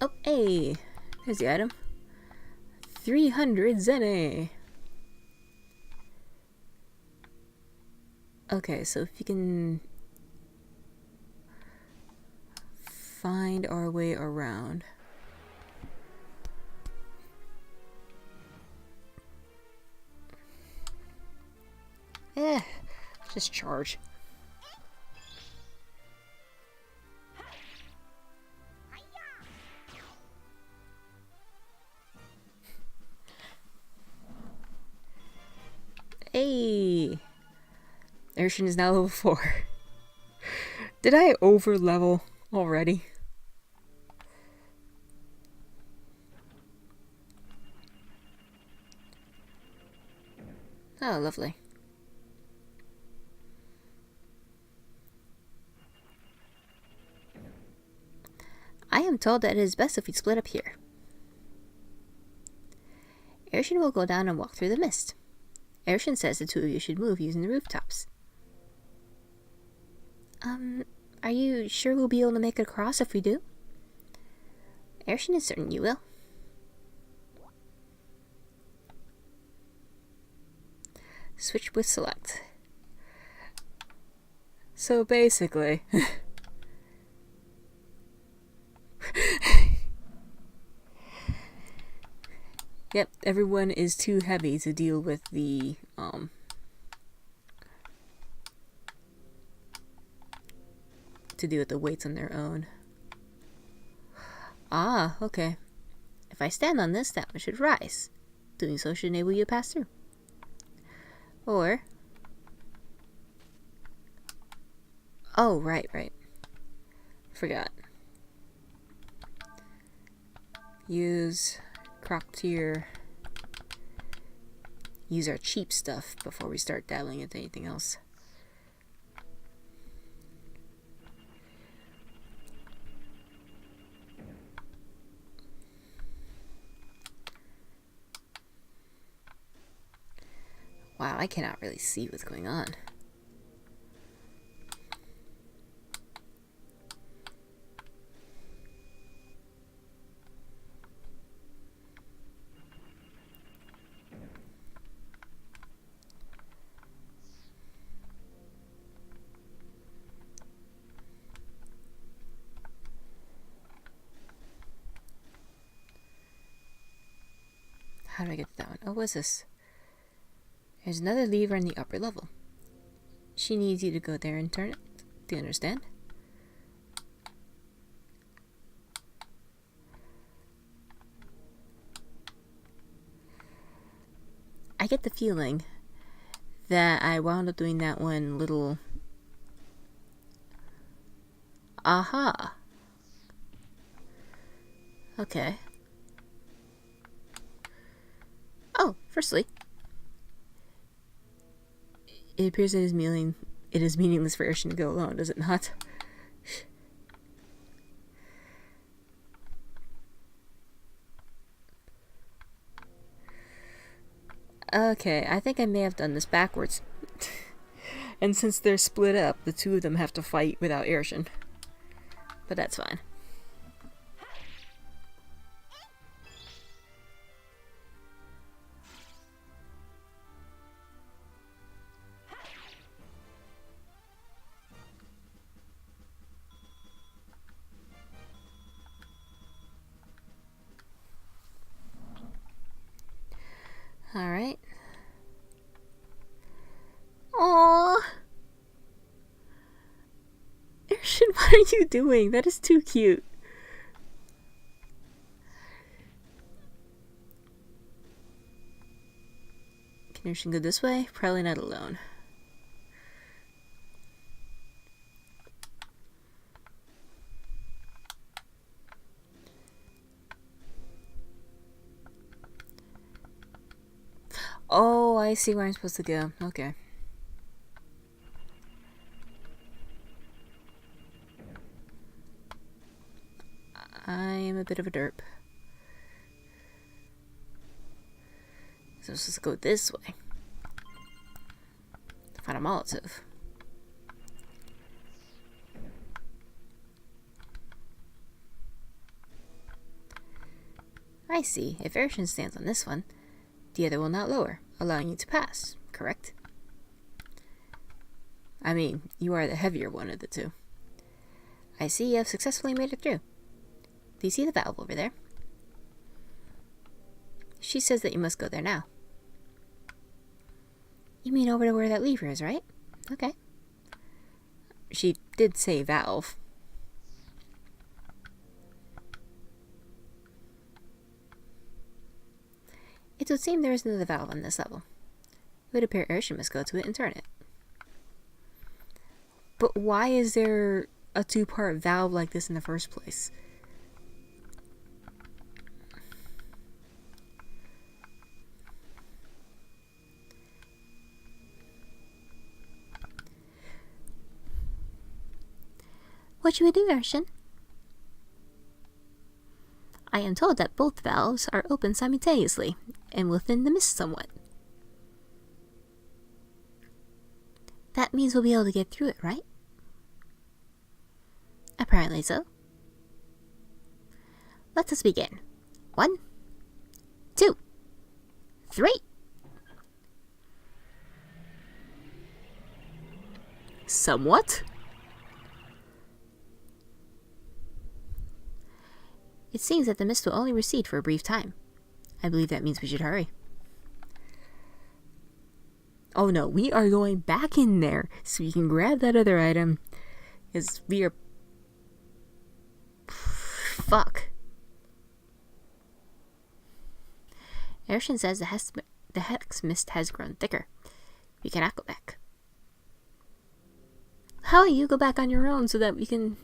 Oh, hey! There's the item. 300 Zene! Okay, so if you can find our way around. Just charge. Hey! Urshan is now level 4. Did I over level already? Oh, lovely. I am told that it is best if we split up here. Urshan will go down and walk through the mist. Urshan says the two of you should move using the rooftops. Are you sure we'll be able to make it across if we do? Urshan is certain you will. Switch with select. So basically... Yep, everyone is too heavy to deal with the, weights on their own. Ah, okay. If I stand on this, that one should rise. Doing so should enable you to pass through. Or... Oh, right. Forgot. Use... Croctier. Use our cheap stuff before we start dabbling into anything else. Wow, I cannot really see what's going on. How do I get to that one? Oh, what's this? There's another lever in the upper level. She needs you to go there and turn it. Do you understand? I get the feeling that I wound up doing that one little Aha. Okay. Oh, firstly, it appears it is meaningless for Urshan to go alone, does it not? Okay, I think I may have done this backwards. And since they're split up, the two of them have to fight without Urshan. But that's fine. Alright. Aww. Urshan, what are you doing? That is too cute. Can Urshan go this way? Probably not alone. Oh, I see where I'm supposed to go. Okay. I am a bit of a derp. So I'm supposed to go this way. Find a Molotov. I see. If Urshan stands on this one, the other will not lower, allowing you to pass, correct? I mean, you are the heavier one of the two. I see you have successfully made it through. Do you see the valve over there? She says that you must go there now. You mean over to where that lever is, right? Okay. She did say valve. It would seem there is another valve on this level. It would appear Urshan must go to it and turn it. But why is there a two-part valve like this in the first place? What should we do, Urshan? I am told that both valves are open simultaneously and will thin the mist somewhat. That means we'll be able to get through it, right? Apparently so. Let us begin. 1, 2, 3. Somewhat? It seems that the mist will only recede for a brief time. I believe that means we should hurry. Oh no, we are going back in there so we can grab that other item. Because we are... Fuck. Urshan says the hex mist has grown thicker. We cannot go back. How will you go back on your own so that we can...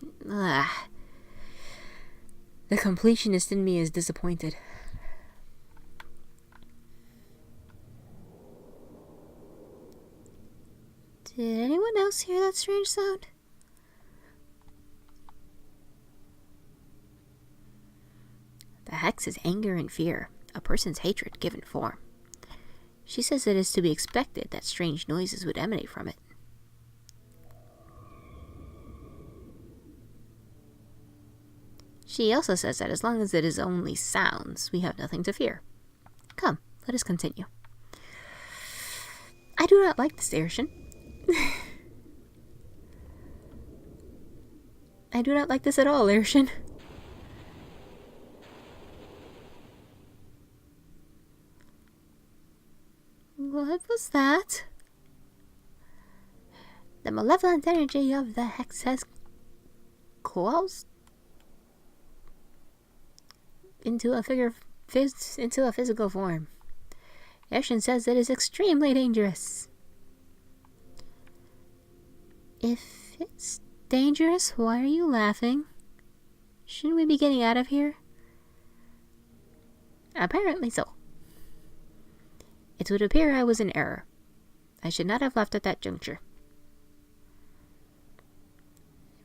The completionist in me is disappointed. Did anyone else hear that strange sound? The hex is anger and fear, a person's hatred given form. She says it is to be expected that strange noises would emanate from it. She also says that as long as it is only sounds, we have nothing to fear. Come, let us continue. I do not like this, Urshan. I do not like this at all, Urshan. What was that? The malevolent energy of the hex has coalesced into a physical form. Urshan says it is extremely dangerous. If it Dangerous? Why are you laughing? Shouldn't we be getting out of here? Apparently so. It would appear I was in error. I should not have left at that juncture.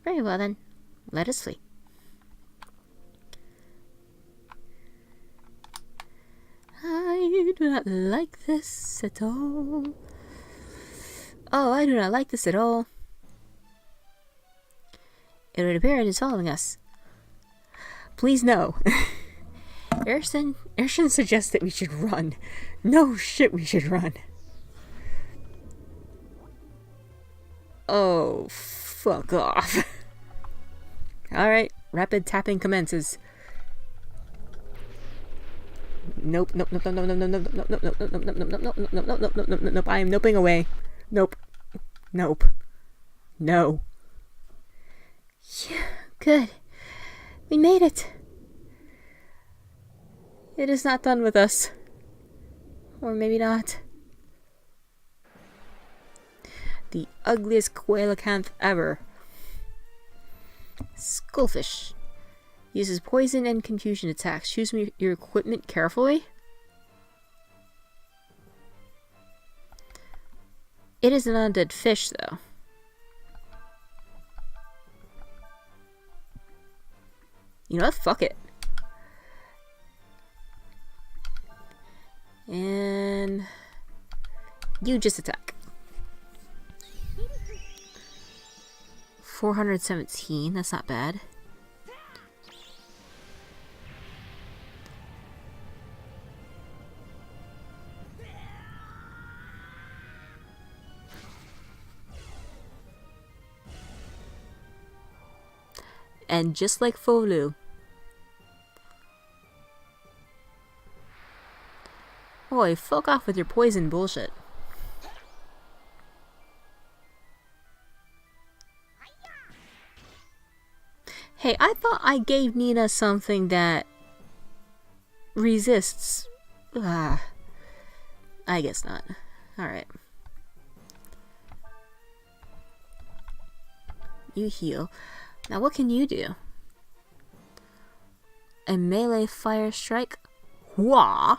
Very well then, let us flee. I do not like this at all. Oh, I do not like this at all. It would appear it is following us. Please no. Ershin suggests that we should run. No shit, we should run. Oh, fuck off. Alright, rapid tapping commences. Nope, nope, nope, nope, nope, nope, nope, nope, nope, nope, nope, nope, nope, nope, nope, nope, nope, nope, nope, nope, I am noping away. Nope. Nope. No. Yeah, good. We made it. It is not done with us. Or maybe not. The ugliest coelacanth ever. Skullfish. Uses poison and confusion attacks. Choose your equipment carefully. It is an undead fish, though. You know what? Fuck it. And you just attack. 417, that's not bad. And just like Folu. Boy, fuck off with your poison bullshit. Hey, I thought I gave Nina something that resists. I guess not. Alright. You heal. Now what can you do? A melee fire strike? Wah!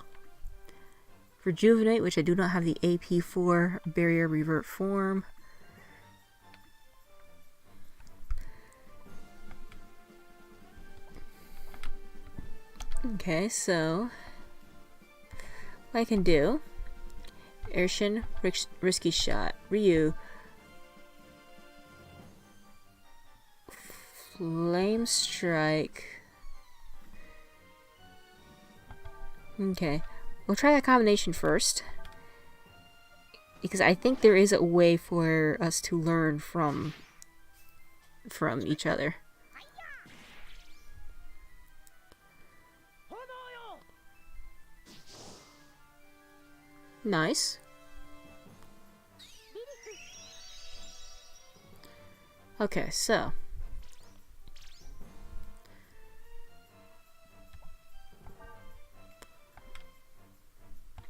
Rejuvenate, which I do not have the AP for. Barrier revert form. Okay, so what I can do. Ershin, risky shot. Ryu. Flame strike. Okay. We'll try that combination first. Because I think there is a way for us to learn from each other. Nice. Okay, so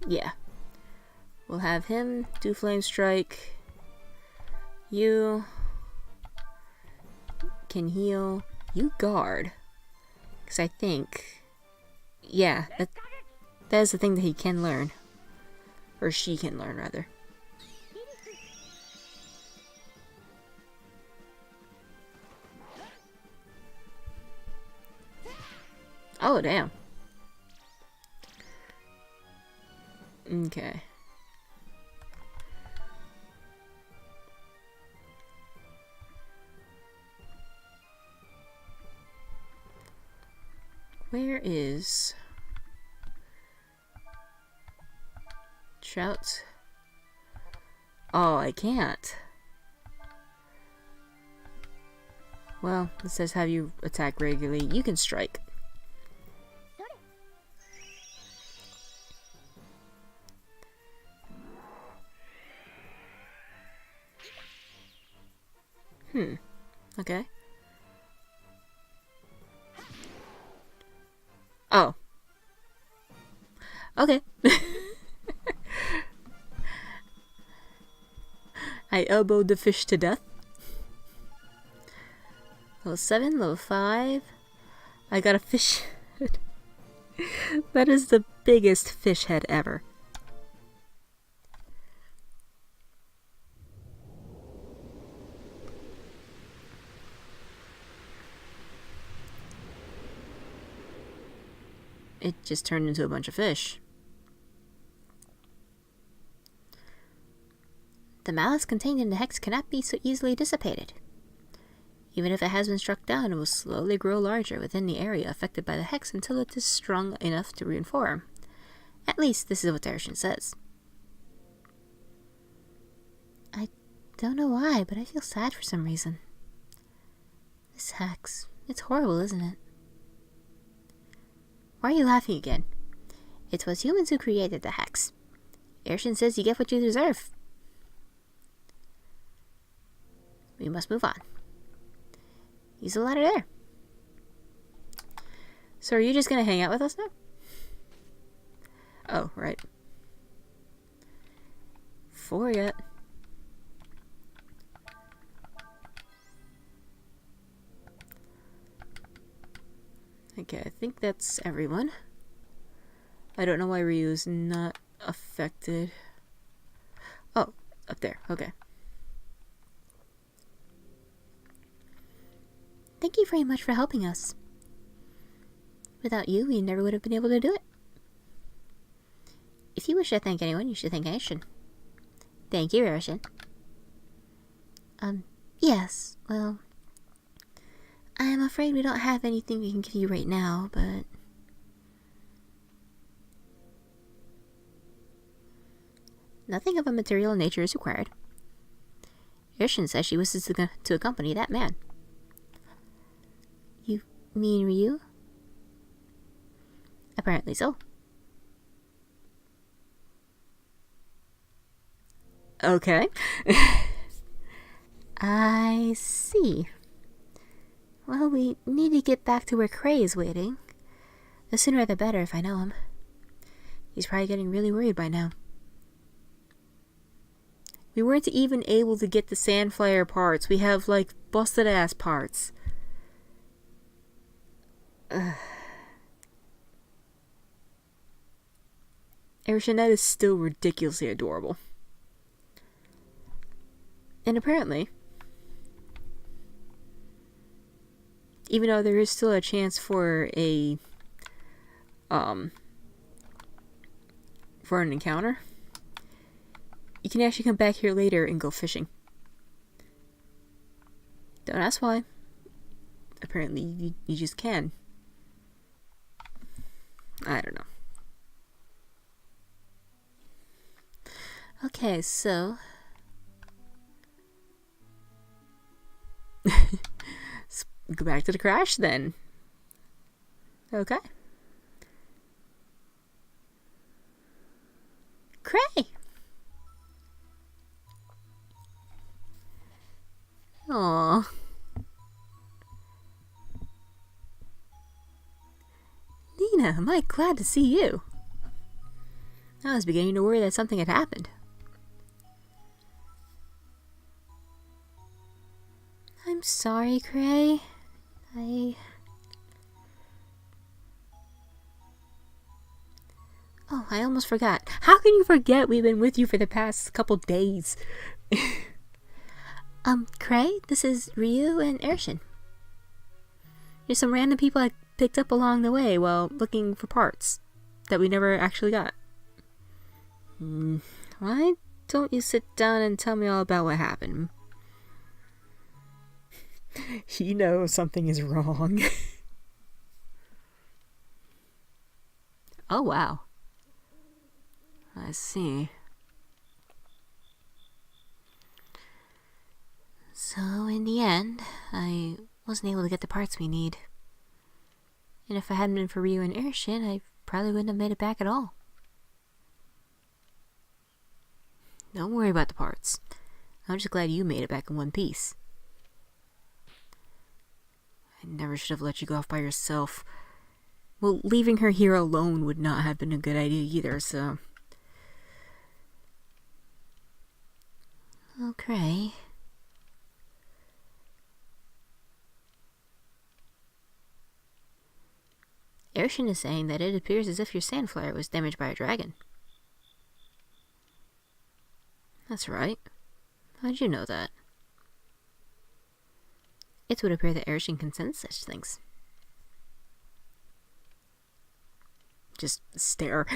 yeah. We'll have him do flame strike. You can heal. You guard. Because I think, yeah, that is the thing that he can learn. Or she can learn, rather. Oh, damn. Okay. Where is Shout? Oh, I can't. Well, it says have you attack regularly. You can strike. Okay. Oh. Okay. I elbowed the fish to death. Level 7, level 5. I got a fish head. That is the biggest fish head ever. It just turned into a bunch of fish. The malice contained in the hex cannot be so easily dissipated. Even if it has been struck down, it will slowly grow larger within the area affected by the hex until it is strong enough to reform. At least, this is what Darshan says. I don't know why, but I feel sad for some reason. This hex, it's horrible, isn't it? Why are you laughing again? It was humans who created the hex. Darshan says you get what you deserve. We must move on. Use the ladder there. So are you just gonna hang out with us now? Oh, right. For yet. Okay, I think that's everyone. I don't know why Ryu's not affected. Oh, up there. Okay. Thank you very much for helping us. Without you, we never would have been able to do it. If you wish to thank anyone, you should thank Aishin. Thank you, Aishin. Yes, well, I'm afraid we don't have anything we can give you right now, but... Nothing of a material nature is required. Aishin says she wishes to accompany that man. You mean Ryu? Apparently so. Okay. I see. Well, we need to get back to where Cray is waiting. The sooner the better if I know him. He's probably getting really worried by now. We weren't even able to get the sandflier parts. We have, like, busted ass parts. Arishinette is still ridiculously adorable. And apparently, even though there is still a chance for a for an encounter, you can actually come back here later and go fishing. Don't ask why. Apparently you just can. I don't know. Okay, so let's go back to the crash then. Okay. Cray! Aww. Nina, am I glad to see you? I was beginning to worry that something had happened. I'm sorry, Cray. Oh, I almost forgot. How can you forget we've been with you for the past couple days? Cray, this is Ryu and Arishin. There's some random people I picked up along the way while looking for parts that we never actually got. Why don't you sit down and tell me all about what happened? He knows something is wrong. Oh, wow. I see. So, in the end, I wasn't able to get the parts we need. And if it hadn't been for Ryu and Arishin, I probably wouldn't have made it back at all. Don't worry about the parts. I'm just glad you made it back in one piece. I never should have let you go off by yourself. Well, leaving her here alone would not have been a good idea either, so... Okay. Airshun is saying that it appears as if your sandflier was damaged by a dragon. That's right. How'd you know that? It would appear that Airshun can sense such things. Just stare.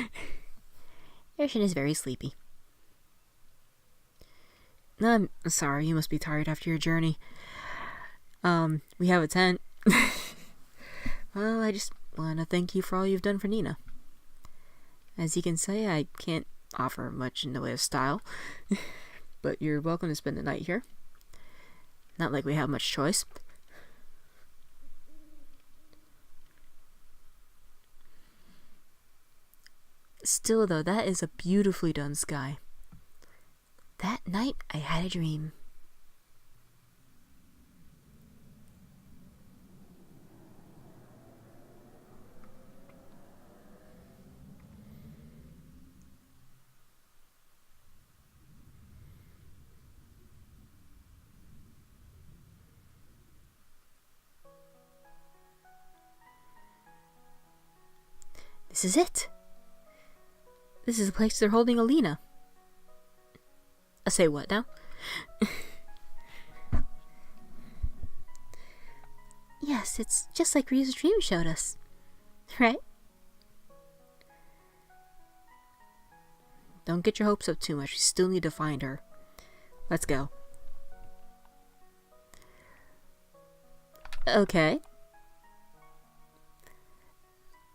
Airshun is very sleepy. I'm sorry, you must be tired after your journey. We have a tent. Well, I just want to thank you for all you've done for Nina. As you can say, I can't offer much in the way of style, but you're welcome to spend the night here. Not like we have much choice. Still, though, that is a beautifully done sky. That night, I had a dream. This is it. This is the place they're holding Elina. I say what now? Yes, it's just like Ryu's dream showed us. Right? Don't get your hopes up too much. We still need to find her. Let's go. Okay.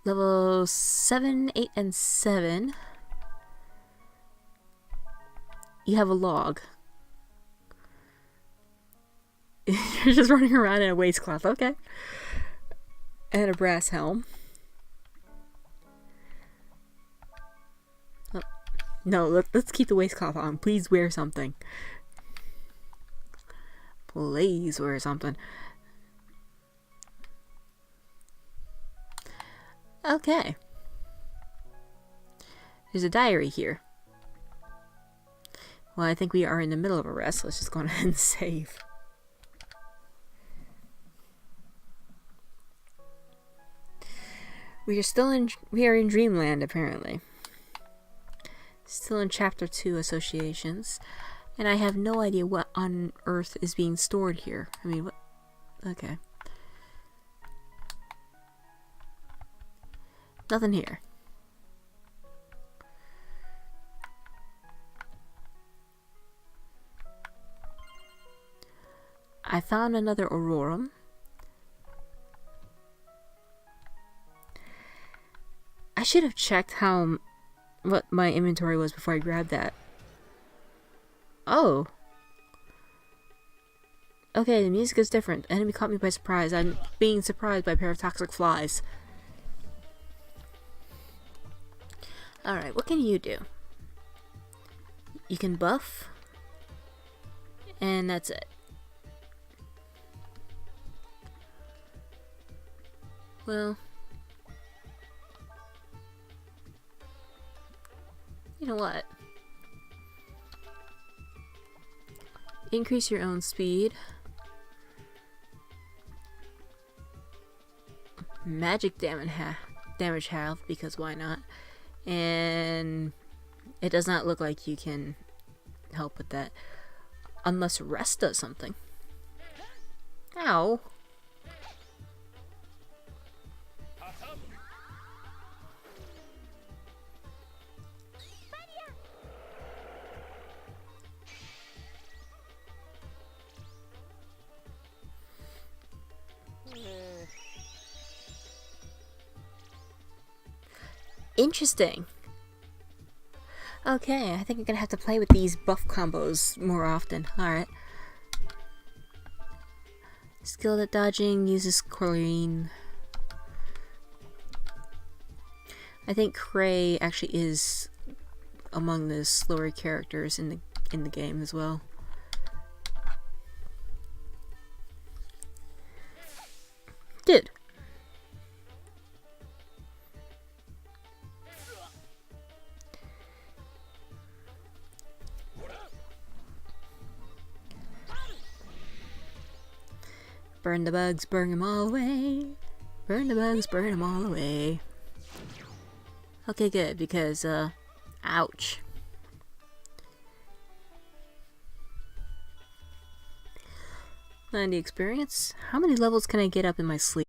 Level 7, 8, and 7. You have a log. You're just running around in a waistcloth. Okay. And a brass helm. Oh. No, let's keep the waistcloth on. Please wear something. Please wear something. Okay. There's a diary here. Well, I think we are in the middle of a rest. Let's just go ahead and save. We are in Dreamland, apparently. Still in Chapter 2 Associations. And I have no idea what on earth is being stored here. I mean, what? Okay. Nothing here. I found another Aurorum. I should have checked what my inventory was before I grabbed that. Oh. Okay, the music is different. Enemy caught me by surprise. I'm being surprised by a pair of toxic flies. Alright, what can you do? You can buff. And that's it. Well, you know what? Increase your own speed. Magic damage half, because why not? And it does not look like you can help with that. Unless rest does something. Ow. Interesting. Okay, I think I'm gonna have to play with these buff combos more often. Alright. Skilled at dodging, uses chlorine. I think Cray actually is among the slower characters in the game as well. Dude. Burn the bugs, burn them all away. Burn the bugs, burn them all away. Okay, good, because, ouch. 90 experience. How many levels can I get up in my sleep?